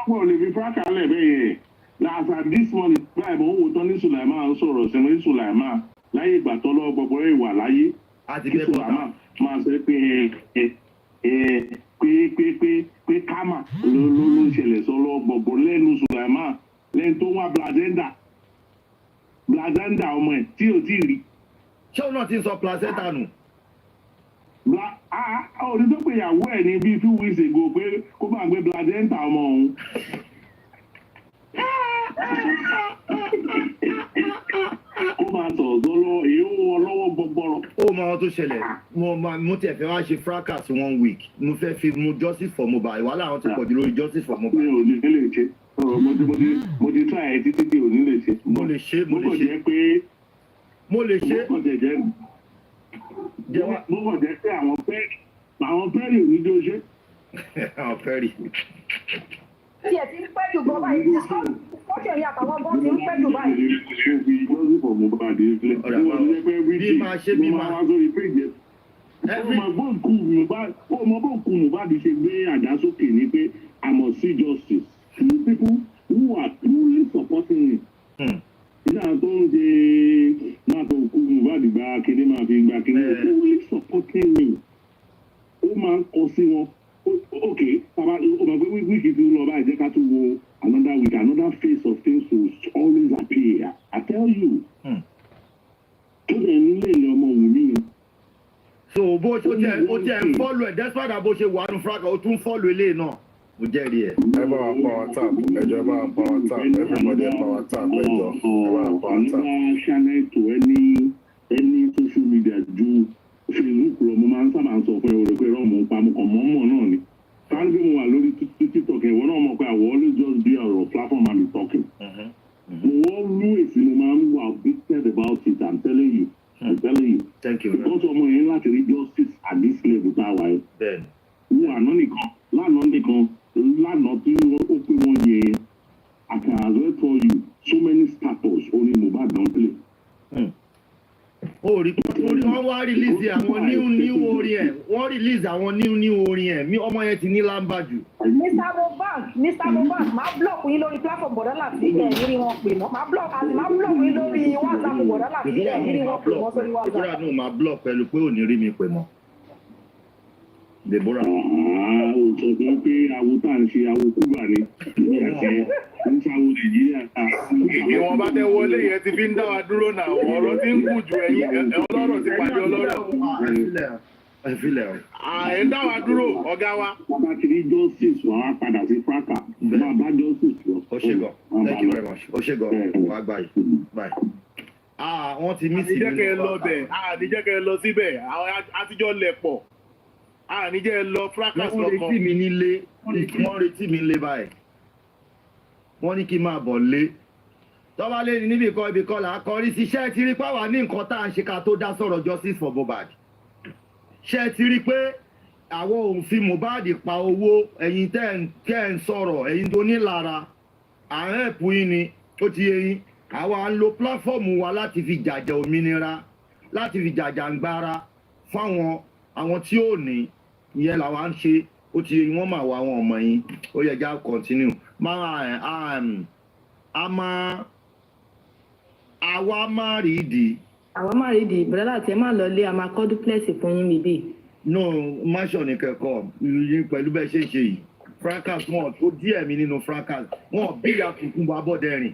Ọlọ́gbọ̀ ò lè fi fákà lẹ̀ bẹ́ẹ̀. Láàṣà this morning báyìí mo ń wo tán ní Sùlàìmá ń sọ̀rọ̀ sẹ́nu ní Sùlàìmá láyé ìgbà tọ́lọ́gbọ̀gbọ̀ rẹ̀ wà láyé. Àti kí Sùlàìmá máa sọ pé kámà ló ń ṣẹlẹ̀ sọ́lọ́ gbọ̀gbọ̀ lẹ́nu Sùlàìmá lẹ́nu tó wá Bladanda ọmọ ẹ̀ tí ò tí rí. Ṣé òun náà ti ń sọ placenta nù? Òní tó pè ìyàwó ẹ̀ ní bíi 2 weeks ago pé kó bá gbé Bladanda ọmọ òun. Ó máa sọ̀rọ̀ lọ́wọ́ èyí ó wọ lọ́wọ́ gbọgbọrọ. Ó mọ ohun tó ṣẹlẹ̀ mo tiẹ̀ fẹ́ wá ṣe fracas 1 week mo fẹ́ fi mu justice for Mohbad ìwàhálà àwọn ti pọ̀ jù lórí justice for Mohbad. Mi ò ní lè ṣe mo ti try ẹ títí tí ò ní lè ṣe. mo lè ṣe mo kàn jẹ́ pé mo lè ṣe. mo kàn jẹ́ pé àwọn pẹ́ẹ́rì ò ní jó ṣe. Àwọn pẹ́ẹ́rì. Tí ẹ ti ń pẹ́ jù gan báyìí, fọ́ṣẹ̀ rí àtàwọn gan ti ń pẹ́ jù báyìí. Bí máa ṣe bí máa. Ọmọ bọ́ǹkù Mohbad ṣe gbé àdá sókè ní pé I must see justice to people who are truly supporting me. Ìjà tó ń ṣe máa tó kú Mohbad gba kéde máa fi gba kéde truly supporting me. Ó máa ń kọ sí wọn. Okay, Papa, wíìkì tí ó lọ báyìí jẹ́ ká tún wo another week, another face of things will always appear. I tell you. Tó dẹ̀ nílé ilé ọmọ òun mi yẹn. So bó ṣe ó jẹ́ ń fọ́lù ẹ̀ despite bó ṣe wà nù fraka ó tún fọ́lù ilé náà. Mo jẹ́rìí ẹ̀. Ẹ bá wa power tap, ẹjọ́ ẹ bá wa power tap, everybody power tap, ẹjọ́ ẹ bá wa power tap. Nígbà channel to any social media ju Facebook lọ, mo máa ń sábà sọ fún ẹ o rẹ pé ọmọ ń pa mo kàn mọ́ náà ni. Káàdì pé mo wà lórí TikTok ẹ̀ wọ́n náà mọ̀ pé I will always just be on our platform and be talking. Mo always mo máa ń wà updated about it, I'm telling you. Thank you. Because ọmọ yẹn láti rí justice at this level tá a wà yẹn. Bẹ́ẹ̀ni. Wọ́n lánàá nìkan lánàá tí ó pé wọ́n yẹ I can as well tell you so many status only Mohbad don play. Ó rí wọ́n wá release àwọn new orin ẹ̀ wọ́n release àwọn new orin ẹ̀ mi ọmọ yẹn ti ní lámbà jù. Mr. Mohbad máa block yín lórí platform bọ̀dá láti ẹ̀ nírí wọn pè mọ́ máa block yín lórí WhatsApp bọ̀dá láti ẹ̀ nírí wọn pè mọ́ sórí WhatsApp. Deborah náà máa block pẹ̀lú pé ò ní rí mi pè mọ́. Deborah. Ó sọ pé awo tá à ń ṣe awo kúbà ni ìyàtẹ̀ ń ṣàwo Nàìjíríà ta. Ìwọ̀n bá tẹ wọlé yẹn ti fi ń dá wa dúró náà ọ̀rọ̀ ti ń kù ju ẹ̀yin ọlọ́rọ̀ ti pàdé ọlọ́rọ̀. Ẹ filẹ̀ o. Ẹ ń dá wa dúró ọ̀gá wa. Bàbá ti rí justice wà á padà sí fraka. Bàbá justice lọ. Ó ṣe gan. Thank you very much. Ó ṣe gan. Wàá gbà yìí. Bye. Wọ́n ti mí sí mi. Àníjẹ́ kẹ́ ẹ lọ bẹ̀, àníjẹ́ kẹ́ ẹ lọ síbẹ̀, àtijọ́ lẹ̀ pọ̀. Àníjẹ́ ẹ lọ fracas lọ́kàn. Wọ́n retí mi nílé, wọ́n retí mi lé báyìí. Wọ́n ní kí n máa bọ̀ lé. Tọ́ba lé ní níbi kan ibì kan là á kọrí sí. Ṣé ẹ ti rí pàwá ní nǹkan tá à ń ṣe ká tó dá sọ̀rọ̀ justice for Mohbad? Ṣé ẹ ti rí pé àwọn òun fi Mohbad pa owó ẹ̀yin tẹ́ ń sọ̀rọ̀ ẹ̀yin tó nílara àárín ẹ̀pù yín ni ó ti yé yín. Àwa ń lo pláfọ́ọ̀mù wa láti fi jàjà òmìnira láti fi jàjà ń gbára fáwọn àwọn tí ò ní ìyẹn làwa ń ṣe ó ti yé yín wọ́n máa wọ àwọn ọmọ yín ó yẹ já continue àwa máa rí ìdí. Àwa máa rí ìdí bọ́dá láti ẹ máa lọ lé a máa kọ́ duplex fún yín bíbí. No mansion ní kẹ́kọ̀ọ́ yín pẹ̀lú bẹ́ẹ̀ ṣe ń ṣe yìí fracas wọn tó díẹ̀ mi nínú fracas wọn bí ìyá tuntun bá bọ́dẹ̀rìn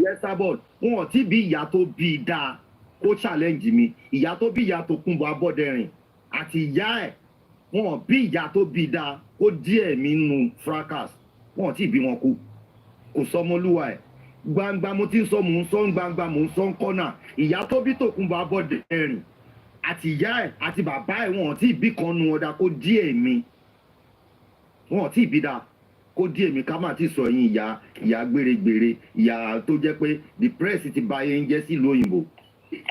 yẹ́sàbọ̀d wọn tí bí ìyá tó bí dáa kó challenge mi ìyá tó bí ìyá tó kún bọ́ abọ́dẹ̀rìn àti ìyá ẹ̀ wọn bí ìyá tó bí dáa kó díẹ̀ mi nínú fracas wọn tí bí wọn kú kò sọmọlúwa ẹ̀ gbangba mo ti ń sọ mò ń sọ gbangba mò ń sọ ń kọ́nà ìyá tó bí tòkun bọ́ abọ́dẹ̀rìn àti ìyá ẹ̀ àti bàbá ẹ̀ wọn tí bí kan nu ọ̀dà kó díẹ̀ mi wọn tí bí dáa kó díẹ̀ mi ká má ti sọ yín ìyá gbèrègbèrè ìyá tó jẹ́ pé the press ti ba yẹn jẹ́ sílùú òyìnbó.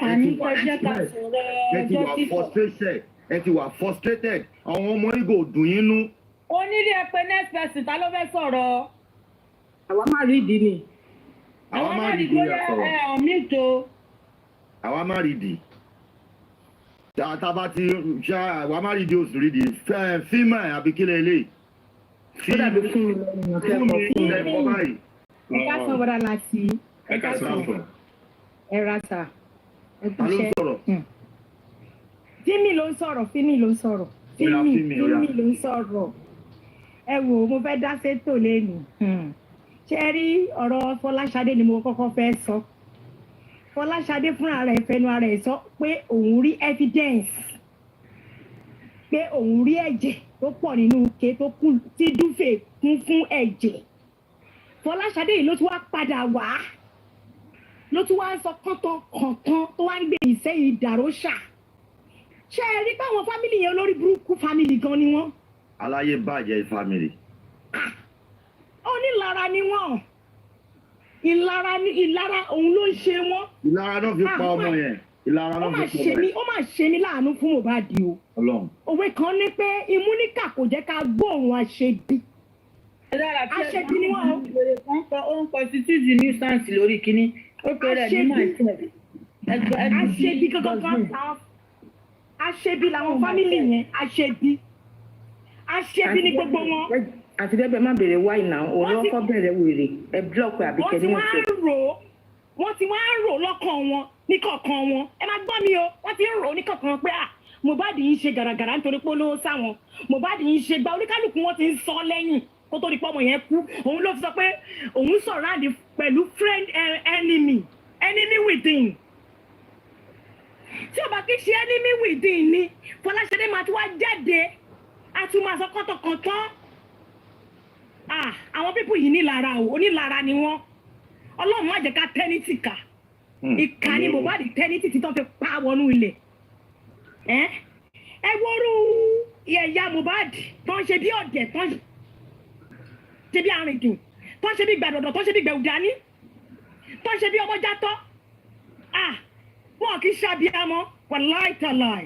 àní ẹjẹ́ ká sọ̀rọ̀ ọjọ́ títọ̀. ẹ ti wà frustrated àwọn ọmọ Ìgbò dùn yín nú. onílé ẹ pé next person ta ló fẹ́ sọ̀rọ̀. àwa má rí ìdí ni. àwa má rí ìdí rẹ sọ̀rọ̀. ọ̀mí tó. àwa má rí ìdí. tàbá ti ṣe àwa má rí ìdí oṣù rí ìdí fíìmù àbíkílẹ̀ eléyìí. ó dàbí fún mi lẹ́nu fún mi ẹ̀kọ́ báyìí. ẹ ká sọ wọ́dà láti. ẹ ká sọ. ẹ ra sà. ẹ ta ló ń sọ̀rọ̀. fíìmì ló ń sọ̀rọ̀ fíìmì ló ń sọ̀rọ̀ fíìmì ló ń sọ̀rọ̀. ẹ wò mo fẹ́ dá sétò lẹ́nu. ṣé rí ọ̀rọ̀ Fọláṣadé ni mo kọ́kọ́ fẹ́ sọ. Fọláṣadé fúnra rẹ̀ fẹnu ara ẹ̀ sọ pé òun rí evidence pé òun rí ẹ̀jẹ̀ tó pọ̀ nínú ike tó kún tí dúfè kún fún ẹ̀jẹ̀ Fọláṣadé yìí ló tún wá padà wá ló tún wá sọ kọ́ńtàn tó wá ń gbé ìsẹ́yìn dàróṣà ṣé ẹ rí báwọn fámìlì yẹn olórí burúkú fámìlì gan ni wọ́n. aláyé bàjẹ́ fámìlì. onílara ni wọ́n ìlara òun ló ń ṣe wọ́n. ìlara náà fi pa ọmọ yẹn ìlara náà fi pa ọmọ yẹn. ó mà ṣe ní láàánú fún Mohbad o. Ọlọ́run. òwe kan ní pé imú níkà kò jẹ́ ká gbóòórùn àṣebi. àṣebi ni wọ́n ó ń constitute nuisance lórí kínní ó pèrè ní myself. àṣebi kankan àṣebi làwọn fámìlì yẹn àṣebi ni gbogbo wọn. àti bẹ́ẹ̀ má bèrè wáì náà òun lọ́kọ́ bẹ̀rẹ̀ wèrè ẹ búlọ̀kù àbíkẹ́ ní wọ́n wọ́n ti wá ń rò lọ́kàn wọn níkọ̀ọ̀kan wọn ẹ má gbọ́ mi o wọ́n ti ń rò níkọ̀ọ̀kan pé Mohbad yìí ṣe gàràgàrà nítorí pé olówó sáwọn Mohbad yìí ṣe gba oníkálùkù wọn ti ń sọ lẹ́yìn kó tó di pọ́ ọmọ yẹn kú òun ló fi sọ pé òun sọ̀rọ̀ àdì pẹ̀lú friend enemy within tí o bá kí ṣe enemy within ni Fọláṣadé máa ti wá jáde a tún máa sọ kọ́tọ̀kọ́tọ̀ àwọn pípù yìí nílara o onílara ni wọ́n Ọlọ́run má jẹ́ ká tẹ́nítì ká ìka ni Mohbad tẹ́nítì tí tó fi pa wọnú ilẹ̀ ẹ wọ́rú ẹ̀yà Mohbad tó ń ṣe bí ọ̀dẹ̀ tó ń ṣe bí arìndìn tó ń ṣe bí gbàdọ̀dọ̀ tó ń ṣe bí gbẹ̀wùdání tó ń ṣe bí ọmọ játọ́ wọn kì í ṣe abiyamọ wàláì tàláì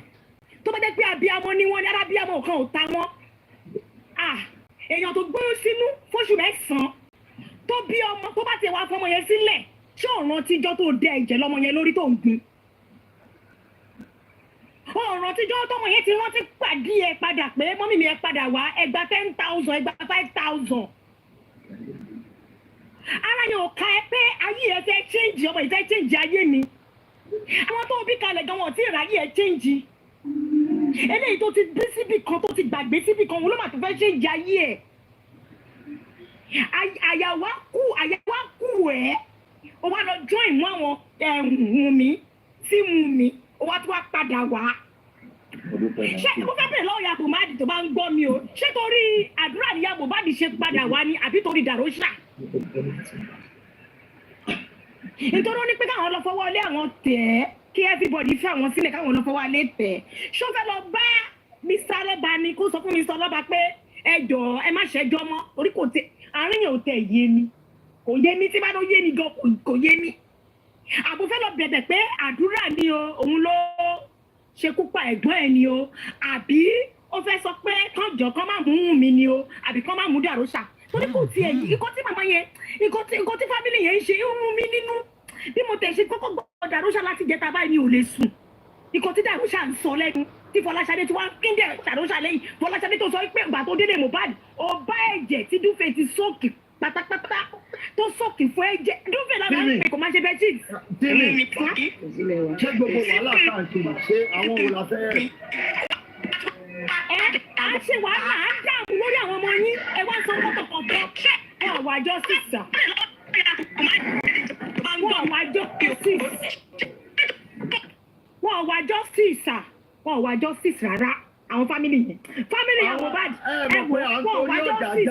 tó bá jẹ́ pé abiyamọ ni wọ́n ní arábíamọ kan ò ta wọ́n èèyàn tó gbóyún sínú fóṣù 9 tó bí ọmọ tó bá ti wá fọmọ yẹn sílẹ̀ ṣé ọ̀ràn tíjọ́ tó dẹ ẹ̀jẹ̀ lọ́mọ yẹn lórí tó ń gbin ọ̀ràn tíjọ́ tọmọ yẹn ti rántí pàdé ẹ padà pé mọ́mí mi ẹ padà wá ẹgbà 10,000 ẹgbà 5,000 ara yẹn ò ka ẹ pé ayé ẹ fẹ́ change ọmọ ìfẹ́ change ayé mi àwọn tó bí kalẹ̀ gan wọn tí ìráyé ẹ change eléyìí tó ti dé síbì kan tó ti gbàgbé síbì kan òun ló mà tó fẹ́ change ayé ẹ àyàwá kú ẹ o wá lọ join mọ́ àwọn Wùnmí sí Wùnmí o wá tó wá padà wá ṣé mo fẹ́ bẹ̀rẹ̀ lọ́wọ́ ìyá Mohbad tó bá ń gbọ́ mi o ṣé torí àdúrà ni ìyá Mohbad ṣe padà wá ni àbí torí dàróṣà nítorí ó ní pé káwọn lọ fọwọ́ lé àwọn tẹ̀ ẹ́ kí everybody fẹ́ àwọn sílẹ̀ káwọn lọ fọwọ́ lé tẹ̀ ẹ́ ṣó fẹ́ lọ bá Mr. Ọlọ́ba ni kó sọ fún Mr. Ọlọ́ba pé ẹ jọ̀ọ́ ẹ má ṣẹjọ́ mọ́ orí kò tẹ àárín yẹn ò tẹ̀ yé mi kò yé mi tí bá ló yé mi gan kò yé mi àbò fẹ́ lọ bẹ̀bẹ̀ pé àdúrà ni o òun ló ṣekú pa ẹ̀gbọ́n ẹ̀ ni o àbí ó fẹ́ sọ pé kánjọ kán má mú Wùnmí ni o àbí kán má mú dàróṣà torí kò tiẹ̀ yìí ikọ́ tí màmá yẹn ikọ́ tí fámìlì yẹn ń ṣe ń mú mi nínú bí mo tẹ̀ ṣe kọ́kọ́ gbọ́ dàróṣà láti jẹta báyìí mi ò lè sùn ikọ̀ tí dàróṣà ń sọ lẹ́nu tí Fọláṣadé tí wọ́n kíndẹ̀ dàróṣà lẹ́yìn Fọláṣadé tó sọ pé ìgbà tó délé Mohbad ó bá ẹ̀jẹ̀ tí Dúfẹ́ ti sókè pátápátá tó sókè fún ẹ̀jẹ̀ Dúfẹ́ lára ń pè kò má ṣe bẹ́ẹ̀ tí. ṣé gbogbo wàhálà tá à ń ṣe ṣé àwọn wo la fẹ́. à ń ṣe wàhálà à ń dààmú lórí àwọn ọmọ yín ẹ wá sọ kọ́tọ̀kọ́tọ̀ wọn wà jọ sísà wọn wà justice rárá àwọn fámìlì yẹn Mohbad ẹ wò wọn wà justice.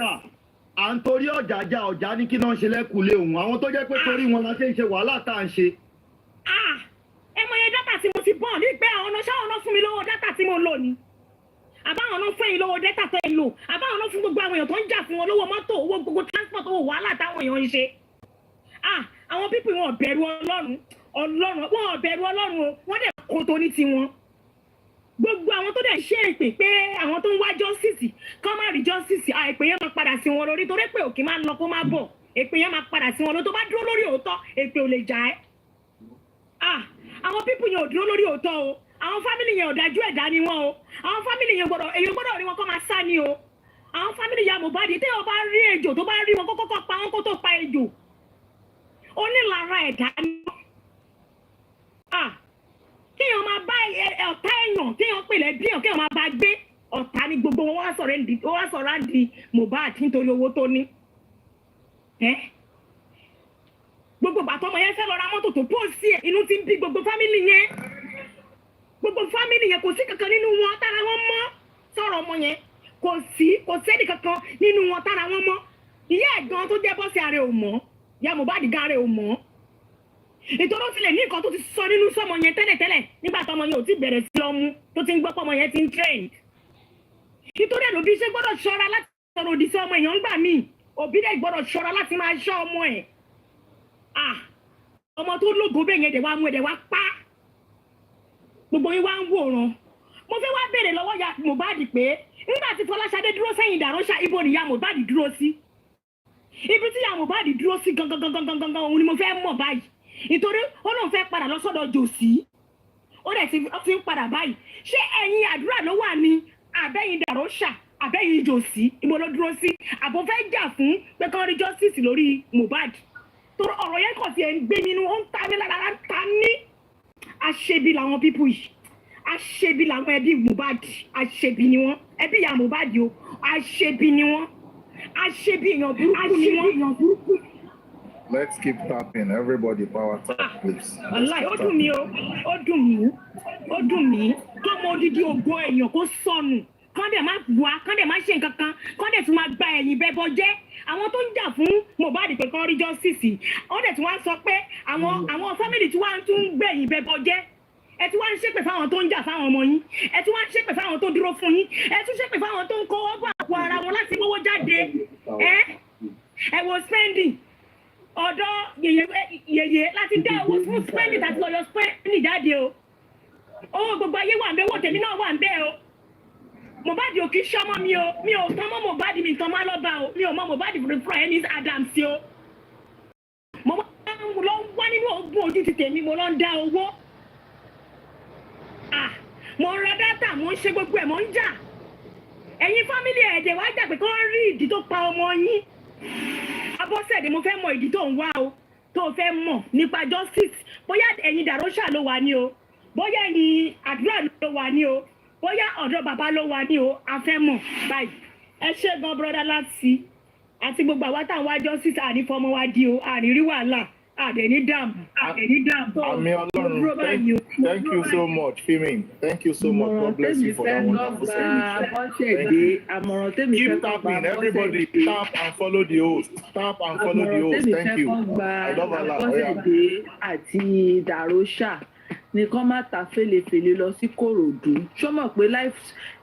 à ń torí ọjà ní kí náà ṣe lẹ́kùnlé òun àwọn tó jẹ́ pé torí wọn la ṣe ń ṣe wàhálà tá à ń ṣe. ẹ mọ iye dátà tí mo ti bọ̀ ní pé àwọn ọ̀nà ṣáwọn náà fún mi lówó dátà tí mo lò ní àbáwọn náà fún yín lówó dátà tó ń lò àbáwọn náà fún gbogbo àwọn èèyàn tó ń jà fún wọn lówó mọ́tò owó gbogbo transport owó wàhálà táwọn èèyàn ń ṣe. àwọn pípì wọn ò bẹ̀rù Ọlọ́run wọn ò bẹ̀rù Ọlọ́run o wọ́n dẹ̀ kó tó ní tiwọn gbogbo àwọn tó dẹ̀ ṣe ìpè pé àwọn tó ń wá justice kọ́ má rí justice èpè yẹn máa padà sí wọn lórí torí pé òkè máa ń lọ kó má bọ̀ èpè yẹn máa padà sí wọn lórí tó bá dúró lórí òótọ́ èpè ò lè jà ẹ́. àwọn pípù yẹn ò dúró lórí òótọ́ o àwọn fámìlì yẹn ò dájú ẹ̀dá ni wọ́n o àwọn fámìlì yẹn èyàn gbọ́dọ̀ rí wọn kó máa sá ni o àwọn fámìlì ya Mohbad téèyàn bá rí ejò tó bá rí wọn kọ́kọ́ pa wọn kó tó pa ejò onílara ẹ̀dá ni wọ́n. kéèyàn máa bá ọ̀tá èèyàn kéèyàn pè lẹ́bí èèyàn kéèyàn máa bá gbé ọ̀tá ní gbogbo wọn wá sọ̀rọ̀ àdì Mohbad nítorí owó tó ní. gbogbo bàtọ́ ọmọ yẹn fẹ́ lọ ra mọ́tò tó pọ̀ sí ẹ̀ inú ti ń bí gbogbo fámìlì yẹn kò sí kankan nínú wọn tára wọn mọ́ sọ̀rọ̀ ọmọ yẹn kò sẹ́ni kankan nínú wọn tára wọn mọ́ ìyá ẹ̀ gan tó jẹ́ bọ́sì ààrẹ ò mọ̀ ìyá Mohbad gan ààrẹ ò mọ̀ nítorí ó tilẹ̀ ní nǹkan tó ti sọ nínú sọmọ yẹn tẹ́lẹ̀tẹ́lẹ̀ nígbà tọmọ yẹn ò ti bẹ̀rẹ̀ sí lọ́mú tó ti ń gbọ́ pọ́mọ yẹn ti ń train nítorí ẹ̀ lòbí ṣe gbọ́dọ̀ ṣọ́ra láti sọ̀rọ̀ òdì sí ọmọ èèyàn ńgbà míì òbí dẹ̀ gbọ́dọ̀ ṣọ́ra láti máa ṣọ́ ọmọ ẹ̀ ọmọ tó lógo bẹ́ẹ̀ yẹn dẹ̀ wá mú ẹ̀ dẹ̀ wá pa gbogbo yín wá ń wòran mo fẹ́ wá béèrè lọ́wọ́ ya Mohbad pé nígbà tí Fọláṣadé dúró sẹ́yìn Dàróṣà ibo ni ya Mohbad dúró sí ibi tí ya Mohbad dúró sí gangan òun ni mo fẹ́ mọ̀ báyìí nítorí ó lóun fẹ́ padà lọ sọ́dọ̀ Jòsí ó dẹ̀ ti ń padà báyìí ṣé ẹ̀yin àdúrà ló wà ní àbẹ́yìn Dàróṣà àbẹ́yìn Jòsí ibo ló dúró sí àbò fẹ́ jà fún pé kán rí justice lórí Mohbad torí ọ̀rọ̀ yẹn kàn sí ẹ̀ ń gbé nínú ó ń ta mí lára ń ta mí àṣebi làwọn pípù yìí àṣebi làwọn ẹbí Mohbad àṣebi ni wọ́n ẹbí ìyá Mohbad o àṣebi ni wọ́n àṣebi èèyàn burúkú ni wọ́n. Let's keep tapping. Everybody power tap, please. Wàláì, ó dùn mí o, ó dùn mí. Kọ́mọ odidi ògo èèyàn kó sọnù. Kán dẹ̀ má wá, kán dẹ̀ má ṣe nǹkan kan, kán dẹ̀ tún máa gba ẹ̀yìn bẹ́bọ jẹ́. Àwọn tó ń jà fún Mohbad pé kán rí justice. Wọ́n dẹ̀ tún wá sọ pé àwọn family tí wọ́n tún gbẹ̀yìn bẹ́bọ jẹ́. Ẹ tún wá ń ṣépè fáwọn tó ń jà fáwọn ọmọ yín. Ẹ tún wá ń ṣépè fáwọn tó dúró fún yín. Ẹ tún ṣépè fáwọn tó ń kó ọgbà àpò ara wọn láti mówó jáde. Ẹ wo spending. Ọ̀dọ̀ yèyè láti dá owó fún spending àti lọ́yọ̀ spending jáde o. Owó gbogbo ayé wà ń bẹ́, owó tèmi náà wà ń bẹ́ o. Mohbad ò kì í ṣọmọ mi o, mi ò tán mọ́ Mohbad mi tán má lọ́ba o, mi ò mọ Mohbad fún Ennis Adams o. Mo lọ ń wá nínú ogún ojú ti tèmi, mo lọ ń dá owó. Mo ń ra dátà, mo ń ṣe gbogbo ẹ̀, mo ń jà. Ẹ̀yin fámílì ẹ̀jẹ̀ wá jà pé kí wọ́n rí ìdí tó pa ọmọ yín. Abọ́sẹ̀dé mo fẹ́ mọ ìdí tó ń wá o, tó fẹ́ mọ̀ nípa justice. Bóyá ẹ̀yin Dàróṣà ló wà ní o, bóyá ẹ̀yin àdúrà ló wà ní o, bóyá ọ̀dọ̀ bàbá ló wà ní o, a fẹ́ mọ̀ báyìí. Ẹ ṣé gan brother láti àti gbogbo àwa táwọn wá justice àní fọmọ wa di o, àní rí wàhálà, àdẹ̀ní dààmú. Àmì Ọlọ́run, thank you so much, Fimin. Thank you so much. God bless you for that wonderful submission. Keep tapping, everybody. Tap and follow the host. Tap and follow the host. Thank you. I love Allah. Abọ́sẹ̀dé àti Dàróṣà ní kán má ta fèlèfèlè lọ sí Kòròdú. Ṣó mọ̀ pé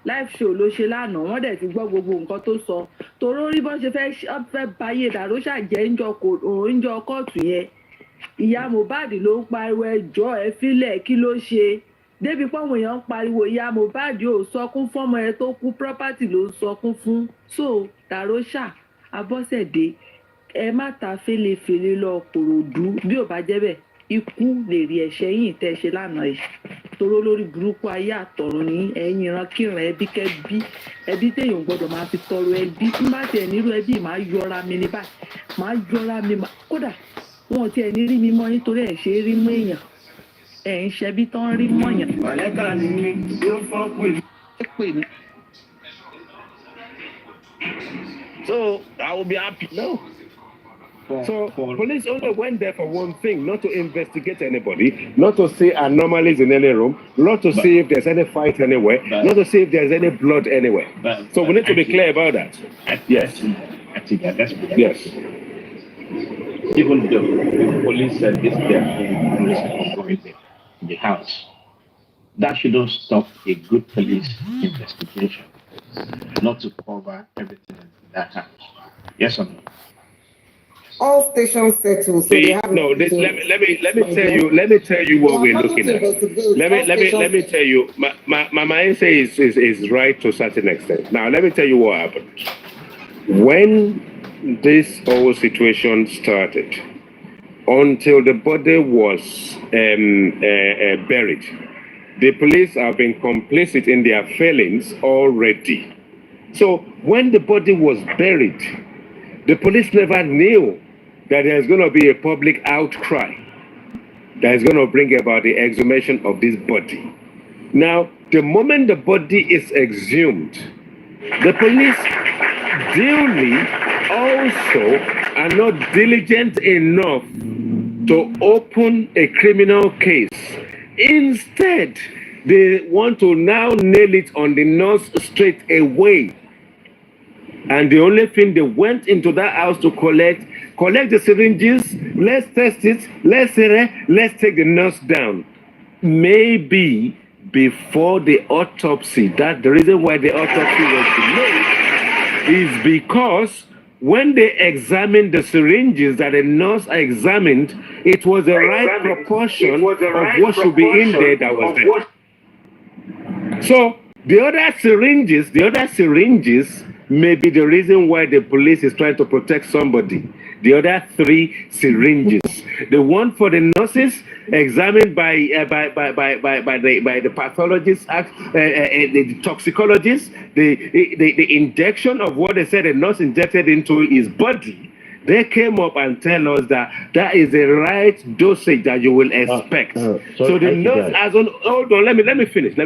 live show ló ṣe lánàá, wọ́n dẹ̀ ti gbọ́ gbogbo nǹkan tó sọ. Toró rí bọ́n ṣe fẹ́ báyé Dàróṣà jẹ́ ńjọ kóòtù yẹn. Ìyá Mohbad ló ń pariwo ẹjọ́ ẹ fílẹ̀ kí ló ṣe débi pọ́nmọ̀ èèyàn ń pariwo ìyá Mohbad ò sọkún fọ́mọ ẹ tó kú property ló ń sọkún fún. So Dàróṣà Abọ́sẹ̀dé ẹ má ta fèlèfèlè lọ Kòròdú bí ò bá jẹ́ bẹ́ẹ̀ ikú lè rí ẹ̀ṣẹ̀ yìí tẹ́ ṣe lánàá yìí toró lórí burúkú ayé àtọ̀run ní ẹ̀yìn ìrankíran ẹbí kẹ́bí ẹbí téèyàn gbọ́dọ̀ máa fi tọrọ ẹbí tí má tiẹ̀ nírú ẹbí máa yọra mi ní báyìí máa yọra mi kódà wọn ò tiẹ̀ ní rí mi mọ́ nítorí ẹ̀ ṣe é rí mọ́ èèyàn ẹ̀ ń ṣẹbí tán rí mọ́yàn. Màlẹ́kà ni mi yóò fọ́ pè mí. So I will be happy. No. So police only went there for one thing, not to investigate anybody, not to see anomalies in any room, not to see if there's any fight anywhere, not to see if there's any blood anywhere. So we need to be clear about that. Yes. I think that's yes. Even the police said this police in the house. That shouldn't stop a good police investigation, not to cover everything in that house. Yes or no? All stations settled. So they have no, let me tell you what we're looking at. Let me tell you. My answer is right to a certain extent. Now let me tell you what happened. When this whole situation started, until the body was buried, the police have been complicit in their failings already. So when the body was buried, the police never knew that there's going to be a public outcry that is going to bring about the exhumation of this body. Now, the moment the body is exhumed, the police duly also are not diligent enough to open a criminal case. Instead, they want to now nail it on the nose straight away. And the only thing they went into that house to collect the syringes, let's test it, let's take the nurse down. Maybe before the autopsy, that the reason why the autopsy was delayed is because when they examined the syringes that the nurse examined, it was the right proportion of what should be in there that was there. So the other syringes may be the reason why the police is trying to protect somebody. The other 3 syringes, the one for the nurses examined by the pathologist, the toxicologist, the injection of what they said the nurse injected into his body. They came up and tell us that is the right dosage that you will expect. So the nurse hasn't. Hold on, let me finish. The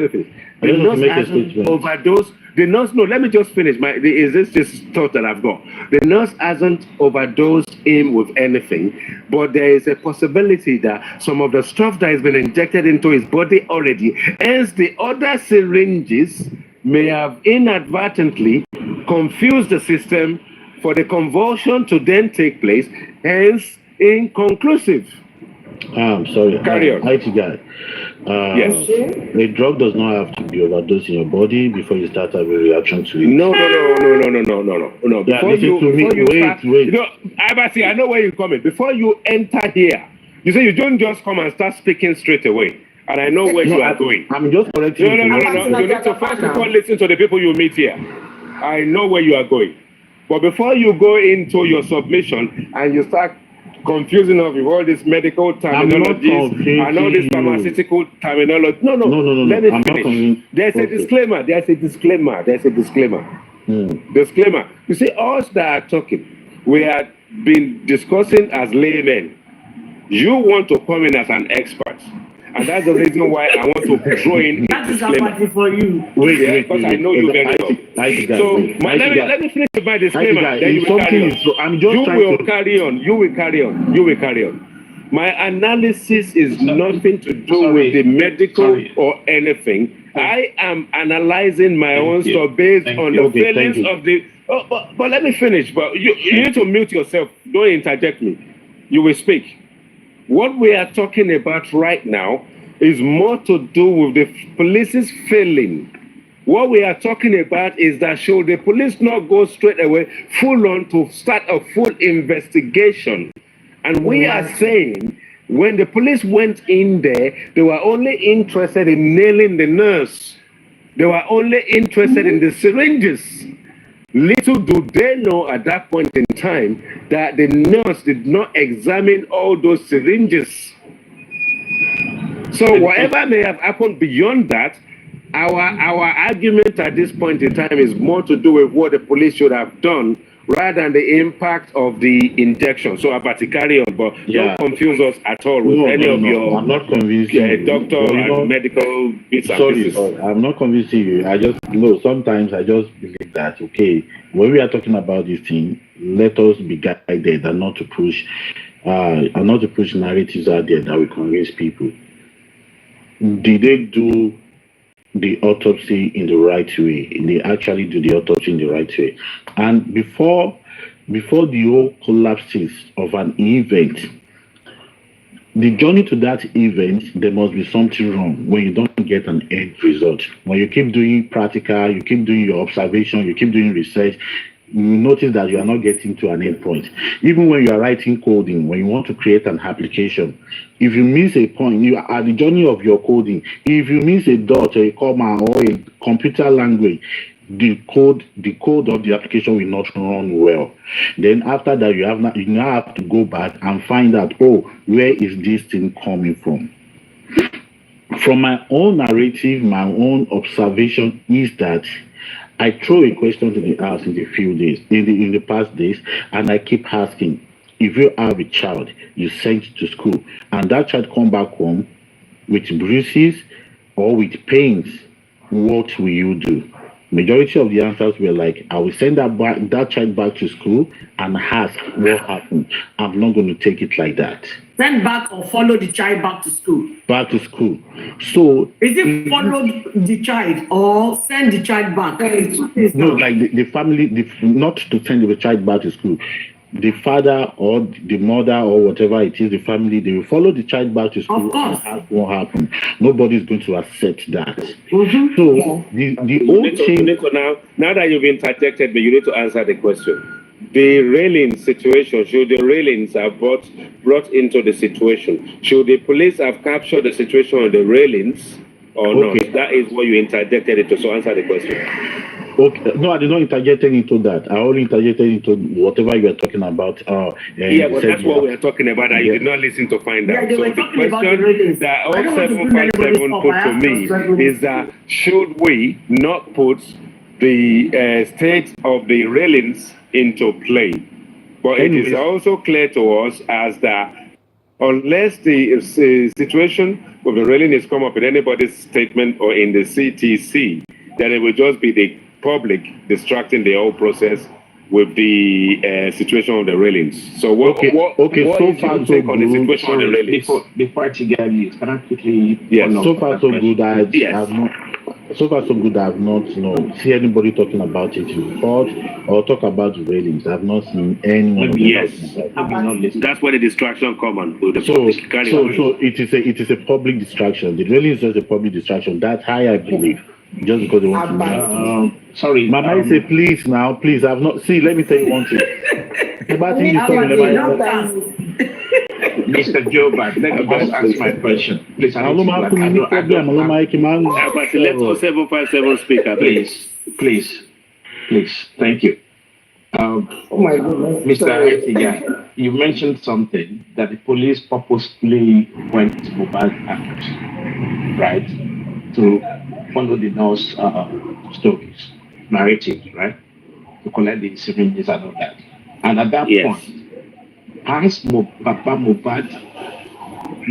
nurse hasn't overdosed. The nurse, no, let me just finish. Is this just thought that I've got? The nurse hasn't overdosed him with anything, but there is a possibility that some of the stuff that has been injected into his body already, hence the other syringes may have inadvertently confused the system for the convulsion to then take place, hence inconclusive. I'm sorry. Carry on. IT guy. Yes. A drug does not have to be overdosed in your body before you start having a reaction to it. No. Before you start, wait. You know, Abasi, I know where you're coming. Before you enter here, you say you don't just come and start speaking straight away. And I know where you are going. I'm just correcting you. No. You need to first of all listen to the people you meet here. I know where you are going. But before you go into your submission and you start confusing us with all this medical terminologies and all this pharmaceutical terminology. No. Let me finish. There's a disclaimer. Disclaimer. You see, us that are talking, we have been discussing as laymen. You want to come in as an expert. And that's the reason why I want to throw in a disclaimer. For you. Wait, because I know you very well. So let me finish with my disclaimer. Then you will carry on. You will carry on. My analysis is nothing to do with the medical or anything. I am analyzing my own stuff based on the feelings of the. But let me finish. But you need to mute yourself. Don't interject me. You will speak. What we are talking about right now is more to do with the police's failing. What we are talking about is that should the police not go straight away, full on to start a full investigation? And we are saying when the police went in there, they were only interested in nailing the nurse. They were only interested in the syringes. Little do they know at that point in time that the nurse did not examine all those syringes. So whatever may have happened beyond that, our argument at this point in time is more to do with what the police should have done rather than the impact of the injection. So Abati, carry on, but don't confuse us at all with any of your I'm not convincing doctor and medical bits and pieces. I'm not convincing you. I just sometimes I just believe that when we are talking about this thing, let us be guided and not to push narratives out there that will convince people. Did they do the autopsy in the right way? They actually do the autopsy in the right way. And before the whole collapses of an event, the journey to that event, there must be something wrong when you don't get an end result. When you keep doing practical, you keep doing your observation, you keep doing research, you notice that you are not getting to an end point. Even when you are writing coding, when you want to create an application, if you miss a point, you are at the journey of your coding. If you miss a dot or a comma or a computer language, the code of the application will not run well. Then after that, you now have to go back and find out, where is this thing coming from? From my own narrative, my own observation is that I throw a question to the house in the past days, and I keep asking, if you have a child you sent to school, and that child come back home with bruises or with pains, what will you do? Majority of the answers were like, I will send that child back to school and ask what happened. I'm not going to take it like that. Send back or follow the child back to school? Back to school. So is it follow the child or send the child back? No, like the family, not to send the child back to school. The father or the mother or whatever it is, the family, they will follow the child back to school and ask what happened. Nobody's going to accept that. Mm-hmm. So the old thing. Now that you've interjected, but you need to answer the question. The railing situation, should the railings have brought into the situation? Should the police have captured the situation on the railings or not? That is what you interjected into. So answer the question. Okay. No, I did not interject into that. I only interjected into whatever you were talking about. Yeah, but that's what we are talking about. That you did not listen to find out. So the question that all 757 put to me is that should we not put the state of the railings into play? But it is also clear to us as that unless the situation of the railing is come up in anybody's statement or in the CTC, then it will just be the public distracting the whole process with the situation of the railings. So what so is far your so take on the good. situation of the railings? Before I get you, can I quickly? Yes. So far so good. So far so good. I have not, see anybody talking about it in court or talk about the railings. I have not seen anyone. Yes. That's where the distraction come on. So it is a public distraction. The railing is just a public distraction. That's how I believe. Just because they want to. Sorry, Mama, say please now, please. I've not. See, let me tell you one thing. Mr. Jobat, let me just ask my question. Please, let 757 speak, please. Thank you. Oh my goodness. Mr. Etiga, you mentioned something that the police purposely went to Mohbad's house, right? To follow the nurse stories, narratives, right? To collect the syringes and all that. And at that point, as Papa Mohbad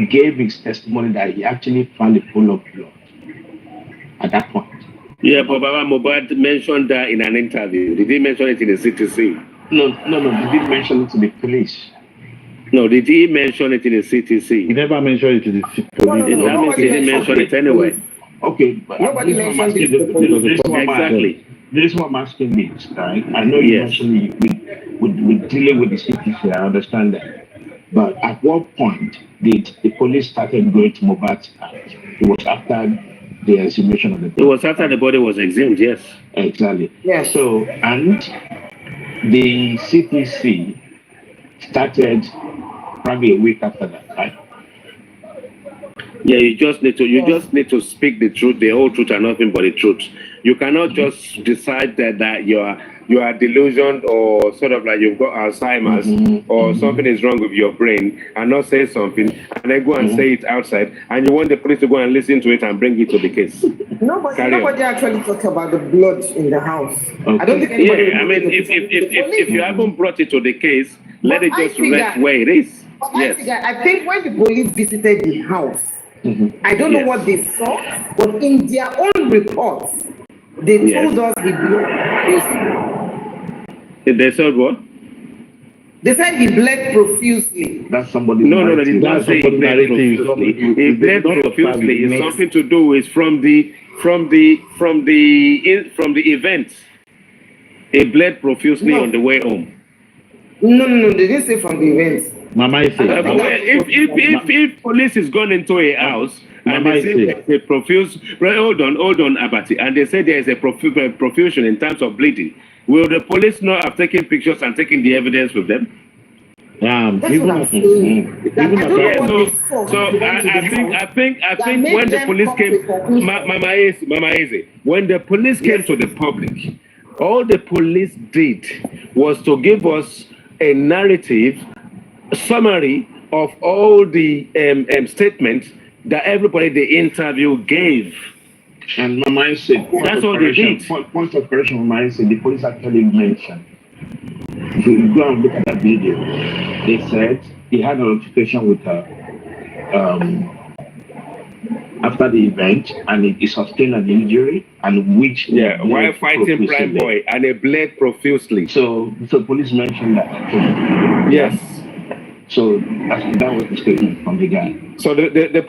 gave his testimony that he actually found a pool of blood at that point. Yeah, but Papa Mohbad mentioned that in an interview. Did he mention it in the CTC? No. Did he mention it to the police? No, did he mention it in the CTC? He never mentioned it to the police. That means he didn't mention it anyway. Okay, but nobody mentioned it to the police. Exactly. This is what I'm asking this, right? I know you mentioned with dealing with the CTC, I understand that. But at what point did the police started going to Mohbad's house? It was after the exhumation of the body. It was after the body was exhumed, yes. Exactly. Yes. So, and the CTC started probably a week after that, right? Yeah, you just need to speak the truth, the whole truth, and nothing but the truth. You cannot just decide that you are delusioned or sort of like you've got Alzheimer's or something is wrong with your brain and not say something and then go and say it outside and you want the police to go and listen to it and bring it to the case. Nobody actually talked about the blood in the house. Okay. I don't think anybody. Yeah, I mean, if you haven't brought it to the case, let it just rest where it is. Yes. I think when the police visited the house, I don't know what they saw, but in their own reports, they told us the blood. They said what? They said he bled profusely. That's somebody. No, they did not say he bled profusely. He bled profusely. It's something to do with from the event. He bled profusely on the way home. No, they didn't say from the events. Mama is if police is gone into a house and they say there's a profuse, hold on, Abati, and they say there is a profusion in terms of bleeding, will the police not have taken pictures and taken the evidence with them? That's what I'm saying. I think when the police came, Mama Eze, when the police came to the public, all the police did was to give us a narrative summary of all the statements that everybody in the interview gave. And Mama said, that's all they did. Point of correction, Mama said, the police actually mentioned. If you go and look at that video, they said he had a notification with after the event and he sustained an injury and which while fighting Prime Boy and it bled profusely. So police mentioned that. Yes. So that was the statement from the guy. So the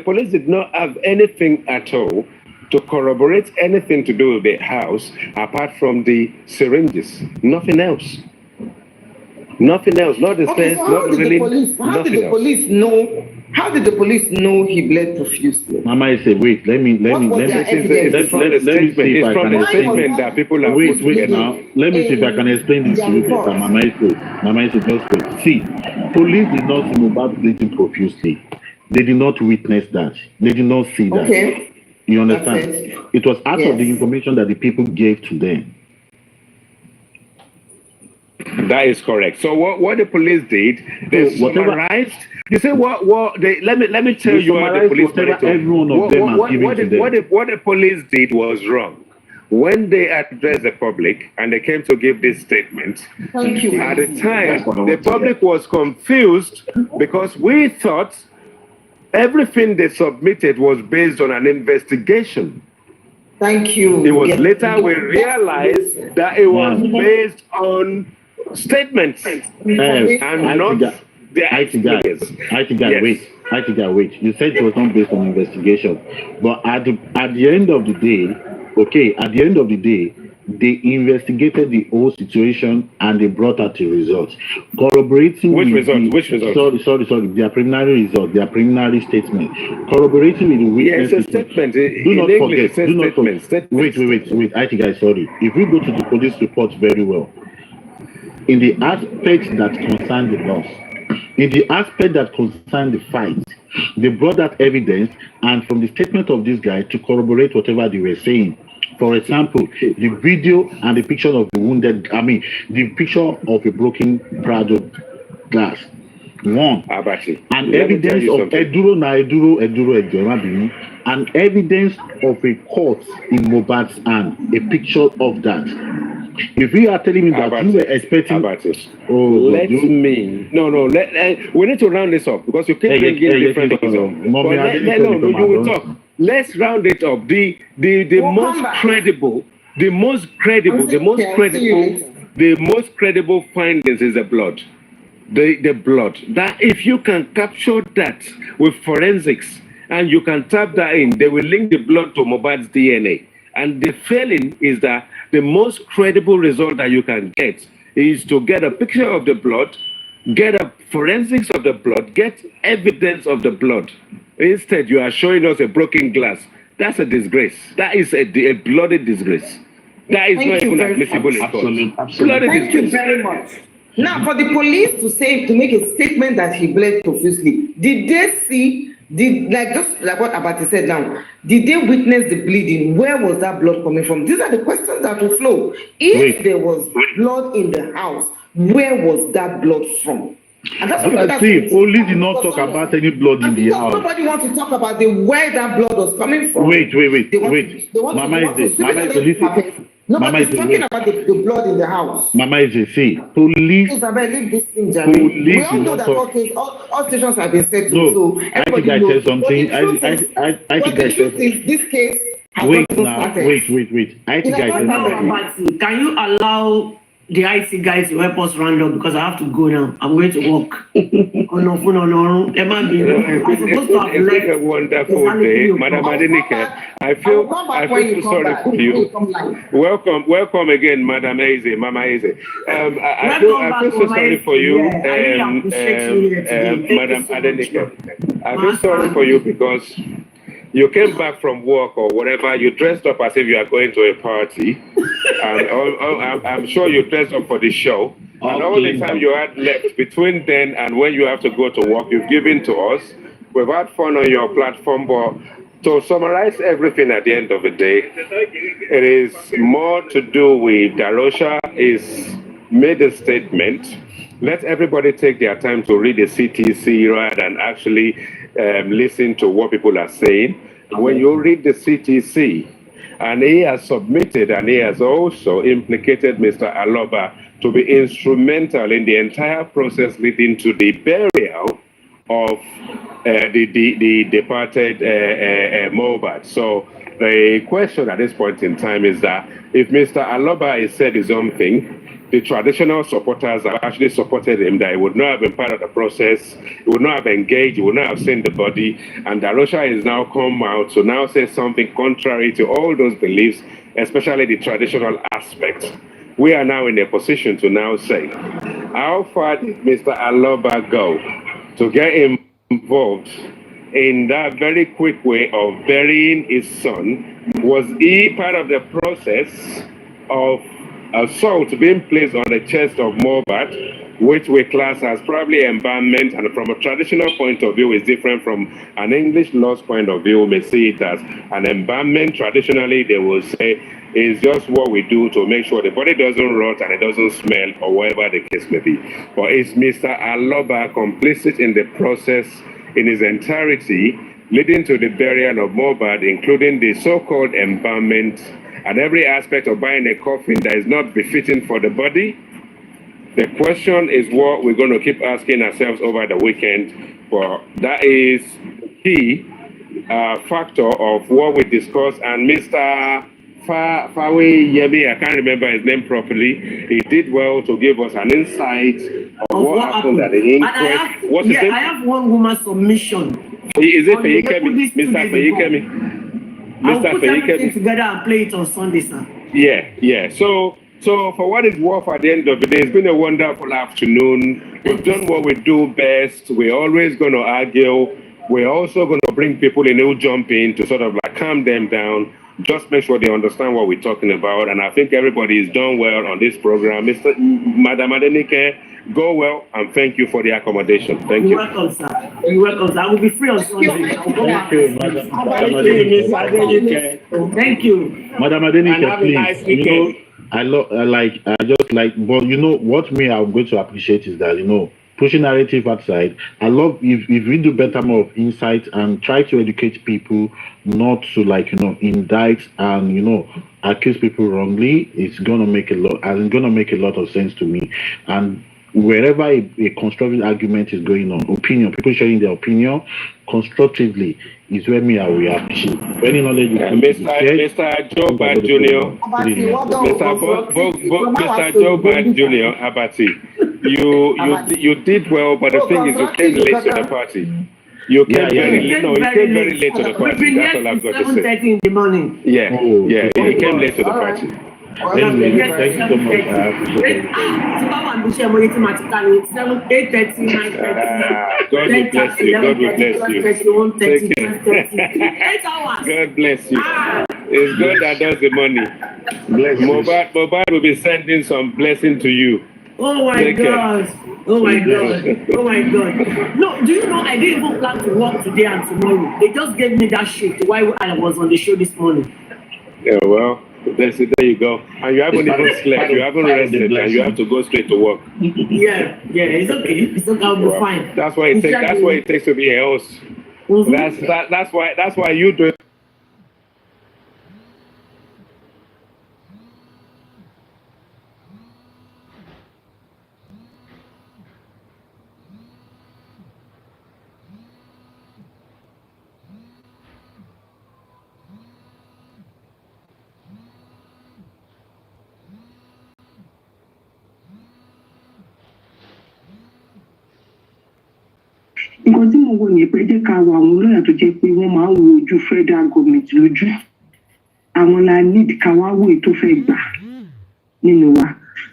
police did not have anything at all to corroborate anything to do with the house apart from the syringes. Nothing else. Nothing else. Not the stairs. So not really. How did the police know? How did the police know he bled profusely? Mama, I say, wait. Let me see if I can explain that people have wait now. Let me see if I can explain this to you better. Mama, I say, just wait. See, police did not see Mohbad bleeding profusely. They did not witness that. They did not see that. Okay. You understand? It was out of the information that the people gave to them. That is correct. So what the police did, they summarized. You say what let me tell you what the police did. What the police did was wrong. When they addressed the public and they came to give this statement, at the time the public was confused because we thought everything they submitted was based on an investigation. Thank you. It was later we realized that it was based on statements and not the IT guy. Wait. You said it was not based on investigation, but at the end of the day, they investigated the whole situation and they brought out a result. Corroborating Which result? Sorry. Their preliminary result, their preliminary statement. Corroborating with the witness. Yes, a statement. Do not forget. Wait. IT guy, sorry. If we go to the police report very well, in the aspects that concern the loss, in the aspect that concern the fight, they brought that evidence and from the statement of this guy to corroborate whatever they were saying. For example, the video and the picture of the wounded, the picture of a broken Prado glass. One. And evidence of and evidence of a cut in Mohbad's hand, a picture of that. If you are telling me that you were expecting, we need to round this up because you can't bring in different things. You will talk. Let's round it up. The most credible findings is the blood. The blood. That if you can capture that with forensics and you can tap that in, they will link the blood to Mohbad's DNA. And the feeling is that the most credible result that you can get is to get a picture of the blood, get a forensics of the blood, get evidence of the blood. Instead, you are showing us a broken glass. That's a disgrace. That is a bloody disgrace. That is not even admissible in court. Thank you very much. Now, for the police to make a statement that he bled profusely, did they see? Just like what Abati said now, did they witness the bleeding? Where was that blood coming from? These are the questions that will flow. If there was blood in the house, where was that blood from? And that's what police did not talk about any blood in the house. Nobody wants to talk about where that blood was coming from. Wait. Mama is talking about the blood in the house. Mama is see, police. We all know that all stations have been settled. No, so I think I said something. I think I said. This case. Wait. I think I said something. Can you allow the IT guys to help us round up because I have to go now. I'm going to work. I'm supposed to have left. A wonderful day, Madam Adenike. I feel so sorry for you. Welcome again, Madam Eze, Mama Eze. I feel so sorry for you, Madam Adenike. I feel sorry for you because you came back from work or whatever, you dressed up as if you are going to a party. And I'm sure you dressed up for the show. And all the time you had left between then and when you have to go to work, you've given to us. We've had fun on your platform, but to summarize everything at the end of the day, it is more to do with Darosha is made a statement. Let everybody take their time to read the CTC rather than actually listen to what people are saying. When you read the CTC, and he has submitted and he has also implicated Mr. Aloba to be instrumental in the entire process leading to the burial of the departed Mohbad. So the question at this point in time is that if Mr. Aloba has said his own thing, the traditional supporters have actually supported him, that he would not have been part of the process, he would not have engaged, he would not have seen the body, and Darosha is now come out to now say something contrary to all those beliefs, especially the traditional aspects. We are now in a position to now say, how far did Mr. Aloba go to get involved in that very quick way of burying his son? Was he part of the process of assault being placed on the chest of Mohbad, which we class as probably embalmment, and from a traditional point of view is different from an English law's point of view? We may see it as an embalmment. Traditionally, they will say is just what we do to make sure the body doesn't rot and it doesn't smell, or whatever the case may be. But is Mr. Aloba complicit in the process in its entirety, leading to the burial of Mohbad, including the so-called embalmment and every aspect of buying a coffin that is not befitting for the body? The question is what we're going to keep asking ourselves over the weekend, but that is the key factor of what we discussed. And Mr. Fawe Yemi, I can't remember his name properly, he did well to give us an insight of what happened at the inquest. What's his name? I have one woman submission. Is it Feyikemi? Mr. Feyikemi? I'll put everything together and play it on Sunday, sir. Yeah. So for what it's worth, at the end of the day, it's been a wonderful afternoon. We've done what we do best. We're always going to argue. We're also going to bring people in who jump in to sort of like calm them down. Just make sure they understand what we're talking about. And I think everybody has done well on this program. Madam Adenike, go well, and thank you for the accommodation. Thank you. You're welcome, sir. You're welcome, sir. I will be free on Sunday. Thank you, Madam Adenike. Thank you. Madam Adenike, have a nice please. weekend. But you know what I'm going to appreciate is that, pushing narrative aside, I love if we do better more of insight and try to educate people, not to indict and accuse people wrongly. It's gonna make a lot of sense to me. And wherever a constructive argument is going on, people sharing their opinion constructively is where I will appreciate. Any knowledge Mr. Joe Bad Jr. Mr. Joe Bad Jr. Abati, you did well, but the thing is, you came late to the party. You came very late to the party. That's all I've got to say. 7:30 in the morning. Yeah, you came late to the party. Anyway, thank you so much. God will bless you. God will bless you. God bless you. It's God that does the money. Mohbad will be sending some blessing to you. Oh my God. Oh my God. No, do you know I didn't even plan to work today and tomorrow. They just gave me that shift while I was on the show this morning. Yeah, well, there you go. And you haven't even slept, you haven't rested, and you have to go straight to work. Yeah, it's okay. It's okay, I'll be fine. That's what it takes to be a host. Mm-hmm. That's why you do it. nǹkan tí mo wò ní pé jẹ́ ká wo àwọn lọ́yà tó jẹ́ pé wọ́n máa ń wo ojú federal government lójú àwọn la need ká wá wò tó fẹ́ gbà nínú wa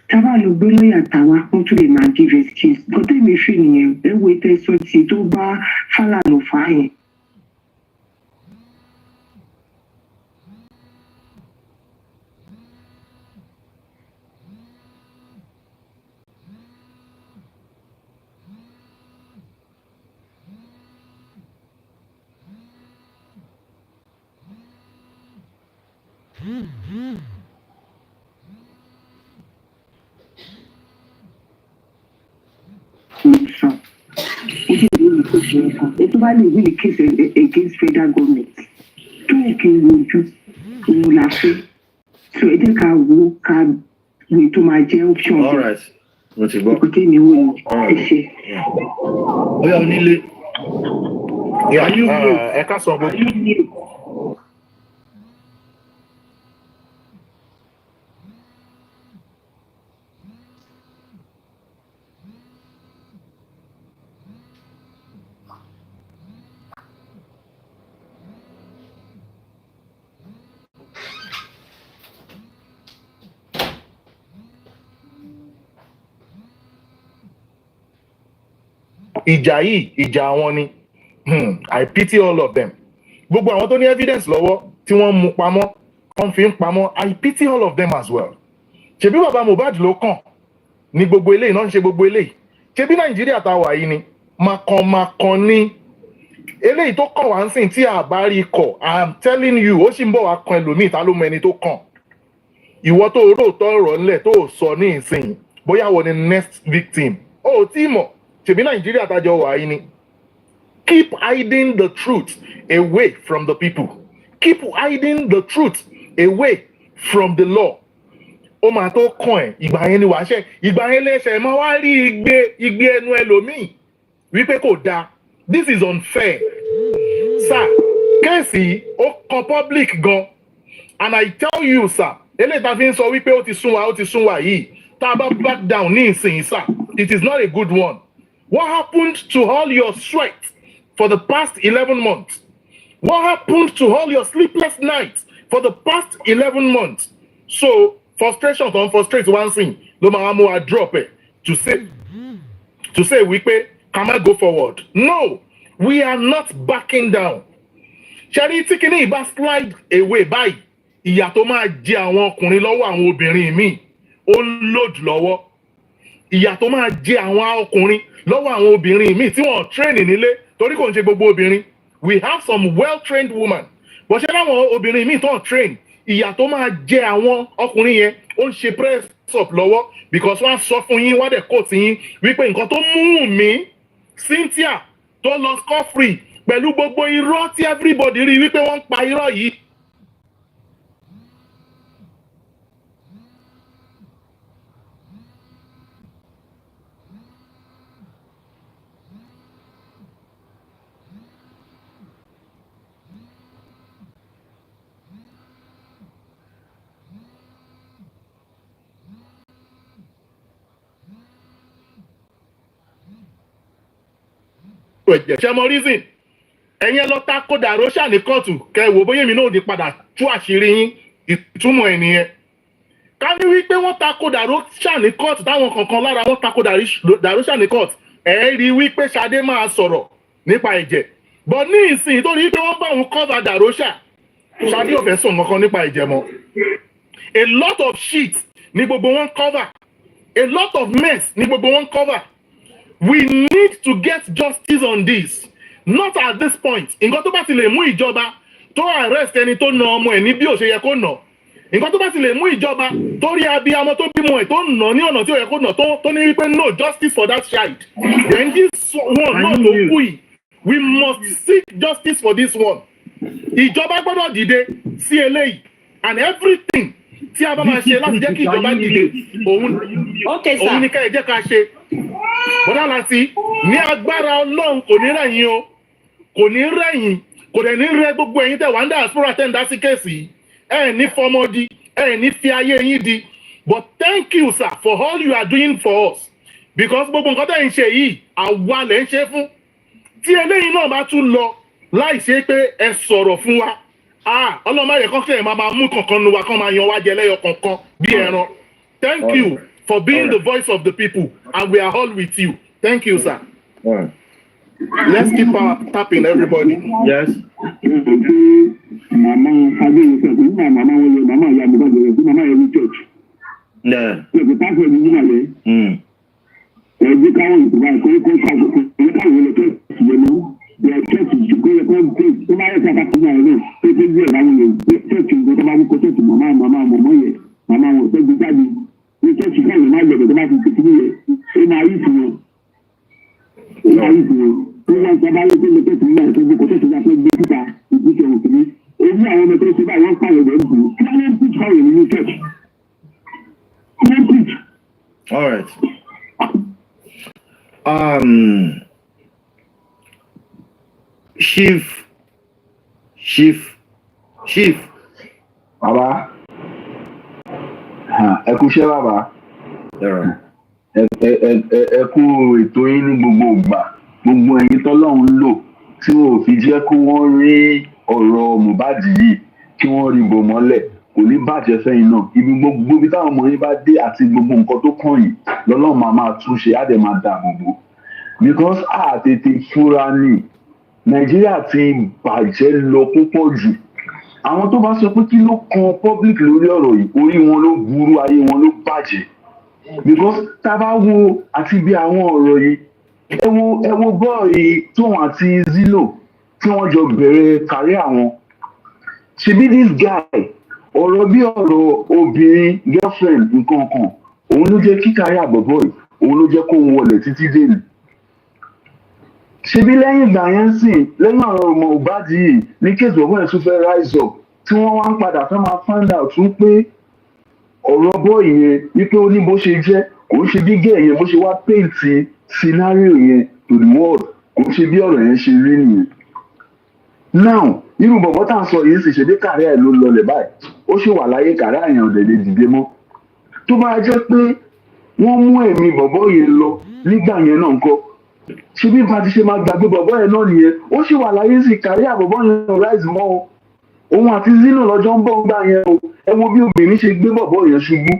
tábà lọ gbé lọ́yà tàwa wọ́n tún lè máa give excuse nǹkan tẹ́mi fi nìyẹn ẹ wo tẹ́sán tí tó bá Fálànà fà yẹn. Ètò bá lè wí ní case against federal government tó yẹ kí n wojú òun la fẹ́ so ẹ jẹ́ ká wo tó máa jẹ́ option. All right. Mo ti gbọ́. Òkúté mi wò ní ẹ ṣe. Bóyá onílé. Yeah, ẹ ká sọ gbogbo. Ìjà yìí, ìjà àwọn ni. I pity all of them. Gbogbo àwọn tó ní evidence lọ́wọ́ tí wọ́n mú pamọ́, wọ́n fi ń pamọ́, I pity all of them as well. Ṣebí bàbá Mohbad ló kàn ní gbogbo eléyìí náà ń ṣe gbogbo eléyìí. Ṣebí Nàìjíríà tá a wà yìí ni makan ní eléyìí tó kàn wá ń sìn tí a bá rí kọ̀, I am telling you, ó sì ń bọ̀ wá kan ẹlòmíì ta ló mọ ẹni tó kàn. Ìwọ tó róòtọ́ ọ̀rọ̀ ńlẹ̀ tó sọ ní ìsìn bóyá wọ́n ni next victim. Ó tí mọ̀ ṣebí Nàìjíríà tájọ wà yìí ni. Keep hiding the truth away from the people. Keep hiding the truth away from the law. Ó máa tó kàn ẹ́, ìgbà yẹn ni wàá ṣe, ìgbà yẹn lẹ́sẹ̀ máa wá rí igbe ẹnu ẹlòmíì wípé kò dáa. This is unfair. Sir, kẹ́sì ó kan public gan. And I tell you, sir, eléyìí tá a fi ń sọ wípé ó ti sún wa yìí, tá a bá back down ní ìsìn, sir, it is not a good one. What happened to all your sweat for the past 11 months? What happened to all your sleepless nights for the past 11 months? So, frustration don't frustrate one thing. No matter how I drop it to say we pay, can I go forward? No, we are not backing down. Charity kini iba slide away by ìyà tó máa jẹ àwọn ọkùnrin lọ́wọ́ àwọn obìnrin míì ó load lọ́wọ́. Ìyà tó máa jẹ àwọn ọkùnrin lọ́wọ́ àwọn obìnrin míì tí wọ́n train nílé torí kò ń ṣe gbogbo obìnrin. We have some well-trained women. But ṣé láwọn obìnrin míì tó ń train ìyà tó máa jẹ àwọn ọkùnrin yẹn ó ń ṣe press up lọ́wọ́ because wọ́n á sọ fún yín wọ́n á dẹ̀ kóòtù yín wípé nǹkan tó mú mi Cynthia tó lọ score free pẹ̀lú gbogbo irọ́ tí everybody rí wípé wọ́n ń pa irọ́ yìí. Ṣé mo reason ẹ̀yin lọ ta kó dàróṣà ní kóòtù kẹwò bóyá èmi náà ò ní padà tú àṣírí yín ìtumọ̀ ẹ̀ nìyẹn. Ká ní wípé wọ́n ta kó dàróṣà ní kóòtù táwọn kankan lára wọ́n ta kó dàróṣà ní kóòtù ẹ̀ rí wípé Ṣadé máa sọ̀rọ̀ nípa ẹ̀jẹ̀. But ní ìsìn tó ní pé wọ́n bá òun cover dàróṣà Ṣadé ò fẹ́ sọ nǹkan nípa ẹ̀jẹ̀ mọ́. A lot of shit ní gbogbo wọn cover. A lot of mess ní gbogbo wọn cover. We need to get justice on this. Not at this point. Nǹkan tó bá ti lè mú ìjọba tó arrest ẹni tó na ọmọ ẹ̀ ní bí ó ṣe yẹ kó nà. Nǹkan tó bá ti lè mú ìjọba tó rí abiyamọ tó bímọ ẹ̀ tó nà ní ọ̀nà tí ó yẹ kó nà tó ní wípé no justice for that child. Then this one náà tó kú yìí. We must seek justice for this one. Ìjọba gbọ́dọ̀ dìde sí eléyìí and everything tí a bá máa ṣe láti jẹ́ kí ìjọba dìde òun ní ká ẹ jẹ́ ká ṣe. Bọ́dá láti ní agbára Ọlọ́run kò ní rẹ̀yìn o, kò ní rẹ̀yìn, kò dẹ̀ ní rẹ gbogbo ẹ̀yin tẹ̀ wá ń diaspora tẹ̀ ń dá sí kéèsì. Ẹ ní fọmọdí, ẹ ní fi ayé yín di. But thank you sir for all you are doing for us. Because gbogbo nǹkan tẹ̀ ń ṣe yìí, àwa lẹ̀ ń ṣe fún. Tí eléyìí náà bá tún lọ láì ṣe pé ẹ sọ̀rọ̀ fún wa. Ọlọ́run ayẹ kan ṣe máa mú kankan nu wa kan máa yan wá jẹ lẹ́yọ kankan bí ẹran. Thank you for being the voice of the people and we are all with you. Thank you, sir. Let's keep tapping everybody. Yes. Mama, church. Yeah. All right. chief. Bàbá, ẹ kú iṣẹ́ bàbá. Ẹ kú ètò yín ní gbogbo ìgbà. Gbogbo ẹ̀yin tọ́lọ́run lò tí wọn ò fi jẹ́ kí wọ́n rí ọ̀rọ̀ Mohbad yìí kí wọ́n rí bò mọ́lẹ̀. Kò ní bàjẹ́ fẹ́yìn náà. Ibi gbogbo ibi táwọn ọmọ yín bá dé àti gbogbo nǹkan tó kàn yìí lọ́lọ́run máa túnṣe á dẹ̀ máa dáàbò bò. Because a tètè fura ní Nàìjíríà ti bàjẹ́ lọ púpọ̀ jù. Àwọn tó bá sọ pé kí ló kan public lórí ọ̀rọ̀ yìí orí wọn ló burú ayé wọn ló bàjẹ́. Because tá a bá wo àti bí àwọn ọ̀rọ̀ yìí ẹ wo bọ́ọ̀lì tóun àti Zino tí wọ́n jọ bẹ̀rẹ̀ kárí àwọn. Ṣebí this guy ọ̀rọ̀ bí ọ̀rọ̀ obìnrin girlfriend nǹkan kan òun ló jẹ́ kí kárí àbọ̀bọ̀ yìí òun ló jẹ́ kó wọlé títí dènì. Ṣebí lẹ́yìn ìgbà yẹn sìn lẹ́yìn ọ̀rọ̀ Mohbad yìí ní kéèsì bọ̀bọ̀ yẹn tún fẹ́ rise up tí wọ́n wá ń padà fẹ́ máa find out tún pé ọ̀rọ̀ bọ́ọ̀lì yẹn wípé ó ní bó ṣe jẹ́ kò ń ṣe bí gẹ́ẹ̀ yẹn bó ṣe wá paint scenario yẹn to the world kò ń ṣe bí ọ̀rọ̀ yẹn ṣe rí nìyẹn. Now irú bọ̀bọ̀ tá à ń sọ yìí sì ṣe bí kàrí ẹ̀ ló lọlẹ̀ báyìí ó ṣì wà láyé kàrí àyàn ọ̀dẹ̀ lè dìde mọ́. Tó bá jẹ́ pé wọ́n mú ẹ̀mí bọ̀bọ̀ yẹn lọ nígbà yẹn náà ńkọ́ ṣe bí bá ti ṣe máa gbàgbé bọ̀bọ̀ yẹn náà nìyẹn ó ṣì wà láyé sí kàrí àbọ̀bọ̀ yẹn rise mọ́ o. Òun àti Zino lọ́jọ́ ń bọ̀ ń gbà yẹn o ẹ wo bí obìnrin ṣe gbé bọ̀bọ̀ yẹn ṣubú.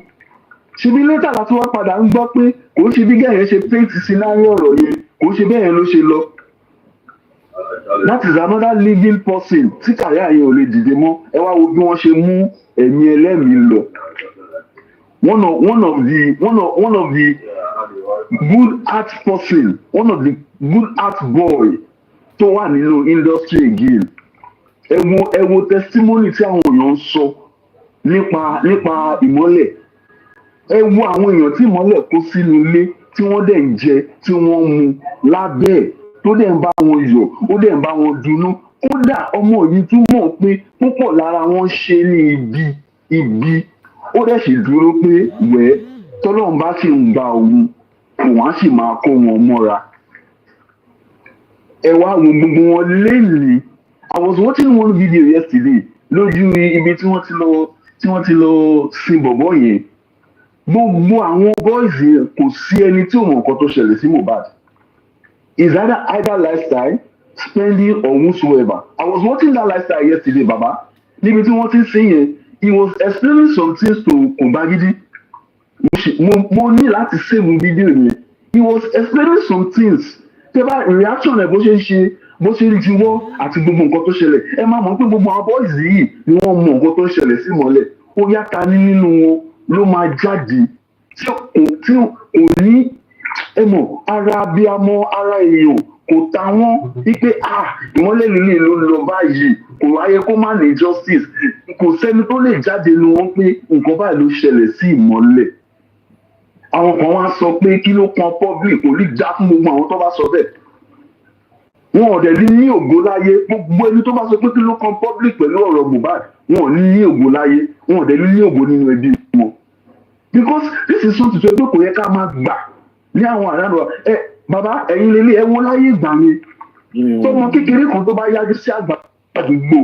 Ṣebí létà láti wá padà ń gbọ́ pé kò ń ṣe bí gẹ́yẹn ṣe paint scenario ọ̀rọ̀ yẹn kò ń ṣe bẹ́ẹ̀ yẹn ló ṣe lọ. That is another living person tí kàrí àyè ò lè dìde mọ́ ẹ wá wo bí wọ́n ṣe mú ẹ̀mí ẹlẹ́mìí lọ. One of the good art person one of the good art boy tó wà nínú industry again. Ẹ wo testimony tí àwọn èèyàn ń sọ nípa Imole. Ẹ wo àwọn èèyàn tí Imole kó sínú ilé tí wọ́n dẹ̀ ń jẹ tí wọ́n mu lábẹ́ ẹ̀ tó dẹ̀ ń bá wọn yọ̀ ó dẹ̀ ń bá wọn dunnú. Kódà ọmọ yìí tún mọ̀ pé púpọ̀ lára wọn ṣe ní ibi ó dẹ̀ sì dúró pé wẹ́ẹ́ tọ́lọ́run bá sì ń gba òun á sì máa kó wọn mọ́ra. Ẹ wá wo gbogbo wọn lénìí. I was watching one video yesterday lójú ibi tí wọ́n ti lọ sin bọ̀bọ̀ yẹn. Gbogbo àwọn boys yẹn kò sí ẹni tí ò mọ̀ nǹkan tó ṣẹlẹ̀ sí Mohbad. Is either lifestyle spending or whatsoever. I was watching that lifestyle yesterday baba níbi tí wọ́n ti sin yẹn he was explaining some things to Kòbágídí. Mo ní láti save video yẹn. He was explaining some things. Tẹ́bá reaction ẹ̀ bó ṣe ń juwọ́ àti gbogbo nǹkan tó ṣẹlẹ̀ ẹ máa mọ̀ pé gbogbo àwọn boys yìí ni wọ́n mọ̀ nǹkan tó ń ṣẹlẹ̀ sí Imole. Ó yàtá nínú wọn ló máa jáde tí kò ní ẹ mọ̀ ara abiyamọ ara èèyàn kò ta wọ́n wípé Imole lílé ló lọ báyìí kò wáyé kó má ní justice kò sẹ́ni tó lè jáde nu wọn pé nǹkan báyìí ló ṣẹlẹ̀ sí Imole. Àwọn kan wá sọ pé kí ló kan public kò lè dá fún gbogbo àwọn tó bá sọ bẹ́ẹ̀. Wọn ò dẹ̀ ní ògo láyé gbogbo ẹni tó bá sọ pé kí ló kan public pẹ̀lú ọ̀rọ̀ Mohbad wọn ò ní ògo láyé wọn ò dẹ̀ ní ògo nínú ẹbí wọn. Because this is something tó kò yẹ ká máa gbà ní àwọn àdánù bàbá ẹ̀yin lélẹ̀ ẹ wọ́n láyé ìgbà mi tọmọ kékeré kan tó bá yájú sí àgbà àdúgbò.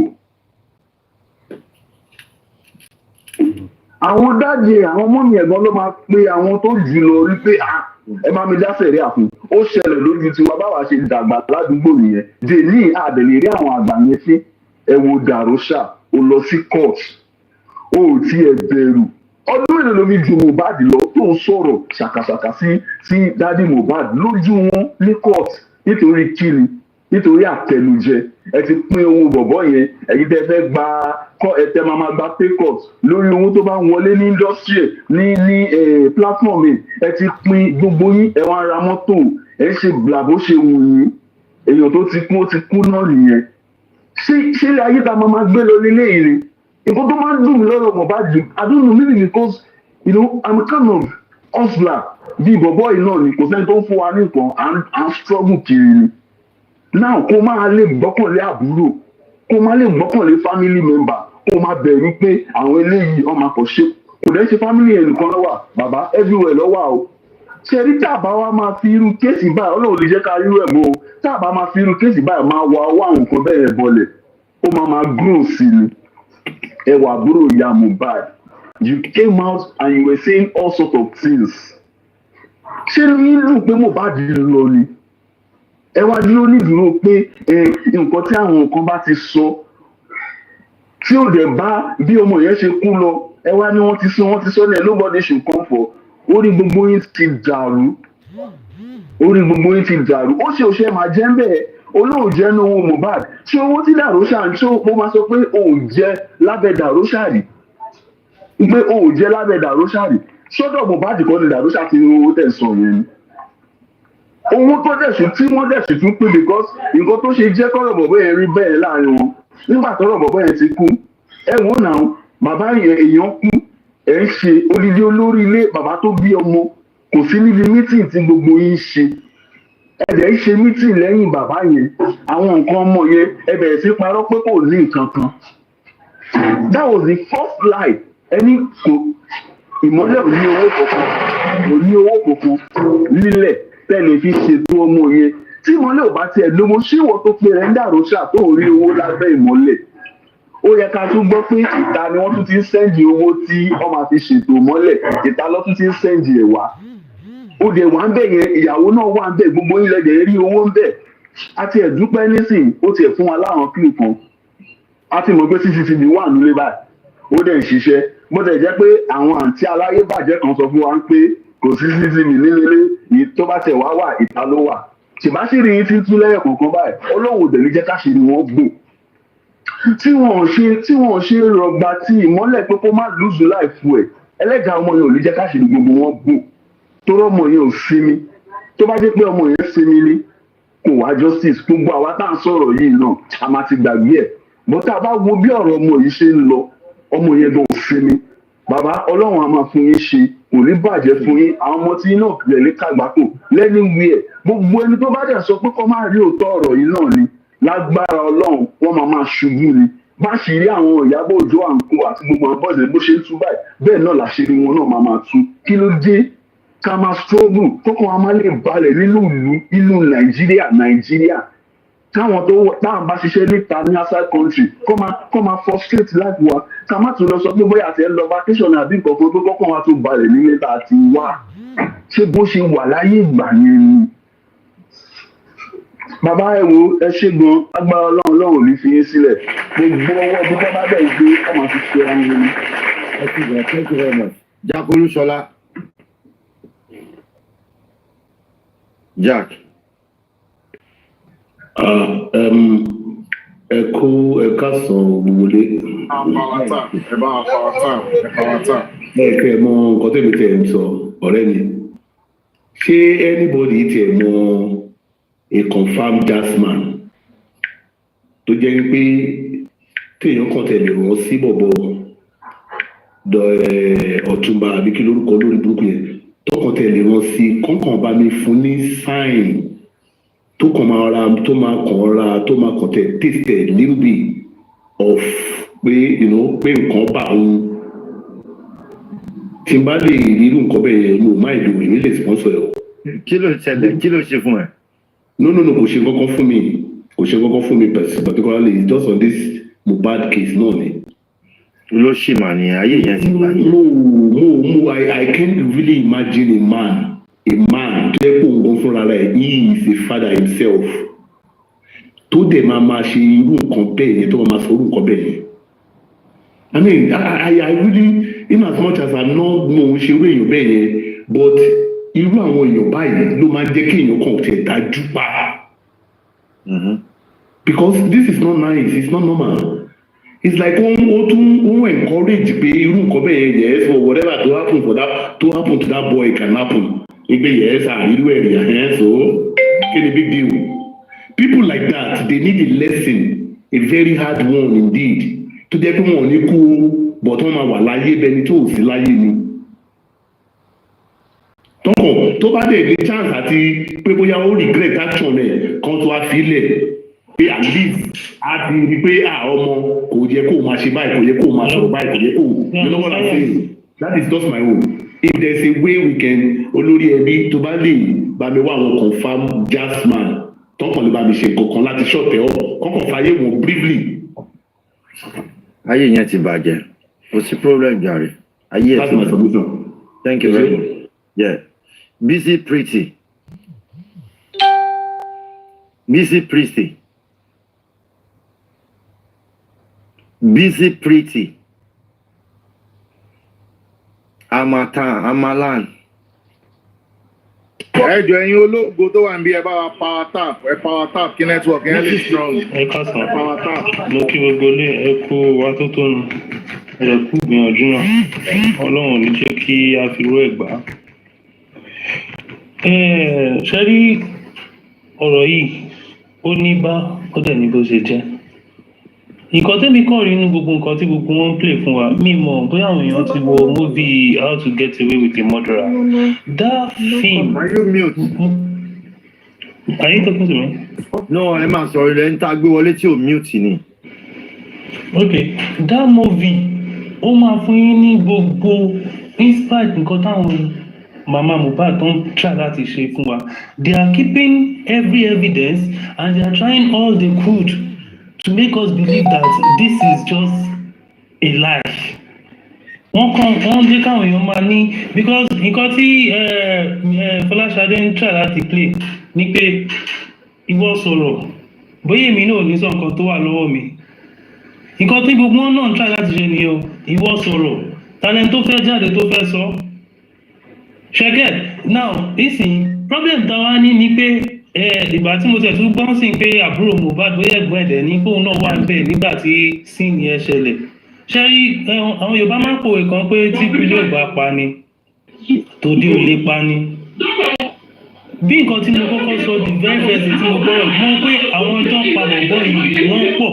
Àwọn dáàdì àwọn mọ́mí ẹ̀gbọ́n ló máa pe àwọn tó jù lọ rí pé ẹ máa mi dá sẹ̀rí àfún ó ṣẹlẹ̀ lójú tiwa báwa ṣe dàgbà ládùúgbò nìyẹn dèní àdèlè rí àwọn àgbà yẹn sí ẹ wo dàrósà ó lọ sí court ó ti ẹ bẹ̀rù ọdún mélòó ló fi ju Mohbad lọ tó ń sọ̀rọ̀ ṣàkàṣàkà sí dádì Mohbad lójú wọn ní court nítorí kíni nítorí àtẹnujẹ ẹ ti pín owó bọ̀bọ̀ yẹn ẹ̀yin tẹ́ fẹ́ gba ẹtẹ máa gba pay cut lórí owó tó bá wọlé ní industry ní platform ẹ ti pín gbogbo yín ẹ wá ra mọ́tò ẹ ṣe bla bó ṣe wù yín èèyàn tó ti kú náà nìyẹn ṣé ayé ta máa gbé lọ nílé yìí ni nǹkan tó máa ń dùn mí lọ́rọ̀ Mohbad jù I don't know maybe because I'm a kind of hustler bí bọ̀bọ̀ yìí náà ni kò sẹ́ni tó ń fún wa ní nǹkan à ń struggle kiri ni. Now kó máa lè gbọ́kànlé àbúrò kó máa lè gbọ́kànlé family member kó máa bẹ̀rù pé àwọn eléyìí ọmọ kò ṣe kò dẹ́ ṣe family ẹ̀ nìkan lọ́wọ́ bàbá everywhere lọ́wọ́ o ṣe rí tá a bá wá máa fi irú kéèsì báyìí ọlọ́run lè jẹ́ ká irú ẹ̀ mọ́ o tá a bá máa fi irú kéèsì báyìí máa wọ ọwọ́ àwọn nǹkan bẹ́ẹ̀ bọlẹ̀ ó máa grow sí ni ẹwà àbúrò ìyá Mohbad you came out and you were saying all sorts of things ṣé nílùú pé Mohbad lọ ni ẹ wá dúró nídúró pé nǹkan tí àwọn kan bá ti sọ tí ò dẹ̀ bá bí ọmọ yẹn ṣe kú lọ ẹ wá ní wọ́n ti sọ ní nobody should come for orí gbogbo yín ti dàrú ó ṣe òṣè máa jẹ́ ń bẹ́ẹ̀ olóò jẹ́ ní owó Mohbad ṣé owó tí Dàróṣà ṣé mo máa sọ pé òun jẹ́ lábẹ́ Dàróṣà rí pé òun jẹ́ lábẹ́ Dàróṣà rí sọ́dọ̀ Mohbad kọ́ ni Dàróṣà ti ní owó tẹ̀ sọ yẹn ni owó tó dẹ̀sùn tí wọ́n dẹ̀sùn tún pé because nǹkan tó ṣe jẹ́ kọ́rọ̀ bọ̀bọ̀ yẹn rí bẹ́ẹ̀ láàrin wọn nígbà tọ́rọ̀ bọ̀bọ̀ yẹn ti kú ẹ wò náà bàbá yẹn èèyàn kú ẹ̀ ń ṣe odidi olórí ilé bàbá tó bí ọmọ kò sí níbi mítìn tí gbogbo yín ṣe ẹ̀dẹ̀ ń ṣe mítìn lẹ́yìn bàbá yẹn àwọn nǹkan ọmọ yẹn ẹ bẹ̀rẹ̀ sí parọ́ pé kò ní nǹkan kan that was the first lie ẹni kò Ìmọ́lẹ̀ ò ní owó kankan nílẹ̀ tẹ́lẹ̀ fi ṣètò ọmọ yẹn tí Ìmọ́lẹ̀ ò bá tiẹ̀ lówó ṣíwọ́ tó pe rẹ̀ ń Dàróṣà tó rí owó lábẹ́ Ìmọ́lẹ̀ ó yẹ ká tún gbọ́ pé ìta ni wọ́n tún ti ń sẹ́ǹdì owó tí wọ́n máa fi ṣètò Ìmọ́lẹ̀ ìta lọ́ tún ti ń sẹ́ǹdì ẹ̀ wá ó dẹ̀ wá ń bẹ̀ yẹn ìyàwó náà wà ń bẹ̀ gbogbo ilẹ̀ dẹ̀ rí owó ń bẹ̀ àti ẹ̀dúpẹ́ nísìn ó tiẹ̀ fún wa láwọn kílù kan a ti mọ̀ pé CCTV wà nílé báyìí ó dẹ̀ ń ṣiṣẹ́ bó dẹ̀ jẹ́ pé àwọn àǹtí aláyé bàjẹ́ kan sọ fún wa pé kò sí CCTV nílé tó bá tẹ̀ wá wà ìta ló wà ṣèbáṣírí yín ti tú lẹ́yìn kọ̀ọ̀kan báyìí Ọlọ́run ò dẹ̀ ní jẹ́ káṣírí wọn gbò tí wọ́n ṣe rọgbà tí Ìmọ́lẹ̀ pé kó má lùzù láìfu ẹ̀ ẹlẹ́jà ọmọ yẹn ò ní jẹ́ káṣírí gbogbo wọn gbò tó rọ́mọ yẹn ò sinmi tó bá jẹ́ pé ọmọ yẹn sinmi ni kò wá justice gbogbo àwa tá à ń sọ̀rọ̀ yìí náà a máa ti gbàgbé ẹ̀ bó tá a bá wo bí ọ̀rọ̀ ọmọ yìí ṣe ń lọ ọmọ yẹn gan ò sinmi bàbá Ọlọ́run a máa fún yín ṣe kò ní bàjẹ́ fún yín àwọn ọmọ tí náà lè ní kàgbákò lẹ́ni wí ẹ̀ gbogbo ẹni tó bá dẹ̀ sọ pé kó má rí òótọ́ ọ̀rọ̀ yìí náà ni lágbára Ọlọ́run wọ́n máa ṣubú ni bá ṣe rí àwọn Ìyábọ̀ Òjó àǹkó àti gbogbo àwọn bọ́ọ̀dẹ̀ bó ṣe ń tú báyìí bẹ́ẹ̀ náà làṣírí wọn náà máa tú kí ló dé ká máa struggle kókò wọn máa lè balẹ̀ nínú Nàìjíríà táwọn bá ṣiṣẹ́ níta ní outside country kó máa frustrate life wa ká má tún lọ sọ pé bóyá àti ẹ lọ vacation àbí nǹkan kan pé kọ́kọ́ wa tó balẹ̀ nílé tá a ti wá ṣé bó ṣe wà láyé ìgbà yẹn ni. bàbá ẹ wo ẹ ṣe gan agbára Ọlọ́run ò ní fi yín sílẹ̀ gbogbo ọwọ́ bí wọ́n bá bẹ̀ gbé ọmọ fi ṣe ara wọn ni. ẹ ti gbà thank you very much. Jakolu Ṣọlá. Jack. Ẹ káàsán wọlé. Ẹ kẹ́ ẹ mọ nǹkan tẹ́mi tẹ̀ ń sọ ọ̀rẹ́ mi. Ṣé anybody tẹ̀ mọ a confirmed jasman tó jẹ́ pé téèyàn kan tẹ̀lé wọ́n sí bọ̀bọ̀ Ọ̀túnba àbí kí lórúkọ lórí burúkú yẹn tọkàn tẹ̀lé wọn sí kọ́kàn bá mi fún ní sign tó kàn máa ra tó máa kàn tẹ̀ taste a little bit of pé pé nǹkan bá òun tí n bá lè rí irú nǹkan bẹ́ẹ̀ yẹn mo má ìlú èmi lè sponsor ẹ̀ o. kí ló ṣẹlẹ̀ kí ló ṣe fún ẹ. no kò ṣe kankan fún mi particularly just on this Mohbad case náà ni. ló ṣì mà ní ayé yẹn ti gbà yẹn. I can't really imagine a man tó yẹ kó nǹkan fúnra rẹ̀ he is a father himself tó dẹ̀ máa ṣe irú nǹkan bẹ́ẹ̀ yẹn tó máa sọ irú nǹkan bẹ́ẹ̀ yẹn. I mean I really in as much as I'm not mo ṣe irú èèyàn bẹ́ẹ̀ yẹn but irú àwọn èèyàn báyìí ló máa jẹ́ kí èèyàn kàn tẹ̀ dájú pa. Because this is not nice, it's not normal. It's like wọ́n encourage pé irú nǹkan bẹ́ẹ̀ yẹn yes for whatever to happen to that boy can happen. Igbe yes irú ẹ̀rí àyẹ̀ so kí ni big deal. People like that they need a lesson, a very hard one indeed. Tó jẹ́ pé wọn ò ní kú but wọ́n máa wà láyé bẹni tó ò sí láyé ni. Tọkàn tó bá dẹ̀ ní chance àti pé bóyá ó regret action ẹ̀ kan tó wá sílẹ̀ pé at least a ti rí pé ọmọ kò yẹ kó máa ṣe báyìí kò yẹ kó máa sọ̀rọ̀ báyìí kò yẹ kó you know what I'm saying that is just my own if there's a way we can olórí ẹbí tó bá lè bá mi wá àwọn confam jazzman tọkàn lè bá mi ṣe kankan láti ṣọ̀tẹ̀ ọ̀ kọ́kàn fàyè wọn briefly. ayé yẹn ti bàjẹ́ kò sí problem jàre ayé ẹ̀ ti bàjẹ́. Thank you very much. Yeah. Busy Pretty. Busy Pretty. Busy Pretty. Amalan. ẹjọ ẹyin ológo tó wà ń bí ẹ bá wa power tap kí network yẹn lè strong. ẹ káàsán mo kí gbogbo ilé ẹ kú wa tó tónu ẹ kú gbìyànjú náà ọlọ́run ò ní jẹ́ kí a fi rú ẹ̀ gbà. ṣe rí ọ̀rọ̀ yìí ó ní bá ó dẹ̀ ní bó ṣe jẹ́. nǹkan tẹ́mi kàn rí nínú gbogbo nǹkan tí gbogbo wọn ń play fún wa mi mọ̀ bóyá àwọn èèyàn ti wo movie How to Get Away with a Murderer. That film. Are you mute? Are you talking to me? No, ẹ máa sọ̀rọ̀ ilẹ̀ ń ta gbé wọlé tí ò mute ni. Okay, that movie ó máa fún yín ní gbogbo inspire nǹkan táwọn mama Mohbad tó ń try láti ṣe fún wa. They are keeping every evidence and they are trying all they could to make us believe that this is just a lie. Wọ́n jẹ́ káwọn èèyàn máa ní because nǹkan tí Fọláṣadé ń try láti play ni pé ìwọ sọ̀rọ̀ bóyá èmi náà ò ní sọ nǹkan tó wà lọ́wọ́ mi. Nǹkan tí gbogbo wọn náà ń try láti ṣe nìyẹn o ìwọ sọ̀rọ̀ talent tó fẹ́ jáde tó fẹ́ sọ. Ṣẹ́gẹ̀ now ìsìn problem táwa ní ni pé ìgbà tí mo tẹ̀ tún gbọ́n sí pé àbúrò Mohbad bóyá ẹ̀gbọ́n ẹ̀dẹ̀ ní kóun náà wà níbẹ̀ nígbà tí sin yẹn ṣẹlẹ̀. Ṣé rí àwọn Yorùbá máa ń pòwe kan pé tí pílẹ̀ ò bá pa ni tòde ò lè pa ni. Bí nǹkan tí mo kọ́kọ́ sọ the very first thing tí mo gbọ́rọ̀ mọ̀ pé àwọn tó ń pa bọ̀bọ̀ yìí wọ́n pọ̀.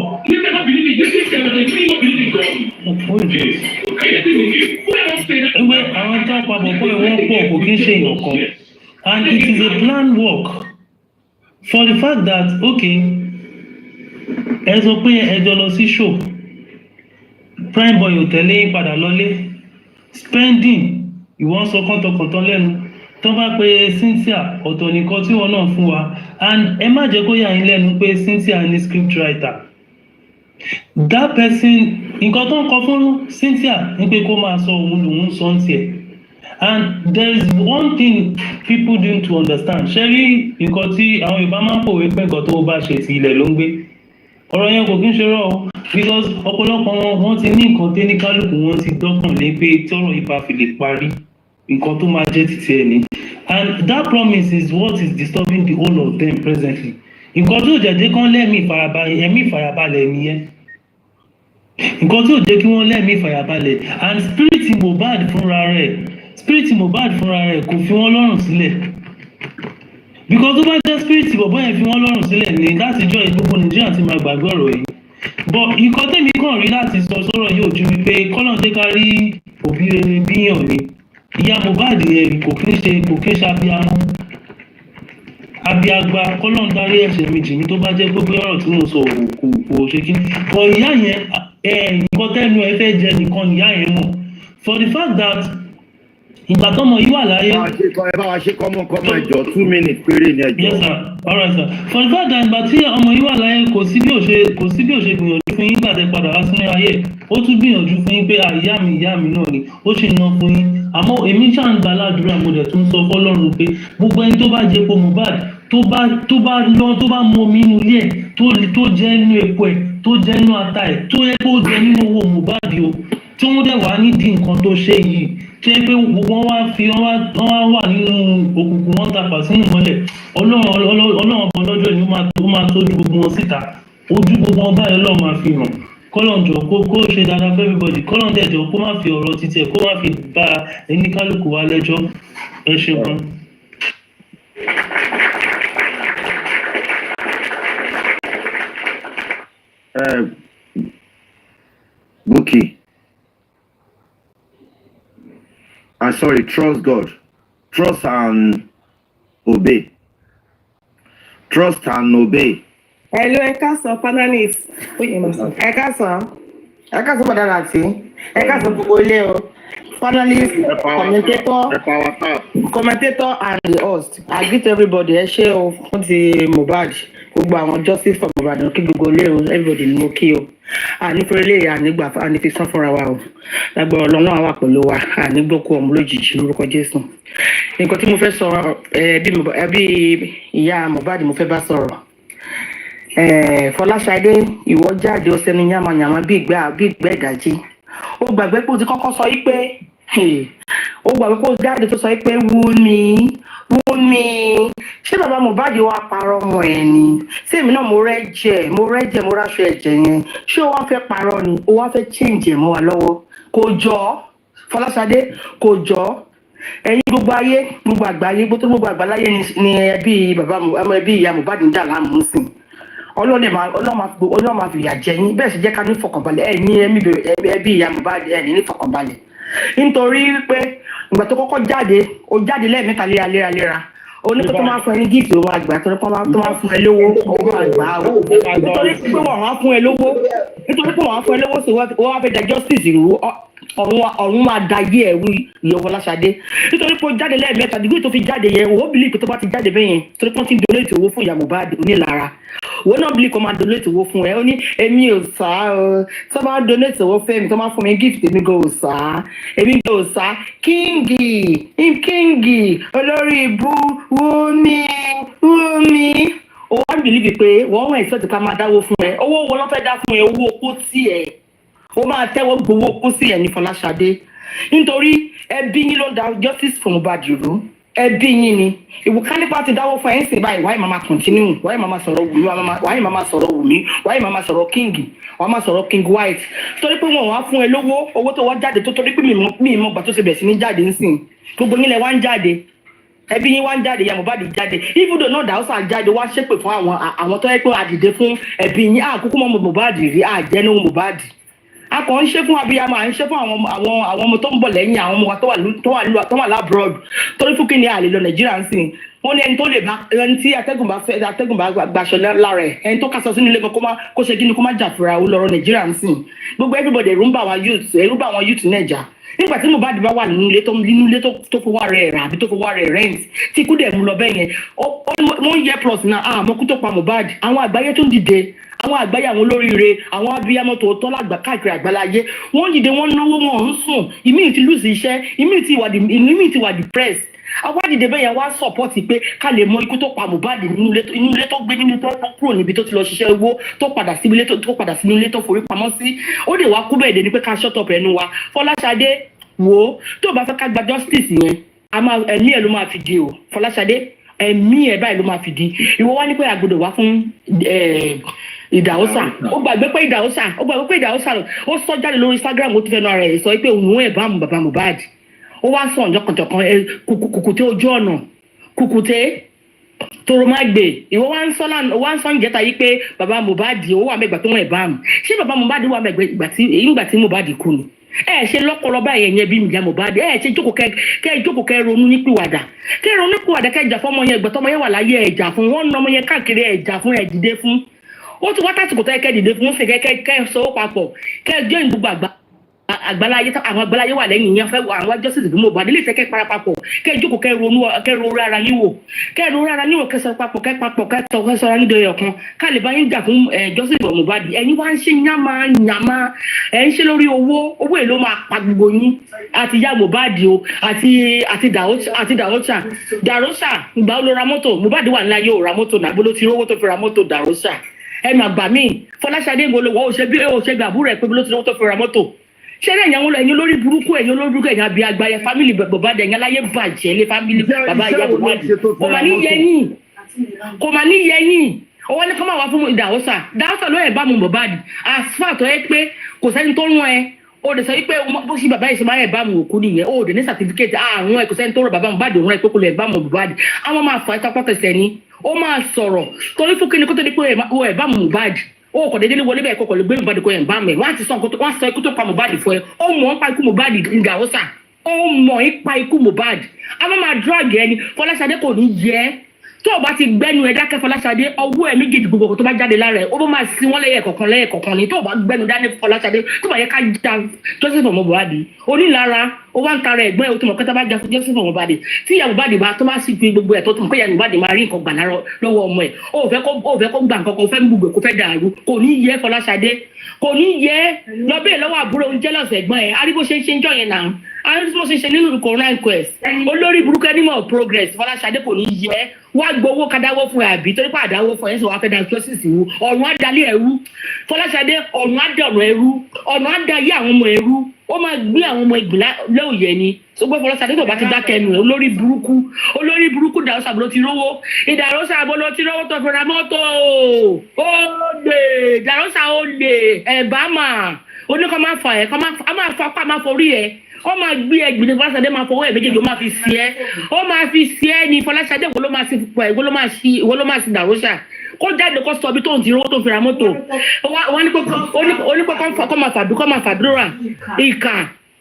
Ẹgbẹ́ àwọn tó ń pa bọ̀bọ̀ yìí wọ́n pọ̀ kò kí ń ṣe èèyàn kan. And it is a planned work for the fact that okay ẹ sọ pé ẹjọ́ lọ sí show prime boy ò tẹ̀lé yín padà lọlé spending ìwọ́n sọ kọ́ńtọ̀kọ̀ńtọ̀ lẹ́nu tó bá pe Cynthia ọ̀tọ̀ nìkan tí wọ́n náà fún wa and ẹ má jẹ́ kó yà yín lẹ́nu pé Cynthia ní script writer that person nǹkan tó ń kọ fún Cynthia ní pé kó máa sọ òun lòun sọ ń tiẹ̀ and there is one thing people need to understand ṣé rí nǹkan tí àwọn Yorùbá máa ń pòwe pé nǹkan tó bá ṣe ti ilẹ̀ ló ń gbé ọ̀rọ̀ yẹn kò kí ń ṣe rọ̀ o because ọ̀pọ̀lọpọ̀ wọn ti ní nǹkan tẹ́ ní kálukú wọn ti dọ́kàn lé pé tọ́rọ̀ yìí bá fi lè parí nǹkan tó máa jẹ́ títí ẹ̀ ní and that promise is what is disturbing the whole of them presently nǹkan tí ò jẹ́ kán lẹ́mí ìfarabalẹ̀ nìyẹn nǹkan tí ò jẹ́ kí wọ́n lẹ́mí ìfarabalẹ̀ and spirit Mohbad fúnra rẹ̀ kò fi wọ́n lọ́rùn sílẹ̀ because tó bá jẹ́ spirit bọ̀bọ́ yẹn fi wọ́n lọ́rùn sílẹ̀ ní láti jọ ìgbógun Nàìjíríà ti máa gbàgbé ọ̀rọ̀ yìí but nǹkan tèmi kàn rí láti sọ sọ̀rọ̀ yóò ju wípé kọ́nà jẹ́ ká rí òbí rere bíyàn ni ìyá Mohbad yẹn kò kí ń ṣe abiagba kọ́nà ń darí ẹ̀ṣẹ̀ mi jì mí tó bá jẹ́ gbogbo ọ̀rọ̀ tí mo sọ kò ṣe kí but ìyá yẹn nǹkan tẹ́nu ẹ fẹ́ jẹ nìkan ìyá yẹn mọ̀ for the fact that ìgbà tọ́mọ yìí wà láyé. ẹ bá wa ṣe kọ́mọ ẹjọ́ 2 minutes péré ni ẹjọ́. Yes sir, all right sir. For the fact that ìgbà tí ọmọ yìí wà láyé kò sí bí ò ṣe gbìyànjú fún yín gbàdé padà wá sínú ayé ó tún gbìyànjú fún yín pé ìyá mi náà ni ó ṣe ná fún yín àmọ́ èmi ṣáà ń gba aládùúrà mo dẹ̀ tún sọ fọ́lọ́run pé gbogbo ẹni tó bá jẹ epo Mohbad tó bá mu omi inú ilé ẹ̀ tó jẹ́ inú epo ẹ̀ tó jẹ́ inú ata ẹ̀ tó yẹ kó jẹ nínú owó Mohbad o tí wọ́n dẹ̀ wá nídìí nǹkan tó ṣe yìí ṣé pé gbogbo wọ́n wà nínú òkùnkùn wọn tapà sínú mọ́lẹ̀ ọlọ́run ọmọ lọ́jọ́ ni ó máa tójú gbogbo wọn síta ojú gbogbo wọn báyìí ọlọ́run máa fi hàn kọ́lọ̀njọ kó ṣe dáadáa fún everybody kọ́lọ̀ndẹ̀jọ kó má fi ọ̀rọ̀ títí ẹ̀ kó má fi bá ẹni kálukú wa lẹ́jọ́ ẹ ṣe gan. Bukky. Sorry, trust God. Trust and obey. Trust and obey. Hello, ẹ káàsán panelist. Ẹ káàsán. Ẹ káàsán padà láti. Ẹ káàsán gbogbo ilé o. panelists, commentator and the host. I greet everybody. Ẹ ṣé o fún ti Mohbad. Gbogbo àwọn justice for Mohbad kí gbogbo ilé o, everybody ni mo kí o. Ànífẹ́lẹ́ ànígbà ànífi sán fúnra wa o. Lágbára Ọlọ́run àwa pẹ̀lú wa ànígbókù ọmọ lójijì lórúkọ Jésù. Nǹkan tí mo fẹ́ sọ bí ìyá Mohbad mo fẹ́ bá sọ̀rọ̀. Fọláṣadé ìwọ jáde ó sẹ́nu yàmàyàmà bí ìgbà ìdájí. Ó gbàgbé pé ó ti kọ́kọ́ sọ yí pé ó gbàgbé pé ó jáde tó sọ yí pé Wúmi ṣé bàbá Mohbad wá parọ́ ọmọ ẹ̀ ni ṣé èmi náà mo rẹ́jẹ̀ mo ráṣọ ẹ̀jẹ̀ yẹn ṣé ó wá fẹ́ parọ́ ni ó wá fẹ́ change ẹ̀ mọ́ wa lọ́wọ́ kò jọ Fọláṣadé kò jọ ẹ̀yin gbogbo ayé gbogbo àgbáyé gbogbo àgbáláyé ni ẹbí ìyá Mohbad ń jà láàmú sí Ọlọ́run máa fìyà jẹ yín bẹ́ẹ̀ sì jẹ́ ká ní fọkànbalẹ̀ ẹ̀ ní ẹbí ìyá Mohbad ẹ̀ ní fọkànbalẹ̀ nítorí pé ìgbà tó kọ́kọ́ jáde ó jáde lẹ́ẹ̀mẹ́ta léraléra oníkó tó máa fún ẹ ní gift ló máa gbà tó máa fún ẹ lówó owó àgbà ó nítorí pé wọ́n á fún ẹ lówó sí wọ́n á fẹ́ da justice rú ọ̀run máa da yé ẹ̀rú ìyẹn Fọláṣadé nítorí pé ó jáde lẹ́ẹ̀mẹ́ta dìgbò tó fi jáde yẹn òwò bìlì pé tó bá ti jáde bẹ́yẹn torí pé wọ́n ti ń donate owó fún ìyá Mohbad onílára òwò náà bìlì kan máa donate owó fún ẹ ó ní èmi ò sá tó máa donate owó fẹ́ mi tó máa fún mi gift èmi gan ò sá kíngì olórí ibú Wúmi ó wá bìlì pé wọ́n wọ̀ ẹ̀sọ́ ti ká máa dáwó fún ẹ owó wo ló fẹ́ dá fún ẹ owó kó tí ẹ ó máa tẹ́wọ́ gbowó kó sí ẹ̀ ní Fọláṣadé nítorí ẹbí yín ló da justice for Mohbad rú ẹbí yín ni ìwòká nípa ti dáwọ́ fún ẹ̀ ń sìn báyìí wáyé màmá continue wáyé màmá sọ̀rọ̀ Wùmí wáyé màmá sọ̀rọ̀ King wáyé màmá sọ̀rọ̀ King White torí pé wọn wá fún ẹ owó tó wọ́n jáde tó torí pé mi mọ̀ gbà tó ṣe bẹ̀ sí ní jáde ń sìn gbogbo yín lẹ wá ń jáde ẹbí yín wá ń jáde ìyá Mohbad jáde ibùdó náà Dáúsà jáde wá ṣépè fún àwọn tó yẹ pé àdìde fún ẹbí yín àkókò mọ́ Mohbad rí àjẹnú Mohbad a kàn ń ṣe fún abiyamọ à ń ṣe fún àwọn ọmọ tó ń bọ̀ lẹ́yìn àwọn ọmọ wa tó wà lábroad torí fún kí ni àlè lọ Nàìjíríà ń sìn wọ́n ní ẹni tó lè bá ẹni tí atẹ́gùn bá gbaṣọ lára ẹ̀ ẹni tó kásọ sínú ilé kan kó ṣe kí ni kó má jà fúra ó lọ́rọ̀ Nàìjíríà ń sìn gbogbo everybody ẹ̀rù ń bà àwọn youth Nàìjà nígbà tí Mohbad bá wà nínú ilé tó fowó rẹ̀ rà àbí tó fowó rẹ̀ rent tí kú dẹ̀ mú lọ bẹ́ẹ̀ yẹn wọ́n yẹ plus náà àmọ́ kú tó pa Mohbad àwọn àgbáyé tó ń dìde àwọn àgbáyé àwọn olóríire àwọn abiyamọ tòótọ́ lágbà káàkiri àgbáláyé wọ́n dìde wọ́n náwó wọn ń sùn ìmíì ti lose iṣẹ́ ìmíì ti wà depressed àwa dìde bẹ́ẹ̀ yẹn wá support pé ká lè mọ ikú tó pa Mohbad nínú ilé tó gbé nínú tó kúrò níbi tó ti lọ ṣiṣẹ́ owó tó padà sínú ilé tó forí pamọ́ sí ó dè wá kú bẹ́ẹ̀ dé ni pé ká shut up ẹnu wa Fọláṣadé wo tó bá fẹ́ ká gba justice yẹn ẹ̀mí ẹ̀ ló máa fi di o Fọláṣadé ẹ̀mí ẹ̀ báyìí ló máa fi di ìwọ wá ní pé àgbọ́dọ̀ wá fún Ìdáhùsà ó gbàgbé pé Ìdáhùsà ó sọ jáde lórí Instagram ó ti fẹnu ara ẹ̀ sọ pé òun ẹ̀ bá bàbá Mohbad ó wá sọ ọ̀jọ̀kànjọ̀kan kùkùté ojú ọ̀nà kùkùté toro má gbé ìwọ wá ń sọ ìjẹta yìí pé bàbá Mohbad ó wà mẹ́gbà tó wọ́n ẹ̀ bá mu ṣé bàbá Mohbad wà mẹ́gbà ìgbà tí Mohbad kú ni ṣe lọ́kọ̀ọ́lọ́ báyìí yẹn bí ìyá Mohbad ṣe jókòó kẹ́ ronú nípìwàdà kẹ́ jà fún ọmọ yẹn ìgbà tọmọ yẹn wà láyé ẹ̀jà fún wọn nà ọmọ yẹn káàkiri ẹ̀jà fún ẹ̀dìdé fún ó ti wá tásìkò tó yẹ kẹ́ dìde fún kẹ́ sọ papọ̀ kẹ́ jẹ́ ìgbogbo àgbáláyé àwọn àgbáláyé wà lẹ́yìn yẹn fẹ́ àwọn justice fún Mohbad ilé ìfẹ́ kẹ́ parapapọ̀ kẹ́ jókòó kẹ́ ronú ara yín wò kẹ́ sọ papọ̀ kẹ́ sọ ara yín dọ̀yọ̀ ọ̀kan ká lè bá yín jà fún justice fún Mohbad ẹ̀yin wá ń ṣe yàmá ẹ̀ ń ṣe lórí owó èlò máa pa gbogbo yín àti ìyá Mohbad o àti Dáúsà ìgbà ó lọ ra mọ́tò Mohbad wà nílá yóò ra mọ́tò nàbó ló ti rówó tó fi ra mọ́tò Dáúsà ẹ̀ máa gbà mí Fọláṣadé ngolówó ó ṣe gbàbúrò ẹ̀ pé ló ti rówó tó fi ra mọ́tò ṣẹlẹ̀ ẹ̀yin olórí burúkú ẹ̀yin àbí àgbáyé fámìlì Mohbad ẹ̀yin aláyé bàjẹ́ lé fámìlì bàbá ìyá Mohbad kò mà ní yẹyìn owó ní kọ́ máa wá fún Dáúsà ló ẹ̀ bá mu Mohbad asfalt ẹ pé kò sẹ́ni tó rán ẹ o lè sọ wípé bó ṣe bàbá yìí ṣe máa ẹ̀ bá mu òkú nìyẹn o dè ní certificate àrùn ẹ kò sẹ́ni tó rán bàbá Mohbad òun ẹ pé kò lè bá mu Mohbad àwọn máa fà ẹ́ tapọ́tẹsẹ̀ ni ó máa sọ̀rọ̀ torí fún kíni kó tó di pé o ẹ̀ bá mu Mohbad ó kò dédé wọlé bẹ́ẹ̀ kọ́kọ́ lè gbé Mohbad kó ẹ̀ ń bá mẹ́ wọ́n á ti sọ ikú tó pa Mohbad fún ẹ ó mọ̀ ń pa ikú Mohbad Dáúsà ó mọ̀ ń pa ikú Mohbad a máa drag ẹni Fọláṣadé kò ní yẹ tó o bá ti gbẹ́nu ẹ̀ dákẹ́ Fọláṣadé ọwọ́ ẹ̀ méjèèjì gbogbo tó bá jáde lára ẹ̀ ó bá máa sin wọ́n lẹ́yẹ̀kọ̀kan ni tó o bá gbẹ́nu dání Fọláṣadé tó bá yẹ ká ja Joseph Mohbad onílara ó wá ń tara ẹ̀gbọ́n ẹ̀ ó ti mọ̀ kẹ́tà bá ja Joseph Mohbad tí ìyá Mohbad bá tó bá sì fi gbogbo ẹ̀ tó tó mọ̀ pé ìyá Mohbad máa rí nǹkan gbà lọ́wọ́ ọmọ ẹ̀ ó fẹ́ kó gbà nǹkan kan ó fẹ́ gbogbo kó fẹ́ dàrú kò ní yẹ Fọláṣadé kò ní yẹ lọ bẹ́ẹ̀ lọ́wọ́ àbúrò oúnjẹ lọ́sẹ̀ ẹ̀gbọ́n ẹ̀ arígbó ṣe ń jọ yẹn náà arígbó ṣe nínú corona inquest olórí burúkú ẹni mọ̀ progress Fọláṣadé kò ní yẹ wá gbowó kadáwó fún ẹ àbí torí pé àdáwó fún ẹ sọ wá fẹ́ da justice wú ọ̀run àdálé ẹrú Fọláṣadé ọ̀run àdọ̀nà ẹrú ọ̀run àdáyé àwọn ọmọ ẹrú ó máa gbé àwọn ọmọ ìgbìlá lóòyẹ ni ṣùgbọ́n Fọláṣadé tó bá ti dákẹ́ ẹnu ẹ̀ olórí burúkú Dàrósà bó ti rówó Ìdàrósà bó ló ti rówó tó fi ra mọ́tò ó lè Dàrósà ó lè ẹ̀bámà oníkan máa fà ẹ̀ kọ́ máa fà pa máa forí ẹ̀ ó máa gbé ẹgbìn ní Fọláṣadé máa fọwọ́ ẹ̀ méjèèjì ó máa fi sí ẹ́ ó máa fi sí ẹ́ ní Fọláṣadé wo ló máa sí pọ̀ ẹ̀ wo ló máa sí Dàrósà kó jáde kó sọ bí tó ń ti rówó tó fi ra mọ́tò wọ́n ní pé kọ́ máa fàdúrà ìkà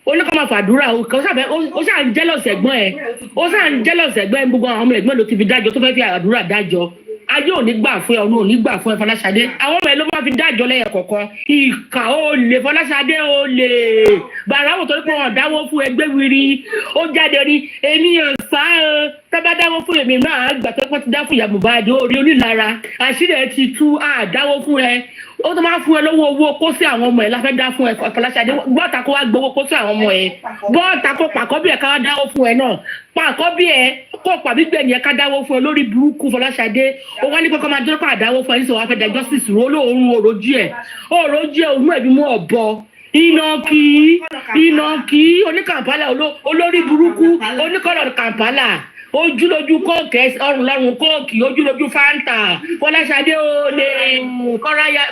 oníkọ́ máa fàdúrà ó ṣáà ń jẹ́lọ̀sì ẹ̀gbọ́n ẹ̀ gbogbo àwọn ọmọ ẹ̀gbọ́n ló ti fi dájọ́ tó fẹ́ fi àdúrà dájọ́ ayé ò ní gbà fún ẹ ọ̀run ò ní gbà fún ẹ Fọláṣadé àwọn ọmọ ẹ ló máa fi dájọ́ lẹ́yìn kọ̀ọ̀kan ìkà ó lè Fọláṣadé ó lè bàráwò torí pé wọn dáwó fún ẹgbẹ́ wiri ó jáde ní èmi ò sá tábà dáwó fún èmi náà gbà tó pẹ́ ti dá fún ìyá Mohbad orí onílara àṣírí ẹ ti tú àdáwó fún ẹ ó tó máa fún ẹ lọ́wọ́ owó kó sí àwọn ọmọ ẹ láfẹ́ dá fún ẹ Fọláṣadé bọ́ọ̀tà kó wá gbowó kó sí àwọn ọmọ ẹ bọ́ọ̀tà kó pàkọ́ bí ẹ ká wá dáwó fún ẹ náà pàkọ́ bí ẹ kó pàbí gbẹ̀yìn ẹ ká dáwó fún ẹ lórí burúkú Fọláṣadé ó wá ní pé kó máa dúró pàdé dáwó fún ẹ níṣẹ́ wàá fẹ́ da justice ró lóòórùn òròjú ẹ òun ẹ̀bí mú ọ̀bọ ìnàkí oníkàmpálà olórí burúkú oníkọ̀lọ̀ kàmpálà ojúlójú kóòkì ọrùn lọrùn kóòkì ojúlójú fanta Fọláṣadé olè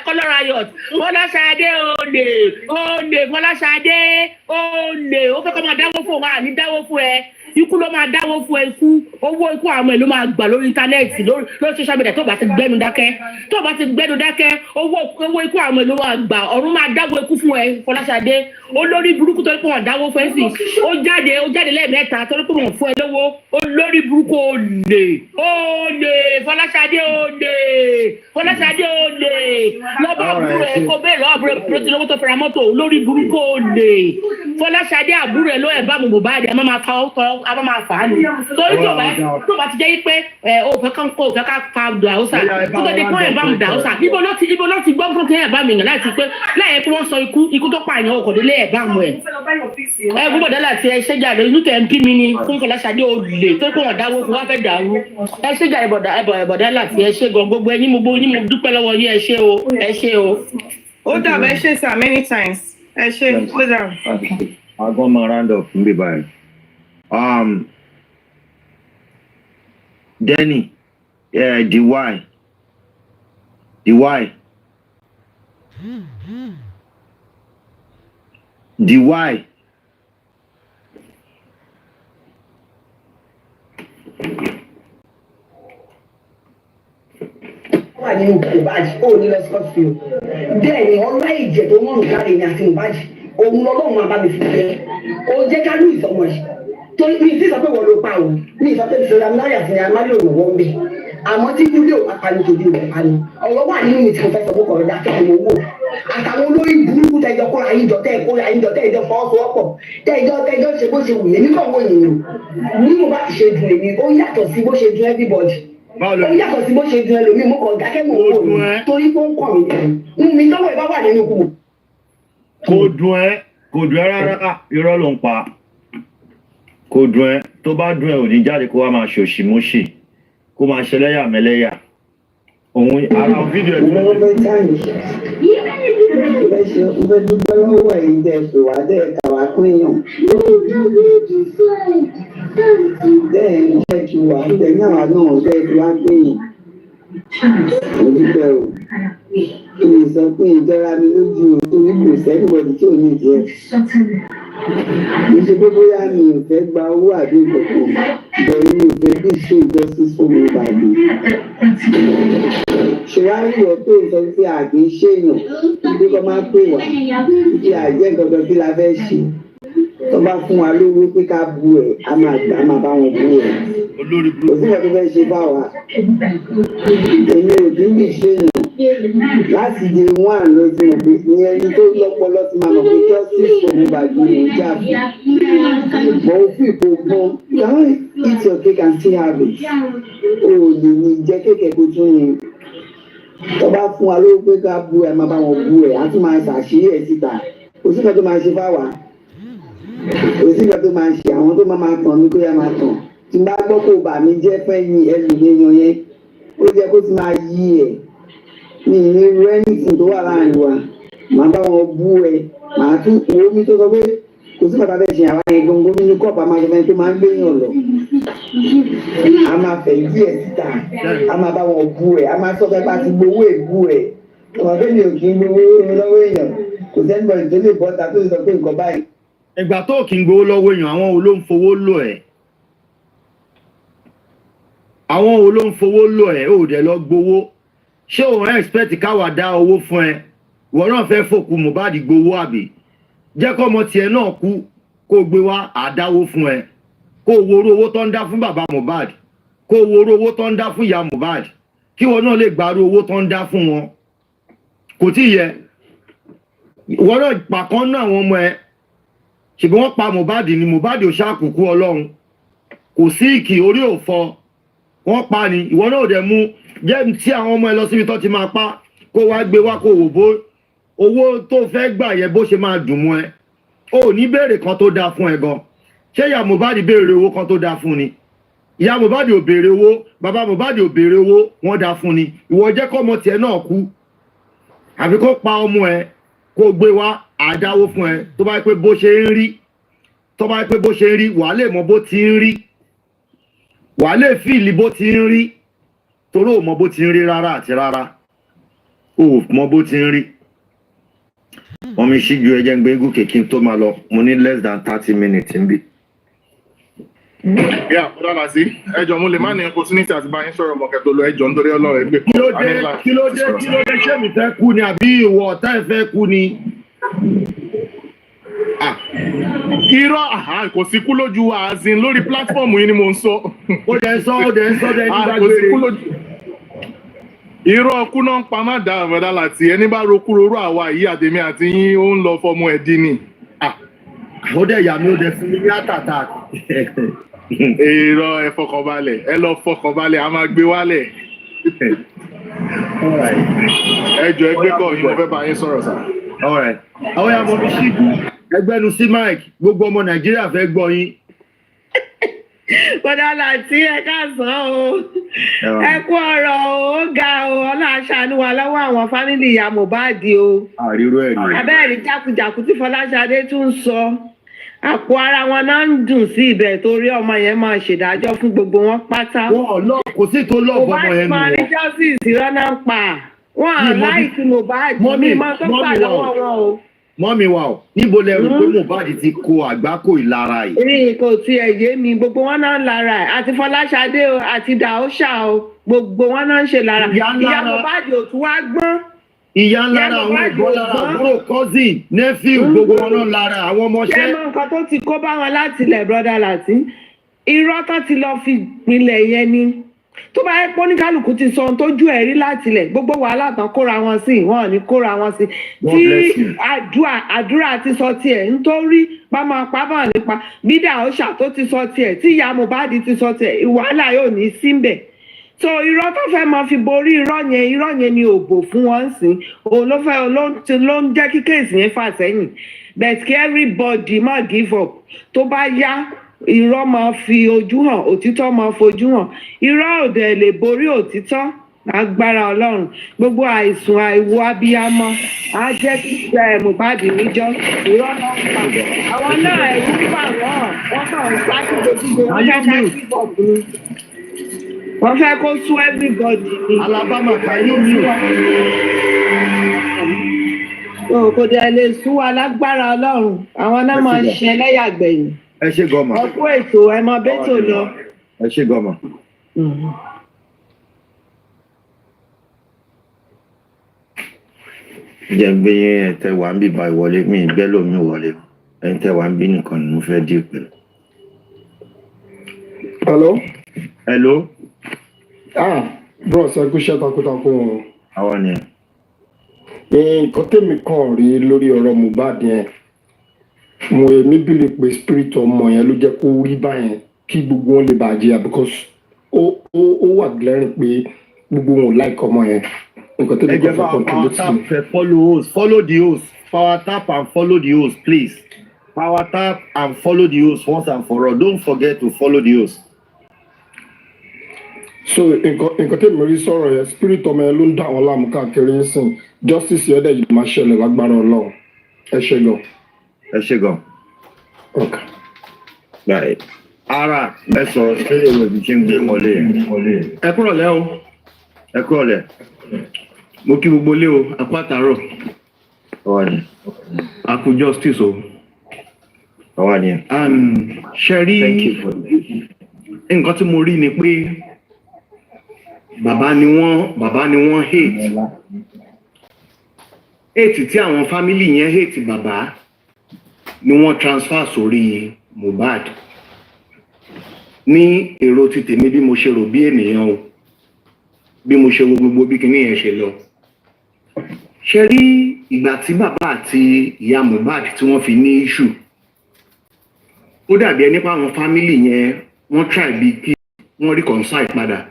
kọlọrayọt Fọláṣadé olè Fọláṣadé olè ó fẹ́ kọ́ máa dáwó fún wa ní dáwó fún ẹ ikú ló máa dáwó fún ẹ owó ikú àwọn ẹ ló máa gbà lórí íńtánẹ́ẹ̀tì lórí social media tó bá ti gbẹ́nu dákẹ́ owó ikú àwọn ẹ ló máa gbà ọ̀run máa dáwó ikú fún ẹ Fọláṣadé olórí burúkú torí pé wọ́n dáwó fún ẹ sí ó jáde lẹ́ẹ̀mẹ́ta torí pé wọ́n fún ẹ lówó olórí burúkú olè Fọláṣadé olè lọ́bà àbúrò ẹ kó bẹ́ẹ̀ lọ́wọ́ àbúrò ẹ tí lówó tó fẹ́ra mọ́tò olórí burúkú olè Fọláṣadé àbúrò ẹ ló ẹ̀ bá Mohbad ẹ máa fa ọ́tọ́ a máa fà á nù torí tó bá ti jẹ́ pé òfẹ́ ká fa Dàrósà tó tó di pé ẹ̀ bá mu Dàrósà ibo ló ti gbọ́ fún kí ẹ̀ bá mi yàn láti pé láyé pé wọ́n sọ ikú tó pààyàn ọkọ̀ délé ẹ̀ bá mu ẹ̀ gbọ́dọ̀ dálà tí ẹ ṣẹ́jà rẹ̀ inú tẹ̀ ń bí mi ni fún Fọláṣadé olè tó kó wọn dáwó fún wọn fẹ́ dàrú ẹ ṣẹ́jà ẹ̀bọ̀dá láti ẹ ṣe gan gbogbo ẹ̀yin mo dúpẹ́ lọ́wọ́ yín ẹ ṣe o. ó dàbẹ̀ ṣe sir many times ẹ ṣe close down. àgọ́ máa round up ń bí báyìí. Denny, the why. wà nínú Mohbad ó ní lọ sọ́ọ̀fì o bẹ́ẹ̀ ni ọlá ìjẹ́ tó mọ̀rùn láre ní àti Mohbad òun lọ́lọ́run máa bá mi fi bẹ́ẹ̀ ó jẹ́ ká lù ìsọmọ yìí torí mi ti sọ pé wọ́n ló pa òun mi sọ pé ìṣòro amúnáyà àti amálẹ̀ òun wọ́n bẹ̀ àmọ́ tí ilé ò pápá ní torí òun pa ni ọ̀rọ̀ wà nínú mi tí mo fẹ́ sọ fún ọ̀rọ̀ dákẹ́ ni mo wò àtàwọn olórí burúkú tẹjọ kóra yín jọ tẹjọ fọwọ́sowọ́pọ̀ tẹjọ ṣe bó ṣe wù yẹn nígbà wo yìnyín ní mo bá ti ṣe dùn èmi ó yàtọ̀ sí bó ṣe dùn everybody ó yàtọ̀ sí bó ṣe dùn ẹlòmíì mo kàn dákẹ́ mò ń wò ní torí pé ó ń kàn mí mi tọ́wọ́ ẹ bá wà nínú kù. kò dùn ẹ rárá irọ́ ló ń pa kò dùn ẹ tó bá dùn ẹ ò ní jáde kó wá máa ṣòṣì mọ́ṣì kó máa ṣe lẹ́yàmẹ́lẹ́yà òun ara fídíò ẹ̀ tó lọ́wọ́ ìfẹ́ dúpẹ́ lọ́wọ́ ẹ̀yìn tẹ̀ sọ wá dẹ̀ kàwá péyàn dẹ̀ ń jẹ́ kí wà dẹ̀ ní àwa náà dẹ̀ kí wá péyàn mo dúpẹ́ o kí ni sọ pé ìjọra mi lójú o torí kò sẹ́nìbọ̀dì tí ò ní jẹ́ kì í ṣe pé bóyá mi ò fẹ́ gba owó àbí ìkọ̀kọ̀ bẹ̀rẹ̀ mi ò fẹ́ bí ṣe ìjọsìn fún mi bàbí ṣèwárí ọ̀ tó sọ pé àgbẹ̀ ṣèyàn bí kò máa pè wá kí àjẹ́ gangan kí la fẹ́ ṣe tó bá fún wa lówó pé ká bu ẹ̀ a máa gbà á máa bá wọn bú ẹ̀ kò sí ìwà tó fẹ́ ṣe bá wa èmi ò dín bí ṣéyàn láti di one ló ti mọ̀ pé ní ẹni tó lọ́pọlọ ti máa mọ̀ pé justice for Mohbad ní ìjà fún mọ̀ ó fi ìbò gbọ́n yàrá eat your cake and still have it o ò lè ní jẹ́ kéèké kó tún ní tó bá fún wa lówó pé ká bu ẹ̀ máa bá wọn bú ẹ̀ á tún máa ṣàṣírí ẹ̀ síta kò sí ìwà tó máa ṣe fáwa kò sí ìgbà tó máa ṣe àwọn tó máa tàn mí kó yá máa tàn tí n bá gbọ́ kó bà mí jẹ́ fẹ́yìn ẹlòmíràn yẹn ó jẹ́ kó ti máa yí ẹ̀ ní ìní rẹ́nìtì tó wà láàrin wa màá bá wọn bú ẹ màá tún wo mi tó sọ pé kò sí bàbá bẹ́ẹ̀ ṣe àwọn yẹn gbogbo nínú kọ́ọ̀pù àmọ́ àjọpẹ́ tó máa ń gbéyàn lọ a máa fẹ̀ yí ẹ̀ síta a máa bá wọn bú ẹ a máa sọ pé bá ti gbowó èbú ẹ ọmọ bẹ́ẹ̀ ni ò kí ń gbowó lọ́wọ́ èèyàn kò sẹ́ni tó lè bọ́ta tó sọ pé nǹkan báyìí. ìgbà tó kì í gbowó lọ́wọ́ èèyàn àwọn wo ló ń fowó lò ẹ̀ àwọn wo ló ń fowó lò ẹ̀ ó dẹ̀ lọ gbowó ṣé òun expect káwa dá owó fún ẹ ìwọ náà fẹ́ fòkú Mohbad gbowó àbí jẹ́ kọ́ ọmọ tiẹ̀ náà kú kó gbé wá àdáwó fún ẹ kó wo orú owó tó ń dá fún bàbá Mohbad kó wo orú owó tó ń dá fún ìyá Mohbad kí wọn náà lè gbárù owó tó ń dá fún wọn kò tí yẹ ìwọ náà pàkán náà àwọn ọmọ ẹ ṣùgbọ́n wọ́n pa Mohbad ní Mohbad ò ṣàkùkù Ọlọ́run kò sí ìkì orí òfò wọ́n pa ni ìwọ náà ò dẹ̀ mú jẹ́ tí àwọn ọmọ ẹ lọ síbi tó ti máa pa kó wá gbé wá kó wò bó owó tó fẹ́ gbà yẹ bó ṣe máa dùn mọ́ ẹ ò ní béèrè kan tó dáa fún ẹ gan ṣé ìyá Mohbad béèrè owó kan tó dáa fún ni ìyá Mohbad ò béèrè owó bàbá Mohbad ò béèrè owó wọ́n dáa fún ni ìwọ jẹ́ kọ́mọ tiẹ̀ náà kú àbí kó pa ọmọ ẹ kó gbé wá àdáwó fún ẹ tó bá pé bó ṣe ń rí tó bá pé bó ṣe ń rí wàá lè mọ bó ti ń rí wàá lè fìlì bó ti ń rí torí ò mọ bó ti ń rí rárá àti rárá ò mọ bó ti ń rí wọn mi ṣíjú ẹjẹ ń gbé gòkè kí n tó máa lọ mo ní less than 30 minutes ń bì. yà ọ̀dọ́ là sí ẹjọ́ mo lè má ní opportunity àti bá yín sọ̀rọ̀ mọ̀kẹ́ tó lọ ẹjọ́ nítorí ọlọ́run ẹgbẹ́. kí ló dé ṣé mi fẹ́ kú ni àbí ìwọ ọ̀tá ẹ̀ fẹ́ kú ni. irọ́ kò sí kú lójú àzìn lórí platform yìí ni mo ń sọ. ó dẹ̀ ń sọ dẹ̀ ní gbàgbére. irọ́ ọkú náà ń pa má dá àbẹ̀dá láti ẹni bá rokú rorú àwa yìí àtẹ̀mí àti yín ó ń lọ fọmọ ẹ̀ dín ni. ó dẹ̀ yà mí ó dẹ̀ fún mi ní àtàtà. irọ́ ẹ fọkànbalẹ̀ ẹ lọ fọkànbalẹ̀ a máa gbé wálẹ̀. ẹjọ́ ẹgbẹ́ kọ́ yín mo fẹ́ bá yín sọ̀rọ̀ sá. àwọn yàrá mi ṣíjú ẹgbẹ́nu sí mike gbogbo ọmọ Nàìjíríà fẹ́ gbọ́ yín. kódà láti ẹ káàsán o ẹ kú ọ̀rọ̀ ó ga o ọlọ́àṣàánú wa lọ́wọ́ àwọn fámìlì ìyá Mohbad o abẹ́rẹ́ jákujàku tí Fọláṣadé tún ń sọ àpò ara wọn náà ń dùn sí ibẹ̀ torí ọmọ yẹn máa ṣèdájọ́ fún gbogbo wọn pátá. kò sí tó lọ́ọ̀bù ọmọ yẹn nù Mohbad máa ní justice rọ́nà ń pa wọn láìsí Mohbad mímọ́ tó gbà lọ́wọ́ wọn o. mọ́mí wa ò níbo lẹ rò pé Mohbad ti kó àgbákò ìlara yìí. èyí kò tiẹ̀ yé mi gbogbo wọn náà ń lara ẹ̀ àti Fọláṣadé o àti Dàóṣà o gbogbo wọn náà ń ṣe lára ìyá Mohbad ò tún wá gbọ́n. ìyá ńlá àwọn ẹ̀gbọ́n lára àbúrò cousin nephew gbogbo wọn náà lára àwọn ọmọọṣẹ́. ṣé mọ nǹkan tó ti kó bá wọn láti ilẹ̀ brọ́dà láti irọ́ tó ti lọ fi pinlẹ̀ yẹn ni tó bá yẹ pé oníkálukú ti sọ ohun tójú ẹ̀ rí láti ilẹ̀ gbogbo wàhálà tán kóra wọn sí wọn ò ní kóra wọn sí tí àdúrà ti sọ tiẹ̀ nítorí pámápámá nípa bídà ọ̀ṣà tó ti sọ tiẹ̀ tí ìyá Mohbad ti sọ tiẹ̀ wàhálà yóò ní síbẹ̀ so irọ́ tó fẹ́ máa fi borí irọ́ yẹn ni òbò fún wọn sìn òun ló ń jẹ́ kí kéèsì yẹn fà sẹ́yìn but kí everybody má give up tó bá yá irọ́ máa fi ojú hàn òtítọ́ máa fojú hàn irọ́ òdẹ lè borí òtítọ́ agbára Ọlọ́run gbogbo àìsùn àìwo abiyamọ á jẹ́ kí Mohbad níjọ́ irọ́ náà ń pa àwọn náà ẹ̀rú ń bà wọ́n kàn ń sákì gbogbo wọn fẹ́ ká sí bọ̀ọ̀bù ni wọ́n fẹ́ kó sú everybody ni. Alabama kàyé mi ò kò dẹ̀ lè sú wa lágbára Ọlọ́run àwọn náà máa ń ṣe ẹlẹ́yàgbẹ̀yìn. ẹ ṣe gọmọ. ọkọ ètò ẹ mọ bẹtò lọ. ẹ ṣe gọmọ. jẹ́ ń gbé yín ẹ̀tẹ̀ wà ń bìbá ìwọlé mi ìgbẹ́ lómi wọlé. ẹni tẹ́ wà ń bí nìkan ni mo fẹ́ dí pẹ̀lú. Hello. Bros, ẹ kú iṣẹ́ takuntakun o. Àwọn ni. Nǹkan tèmi kàn rí lórí ọ̀rọ̀ Mohbad yẹn, mo èmi bìlì pé spirit ọmọ yẹn ló jẹ́ kó rí báyẹn kí gbogbo wọn lè bàjẹ́ because ó wà glaring pé gbogbo wọn ò like ọmọ yẹn. Nǹkan tèmi kàn fẹ́ contribute sí. Follow the host. Power tap and follow the host, please. Power tap and follow the host once and for all. Don't forget to follow the host. So nǹkan tèmi rí sọ̀rọ̀ yẹn spirit ọmọ yẹn ló ń dà wọ́n láàmú káàkiri ń sìn justice yẹn dẹ̀ yìí máa ṣẹlẹ̀ lágbára Ọlọ́run. Ẹ ṣé gan. Ẹ ṣé gan. Okay. Right. Ara ẹ sọ̀rọ̀ sílẹ̀ ìwé ibi tí ń gbé wọlé yẹn. Ẹ kúrọ̀lẹ́ o. Ẹ kúrọ̀lẹ́. Mo kí gbogbo ilé o, a kú àtàárọ̀. Ọwọ́ ni. A kú justice o. Ọwọ́ ni. Ṣe rí nǹkan tí mo rí ni pé bàbá ni wọ́n hate tí àwọn family yẹn hate bàbá ni wọ́n transfer sórí Mohbad ní èrò ti tèmi bí mo ṣe rò bí ènìyàn o bí mo ṣe wo gbogbo bí kinní yẹn ṣe lọ. Ṣe rí ìgbà tí bàbá àti ìyá Mohbad tí wọ́n fi ní issue ó dàbí ẹni pé àwọn family yẹn wọ́n try bí kí wọ́n reconcile padà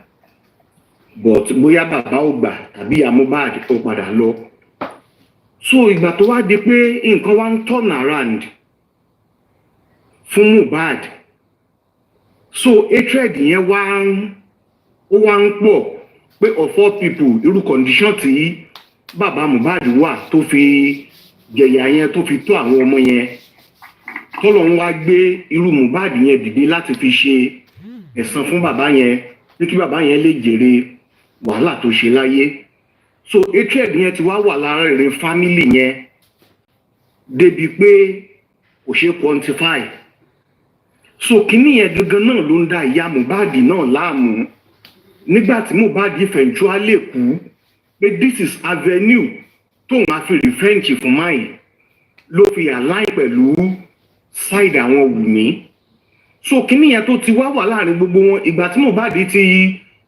but bóyá bàbá ò gbà tàbí ìyá Mohbad ó padà lọ. So ìgbà tó wá di pé nǹkan wá ń turn around fún Mohbad so hatred yẹn wá ń pọ̀ pé of all people irú condition tí bàbá Mohbad wà tó fi jẹ̀yà yẹn tó fi tó àwọn ọmọ yẹn tọ́lọ́run wá gbé irú Mohbad yẹn dìde láti fi ṣe ẹ̀san fún bàbá yẹn pé kí bàbá yẹn lè jèrè wàhálà tó ṣe láyé. So hatred yẹn ti wá wà láàárín family yẹn débi pé kò ṣe quantify. So kíní yẹn gangan náà ló ń da ìyá Mohbad náà láàmú nígbà tí Mohbad eventually kú pé this is avenue tóun máa fi revenge fún máyì ló fi align pẹ̀lú side àwọn Wùmí. So kíní yẹn tó ti wá wà láàárín gbogbo wọn ìgbà tí Mohbad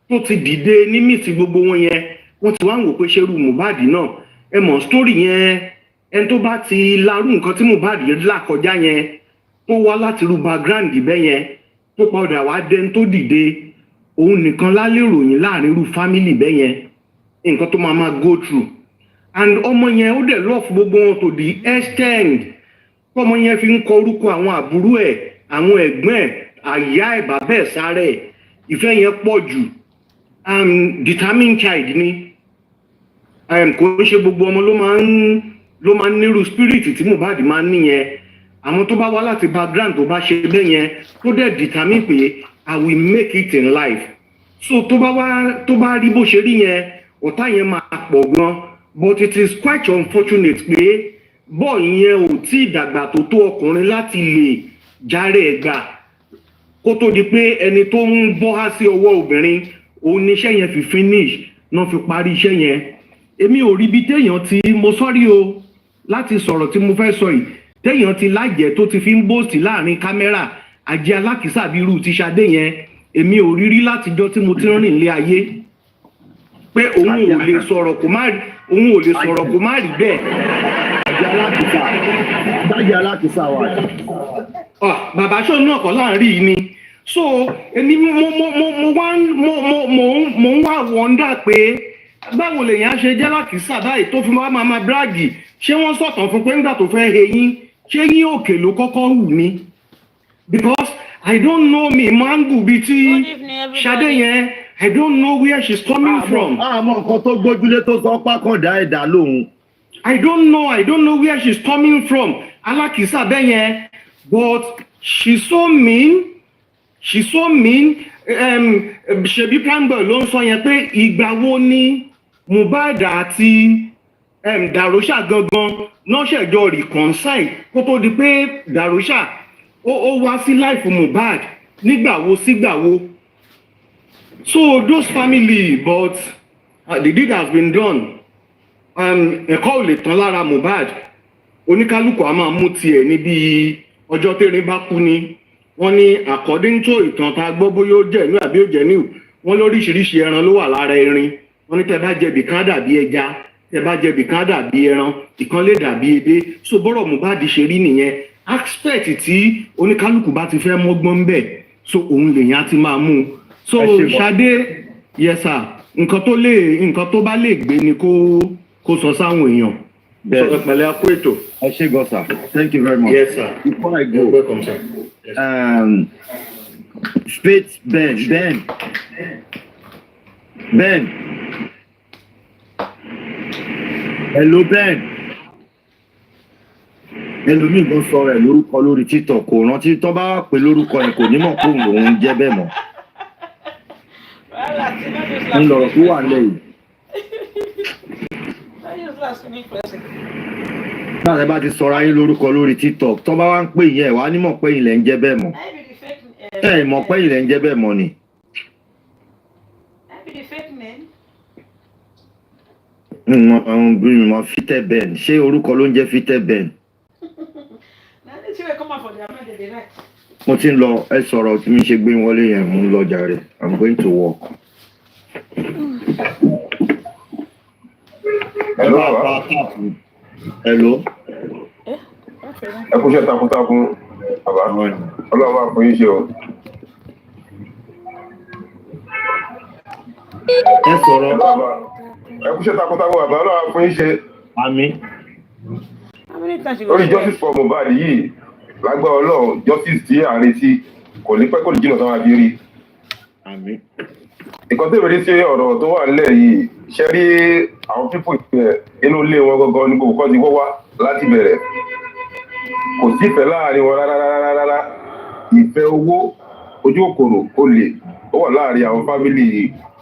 tó ti dìde ní mìtì gbogbo wọn yẹn wọ́n ti wá ń wò pé ṣerú Mohbad náà ẹ mọ̀ story yẹn ẹni tó bá ti larú nǹkan tí Mohbad là kọjá yẹn tó wá láti irú background bẹ́ẹ̀ yẹn tó padà wá dẹni tó dìde òun nìkan lálẹ́ ìròyìn láàrin irú family bẹ́ẹ̀ yẹn nǹkan tó máa go through and ọmọ yẹn ó dẹ̀ love gbogbo wọn to the extent ọmọ yẹn fi ń kọ orúkọ àwọn àbúrò ẹ̀ àwọn ẹ̀gbọ́n ẹ̀ àyà ẹ̀ bàbá ẹ̀ sáré ẹ̀ ìfẹ́ yẹn pọ̀ jù determined child ni kò ń ṣe gbogbo ọmọ ló máa ń nírú spirit tí Mohbad máa ń níyẹn àwọn tó bá wá láti background tó bá ṣe bẹ́ẹ̀ yẹn tó dẹ̀ determine pé I will make it in life so tó bá rí bó ṣe rí yẹn ọ̀tá yẹn máa pọ̀ gan but it is quite unfortunate pé bọ́ọ̀ yẹn ò tí ì dàgbà tó ọkùnrin láti lè járe ẹ̀ gbà kó tó di pé ẹni tó ń bọ́ á sí ọwọ́ obìnrin òun ni iṣẹ́ yẹn fi finish náà fi parí iṣẹ́ yẹn. Èmi ò rí bí téèyàn ti mo sọ́rí o láti sọ̀rọ̀ tí mo fẹ́ sọ yìí téèyàn ti lájẹ̀ tó ti fi ń bóòsì láàrin kámẹ́rà àjẹ́ alákìísà bíi irú ti Ṣadé yẹn èmi ò rí rí látijọ́ tí mo ti rìn lé ayé pé òun ò lè sọ̀rọ̀ kó má rí bẹ́ẹ̀. Àjẹ́ alákìísà wà. Bàbá ṣó náà kọ́ láàrin yìí ni so èmi mo ń wá wọ́ndà pé báwo lèèyàn ṣe jẹ́ lákìísà báyìí tó fi máa bíráàgì ṣé wọ́n sọ̀tàn fún pé nígbà tó fẹ́ he yín ṣé yín òkè ló kọ́kọ́ wù mí because I don't know me mangu bíi tí Ṣadé yẹn I don't know where she's coming from. Àmọ́ nǹkan tó gbójúlé tó sọ pákàndá ẹ̀dá lóhùn. I don't know where she's coming from alákìísà bẹ́ẹ̀ yẹn but she's so mean ṣebí Pramboy ló ń sọ yẹn pé ìgbà wo ni Mohbad àti Darosha gangan náà ṣẹjọ reconcile kó tó di pé Darosha ó wá sí life Mohbad nígbàwo sígbàwo so those family but the deed has been done ẹ̀kọ́ ò lè tán lára Mohbad oníkálukú a máa mú tiẹ̀ níbi ọjọ́ tẹ́rin bá kú ni wọ́n ní according to ìtàn tá a gbọ́ bóyá ó jẹ́ ní àbí ó jẹ́ ní wọ́n lóríṣiríṣi ẹran ló wà lára erin wọ́n ní tẹ́ bá jẹ bìkan dàbí ẹja tẹ́ bá jẹ bìkan dàbí ẹran ìkan lè dàbí edé so bọ́rọ̀ Mohbad ṣe rí nìyẹn aspect tí oníkálukú bá ti fẹ́ mọ́gbọ́n bẹ̀ so òun lèyàn á ti máa mú un so Ṣadé yes sir nǹkan tó bá lè gbé ni kó sọ sáwọn èèyàn. Pẹ̀lẹ́ akó ètò. Ẹ ṣé gan sir. Thank you very much. Yes sir. Before I go, welcome sir. Yes. Faith Ben. Hello Ben. Ẹlòmíì gan sọ rẹ̀ lórúkọ lórí TikTok kò rántí tó bá pè lórúkọ yẹn kò ní mọ̀ pé òun jẹ́ bẹ́ẹ̀ mọ́. Ń lọ̀rọ̀ tó wà lẹ́yìn. Báyìí bá ti sọ̀rọ̀ ayé lórúkọ lórí TikTok tó bá wá ń pè yẹn wá ní mọ̀ pé ilẹ̀ ń jẹ́ bẹ́ẹ̀ mọ́. Ẹ mọ̀ pé ilẹ̀ ń jẹ́ bẹ́ẹ̀ mọ́ ni. Àwọn obìnrin mọ̀ Fitẹ́ Ben ṣé orúkọ ló ń jẹ́ Fitẹ́ Ben? Mo ti ń lọ ẹ sọ̀rọ̀ tí mi ṣe gbé wọlé yẹn mú lọ jàre. I'm going to work. Hello. Ẹ kú iṣẹ́ takuntakun bàbá Ọlọ́run máa fún yín ṣe o. Ẹ sọ̀rọ̀. Ẹ kú iṣẹ́ takuntakun bàbá Ọlọ́run máa fún yín ṣe. Àmín. Lórí justice for Mohbad yìí lágbára Ọlọ́run justice tí à ń retí kò ní pẹ́ kò ní jìnnà tó máa fi rí. Àmín. Ìkan tó ìbéèrè sí ọ̀rọ̀ tó wà nílẹ̀ yìí ṣe rí àwọn pípò inú ilé wọn gangan ní gbogbo kan ti wọ́ wá láti bẹ̀rẹ̀. Kò sí ìfẹ́ láàrin wọn rárá. Ìfẹ́ owó ojú òkòrò olè ó wà láàrin àwọn fámìlì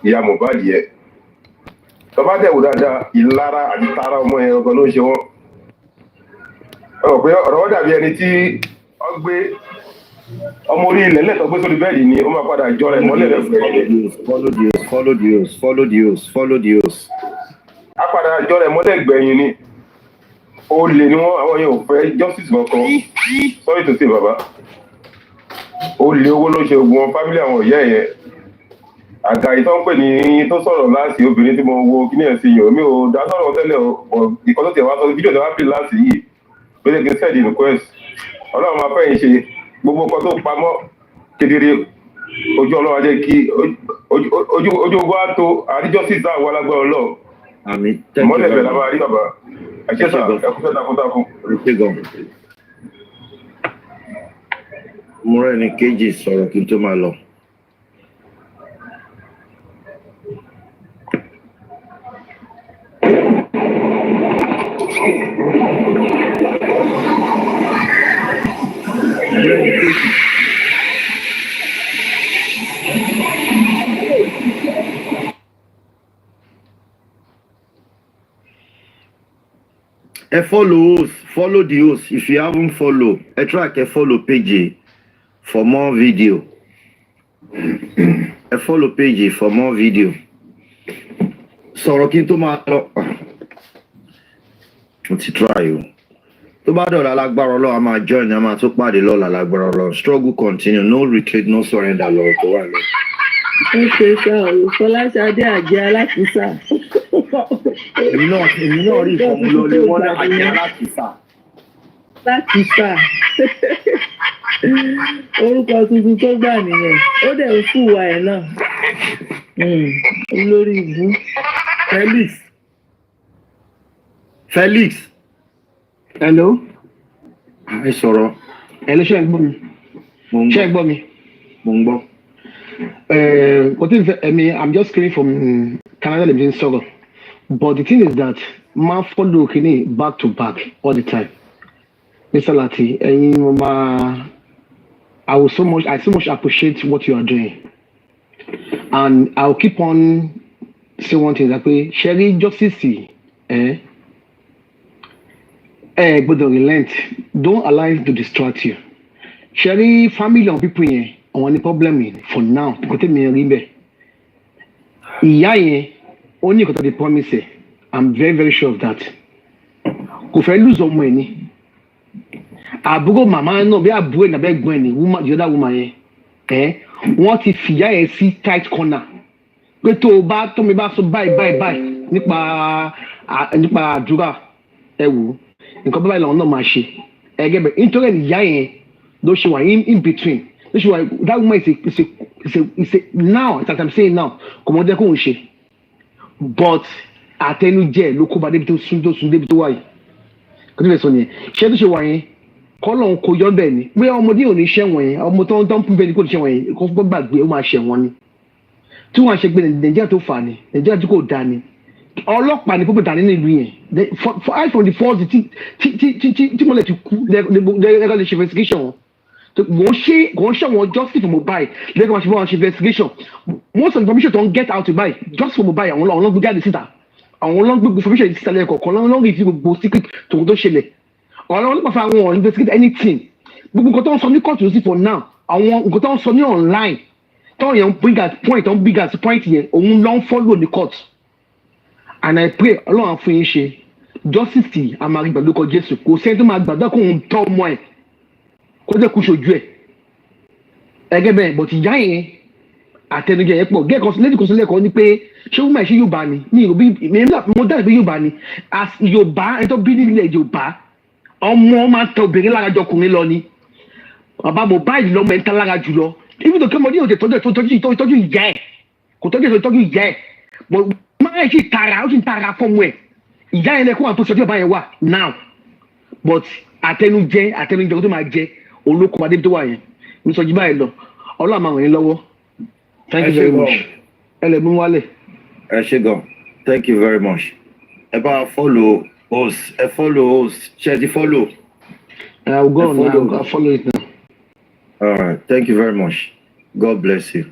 ìyá Mohbad yẹn. Tọ́ba dẹ̀wò dáadáa ìlara àti tara ọmọ yẹn gangan ló ń ṣe wọ́n. Ẹ rò pé ọ̀rọ̀ wọn dàbí ẹni tí wọ́n gbé ọmọ orí ilẹ̀ lẹ́tọ̀ gbé sórí bẹ́ẹ̀dì ni ó máa padà jọ rẹ̀ mọ́lẹ̀ rẹ̀ fẹ́. Follow the host. A padà jọ rẹ̀ mọ́lẹ̀ gbẹ̀yìn ni. Olè ni wọ́n àwọn yẹn ò fẹ́ justice kankan. Sorry to say bàbá. Olè owó ló ṣe ogun wọn fámílì àwọn ìyá yẹn. Àga ìtọ́ ń pè ní tó sọ̀rọ̀ láti obìnrin tí mo wo kíní ẹ̀ sí yòó mi ò dá sọ̀rọ̀ tẹ́lẹ̀ o ìkan tó tiẹ̀ wá sọ fídíò tó wá pè láti yìí ló lè gbé sẹ́ẹ̀dì request. Ọlọ́run máa fẹ́ yín ṣe gbogbo nǹkan tó pamọ́ kedere ojú Ọlọ́run á jẹ́ kí ojú ogun á tó àríjọ́ sí ìta àwọn alágbára Ọlọ́run. Àmín. Mọ́lẹ̀ bẹ̀rẹ̀ la máa rí bàbá. Ẹ ṣé sà ẹ kú sẹ́ takuntakun. Mo rẹ́ ni kejì sọ̀rọ̀ kí n tó máa lọ. Follow the host. If you haven't follow, try to follow page for more video. Follow page for more video. Sọ̀rọ̀ kí n tó máa lọ. Mo ti try o. Tó bá dọ̀la lágbára Ọlọ́run a máa join a máa tó pàdé lọ́la lágbára Ọlọ́run. Struggle continue, no retreat, no surrender lọ́rọ̀ tó wà lọ. Ó ṣe sá o, Fọláṣadé àjẹ́ alákìísà. Èmi náà rí ìfọ̀múlọ́lé wọ́n ní àjẹ́ alákìísà. Lákìísà. Orúkọ tuntun tó gbà nìyẹn. Ó dẹ̀ ń fùwà ẹ̀ náà. Olórí ìbú. Felix. Hello. Ẹ sọ̀rọ̀. Hello, ṣé ẹ gbọ́ mi? Ṣé ẹ gbọ́ mi? Mo ń gbọ́. I'm just coming from Canada, living in Sogo. But the thing is that my follow Kini back to back all the time. Mr. Lati, I so much appreciate what you are doing. And I'll keep on saying one thing that way, Sherry justice, but don't relent. Don't allow it to distract you. Sherry family and people here on the problem for now. Kote mi ribe. Ìyá yẹn only kote the promise. I'm very sure of that. Kò fẹ́ lose ọmọ ẹ̀ ni. àbúrò màmá náà bí àbúrò ẹ̀ nàbẹ́ gbọ́n ẹ̀ ní the other woman yẹn wọ́n ti fìyà ẹ̀ sí tight corner pé tó mi bá sọ báyìí nípa àdúrà ẹ wò nǹkan báyìí làwọn náà máa ṣe ẹgẹ́ bẹ̀ nítorí ẹ̀ ìyá yẹn ló ṣe wà in between ló ṣe wà that woman is a now as I'm saying now kò mọ̀ ọ́ dẹ́kun ṣe but àtẹnujẹ ló kó ba débi tó sún débi tó wà yìí kò tó fẹ́ sọ nìyẹn ṣé tó ṣe wà yẹn kọ́lọ̀ ń kó yọ bẹ́ẹ̀ ni pé ọmọdé ò ní ṣẹ̀wọ̀n yẹn ọmọ tó ń pín bẹ́ẹ̀ ni kò ní ṣẹ̀wọ̀n yẹn kó fọ́ gbàgbé ó máa ṣẹ̀wọ̀n ni tí wọ́n á ṣe pé nàìjíríà tó fà ní nàìjíríà tí kò dáa ni ọlọ́pàá ní púpọ̀ dání nílùú yẹn for eye from the first tí mo lè ti kú lẹ́gbẹ̀ẹ́ lè ṣe investigation wọn kò ń ṣẹ̀wọ̀n justice for Mohbad lẹ́gbẹ̀ẹ́ wọn ṣe fún wọn ṣe investigation most of the information tó ń get out by just for Mohbad àwọn ọlọ́gbẹ́ jáde síta àwọn ọlọ́gbẹ́ information yìí síta lẹ́ẹ̀kọ̀ọ̀kan ọlọ́gbẹ́ fi gbogbo secret tòun tó ṣẹlẹ̀ ọlọ́pàá fún àwọn investigate anything gbogbo nǹkan tó ń sọ ní court sí for now àwọn nǹkan tó ń sọ ní online tó yẹn bring as point tó ń bring as point yẹn òun ló ń follow ní court and I pray ọlọ́run fún yín ṣe justice amari gbàdúkọ Jésù kò sẹ́ni tó máa gbàdúrà kó ń tọ́ ọmọ ẹ̀ kó jẹ́ kó ṣojú ẹ̀ ẹgẹ́ bẹ́ẹ̀ but ìyá yẹn àtẹnujẹ yẹn pọ̀ lẹ́dí kan sílẹ̀ kan ní pé ṣé wọ́n máa ṣe Yorùbá ni ní mo dáhùn pé Yorùbá ni as Yorùbá ẹ̀ tó bí nílẹ̀ Yorùbá ọmọ máa tẹ obìnrin lára jọ ọkùnrin lọ ni bàbá Mohbad lọmọ ẹ̀ ń ta lára jù lọ ibi tó kí ọmọdé yóò tọ́jú ìyá ẹ̀ kò tọ́jú ìyá ẹ̀ but máa ń ṣe tara ó sì ń tara fọ́ọ̀mù ẹ̀ ìyá yẹn lẹ́kọ̀ọ́ àti oṣù ọba yẹn wà now but àtẹnujẹ tó máa jẹ olókùn adé tó wà yẹn ní sọjí báyìí lọ Ọlọ́run máa ràn yín lọ́wọ́ thank you very much ẹ lè mú wálẹ̀. ẹ ṣé gan thank you very much ẹ bá follow host ṣe ti follow. I will go on now I'll follow it now. All right, thank you very much. God bless you.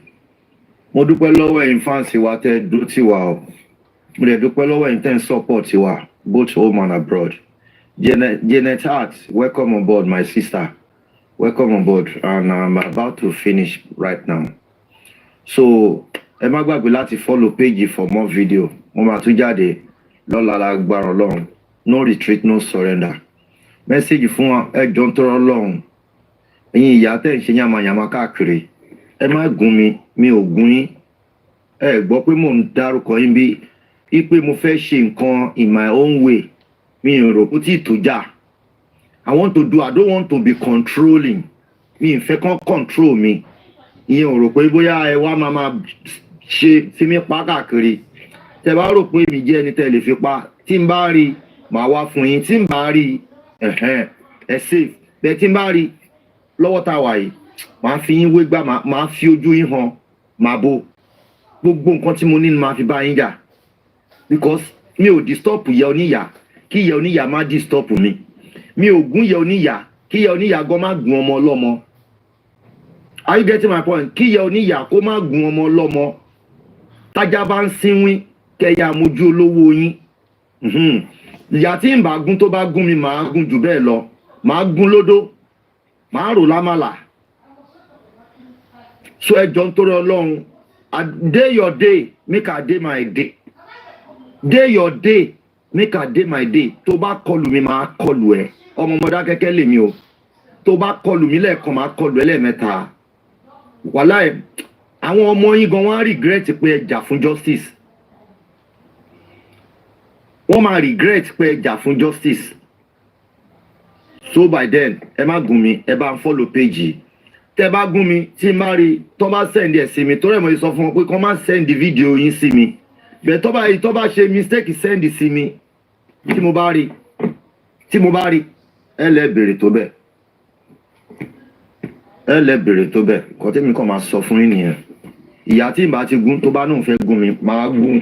Mo dúpẹ́ lọ́wọ́ ẹ̀yin fans wa tẹ́ dúró tì wá o. Mo dẹ̀ dúpẹ́ lọ́wọ́ ẹ̀yin tẹ́ ń support wa both home and abroad. Janet Hart, welcome on board my sister. Welcome on board and I'm about to finish right now. So ẹ má gbàgbé láti follow page for more video. Mo máa tún jáde lọ́la lágbára Ọlọ́run. No retreat, no surrender. Message fún ẹ jọ̀ọ́ ń tọrọ Ọlọ́run. Ẹ̀yin ìyá tẹ́ ń ṣe yàmàyàmà káàkiri ẹ má gún mi ò gún yín ẹ gbọ́ pé mò ń dárúkọ yín bí pé mo fẹ́ ṣe nǹkan in my own way mi ò rò kó tí ì tó jà I don't want to be controlling mi ì fẹ́ kán control mi ìyẹn ò rò pé bóyá ẹ wá máa ṣe fi mí pa káàkiri tẹ bá rò pé mi jẹ́ ẹni tẹ́ lè fi pa tí n bá rí màá wá fún yín tí n bá rí ẹ safe bẹ́ẹ̀ tí n bá rí lọ́wọ́ tá a wà yìí màá fi yín wégbá màá fi ojú yín hàn màá bo gbogbo nǹkan tí mo ní ni màá fi bá yín jà because mi ò disturb ìyá oníyà kí ìyá oníyà má disturb mi ò gún ìyá oníyà kí ìyá oníyà gan má gún ọmọ ọlọ́mọ are you getting my point kí ìyá oníyà kó má gún ọmọ ọlọ́mọ tájá bá ń sínwín kẹyà mojú olówó yín ìyá tí ń bá gún tó bá gún mi màá gún jù bẹ́ẹ̀ lọ màá gún lódó màá rò lámàlà so ẹ jọ̀ọ́ nítorí Ọlọ́run day your day make I day my day day your day make I day my day tó bá kọlù mi màá kọlù ẹ ọmọ ọmọdé akẹ́kẹ́ lèmi o tó bá kọlù mi lẹ́ẹ̀kan màá kọlù ẹ lẹ́ẹ̀mẹ́ta wàláì àwọn ọmọ yín gan wọ́n á regret pé ẹ jà fún justice wọ́n máa regret pé ẹ jà fún justice so by then ẹ má gún mi ẹ bá ń follow page yìí tẹ bá gún mi tí n bá rí tó bá send ẹ sí mi tó rẹ̀ mo sọ fún wọn pé kó má send video yín sí mi bẹ́ẹ̀ tó bá ṣe mistake send sí mi tí mo bá rí ẹ lè béèrè tó bẹ́ẹ̀ kọ́ tẹ́mi kàn máa sọ fún yín nìyẹn ìyá tí n bá ti gún tó bá náà fẹ́ gún mi máa gún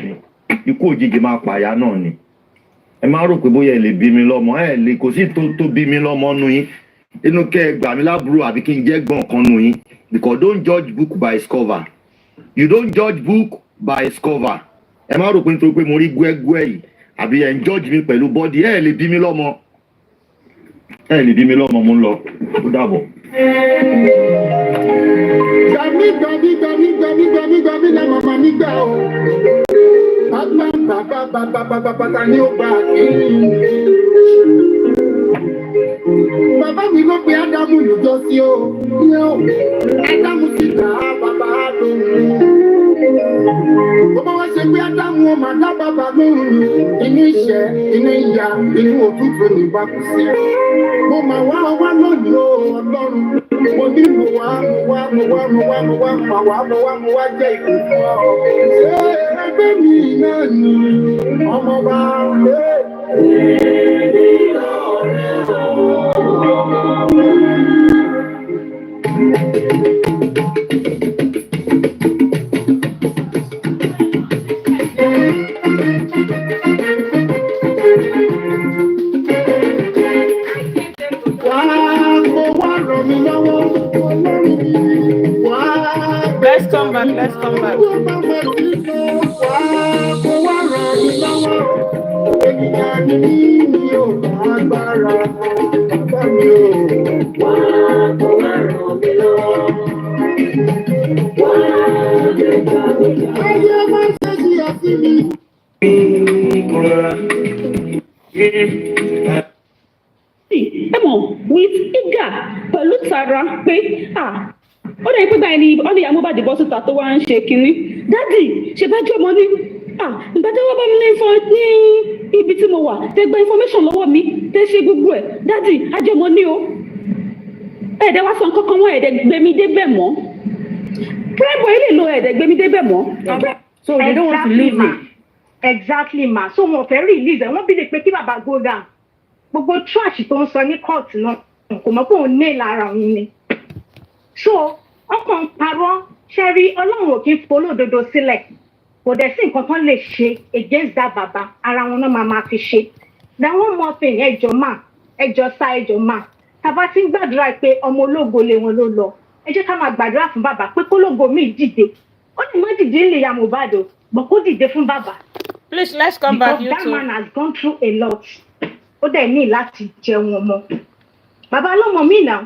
ikú òjijì máa pààyà náà ni ẹ má rò pé bóyá ẹ lè bí mi lọ́mọ ẹ lè kò sí tó bí mi lọ́mọ nu yín inú kẹ́ ẹ gbà mí lábúrò àbí kí n jẹ́ gbọ̀n kan nu yín because don't judge book by its cover you don't judge book by its cover ẹ má rò pé nítorí pé mo rí gbẹ́gbẹ́ yìí àbí ẹ ń judge mi pẹ̀lú body ẹ lè bí mi lọ́mọ mo ń lọ ó dàbọ̀. gbàmí lẹ màmá mi gbà o bàbá ni ó gbà kí Bàbá mi ló pe Ádámù lójó sí o. Ádámù sì dá bàbá lóhùn. Bọ́bá wá ṣe pé Ádámù ó máa dá bàbá lóhùn. Inú ìṣẹ́, inú ìyà, inú òtútù ní bá kú sí. Mo máa wá lónìí o, Ọlọ́run. Mo ní mo wá jẹ́ ìpè fún ọ. Ẹgbẹ́ mi náà ni ọmọ bá lé. Let's come back. With eager pẹ̀lú tara pé ó dẹ̀ pé báyìí ni ọ́nà ìyá Mohbad bọ́ síta tó wá ń ṣe kínní dádì ṣe bá jọmọ ní ìgbà tí wọ́n bá mi ní ibi tí mo wà tẹ gba information lọ́wọ́ mi tẹ ṣe gbogbo ẹ̀ dádì ajọmọ ní o ẹ̀ẹ́dẹ̀ wá sọ kankan wọn ẹ̀ẹ́dẹ̀ gbẹmí débẹ̀ mọ́ prime boy lè lo ẹ̀ẹ́dẹ̀ gbẹmí débẹ̀ mọ́. So they don't want to leave me. Exactly ma so wọn fẹ́ release ẹ̀ wọ́n bí lè pé kí bàbá go down gbogbo trash tó ń sọ ní court náà kò mọ̀ pé òun ní lára òun ni so ọkàn parọ́ ṣẹ́rí ọlọ́run ò kí ń polódodo sílẹ̀ kò dẹ̀ sí nǹkan kan lè ṣe against that bàbá ara wọn náà máa fi ṣe then one more thing ẹjọ́ mà tàbá tí ń gbàdúrà pé ọmọ ológo lé wọn ló lọ ẹ jẹ́ ká máa gbàdúrà fún bàbá pé kólógo míì dìde ó lè má dìde ń lè ya Mohbad o but kó dìde fún bàbá. Please let's come back. Because that man has gone through a lot ó dẹ̀ ní láti jẹun ọmọ bàbá lọ́mọ mi náà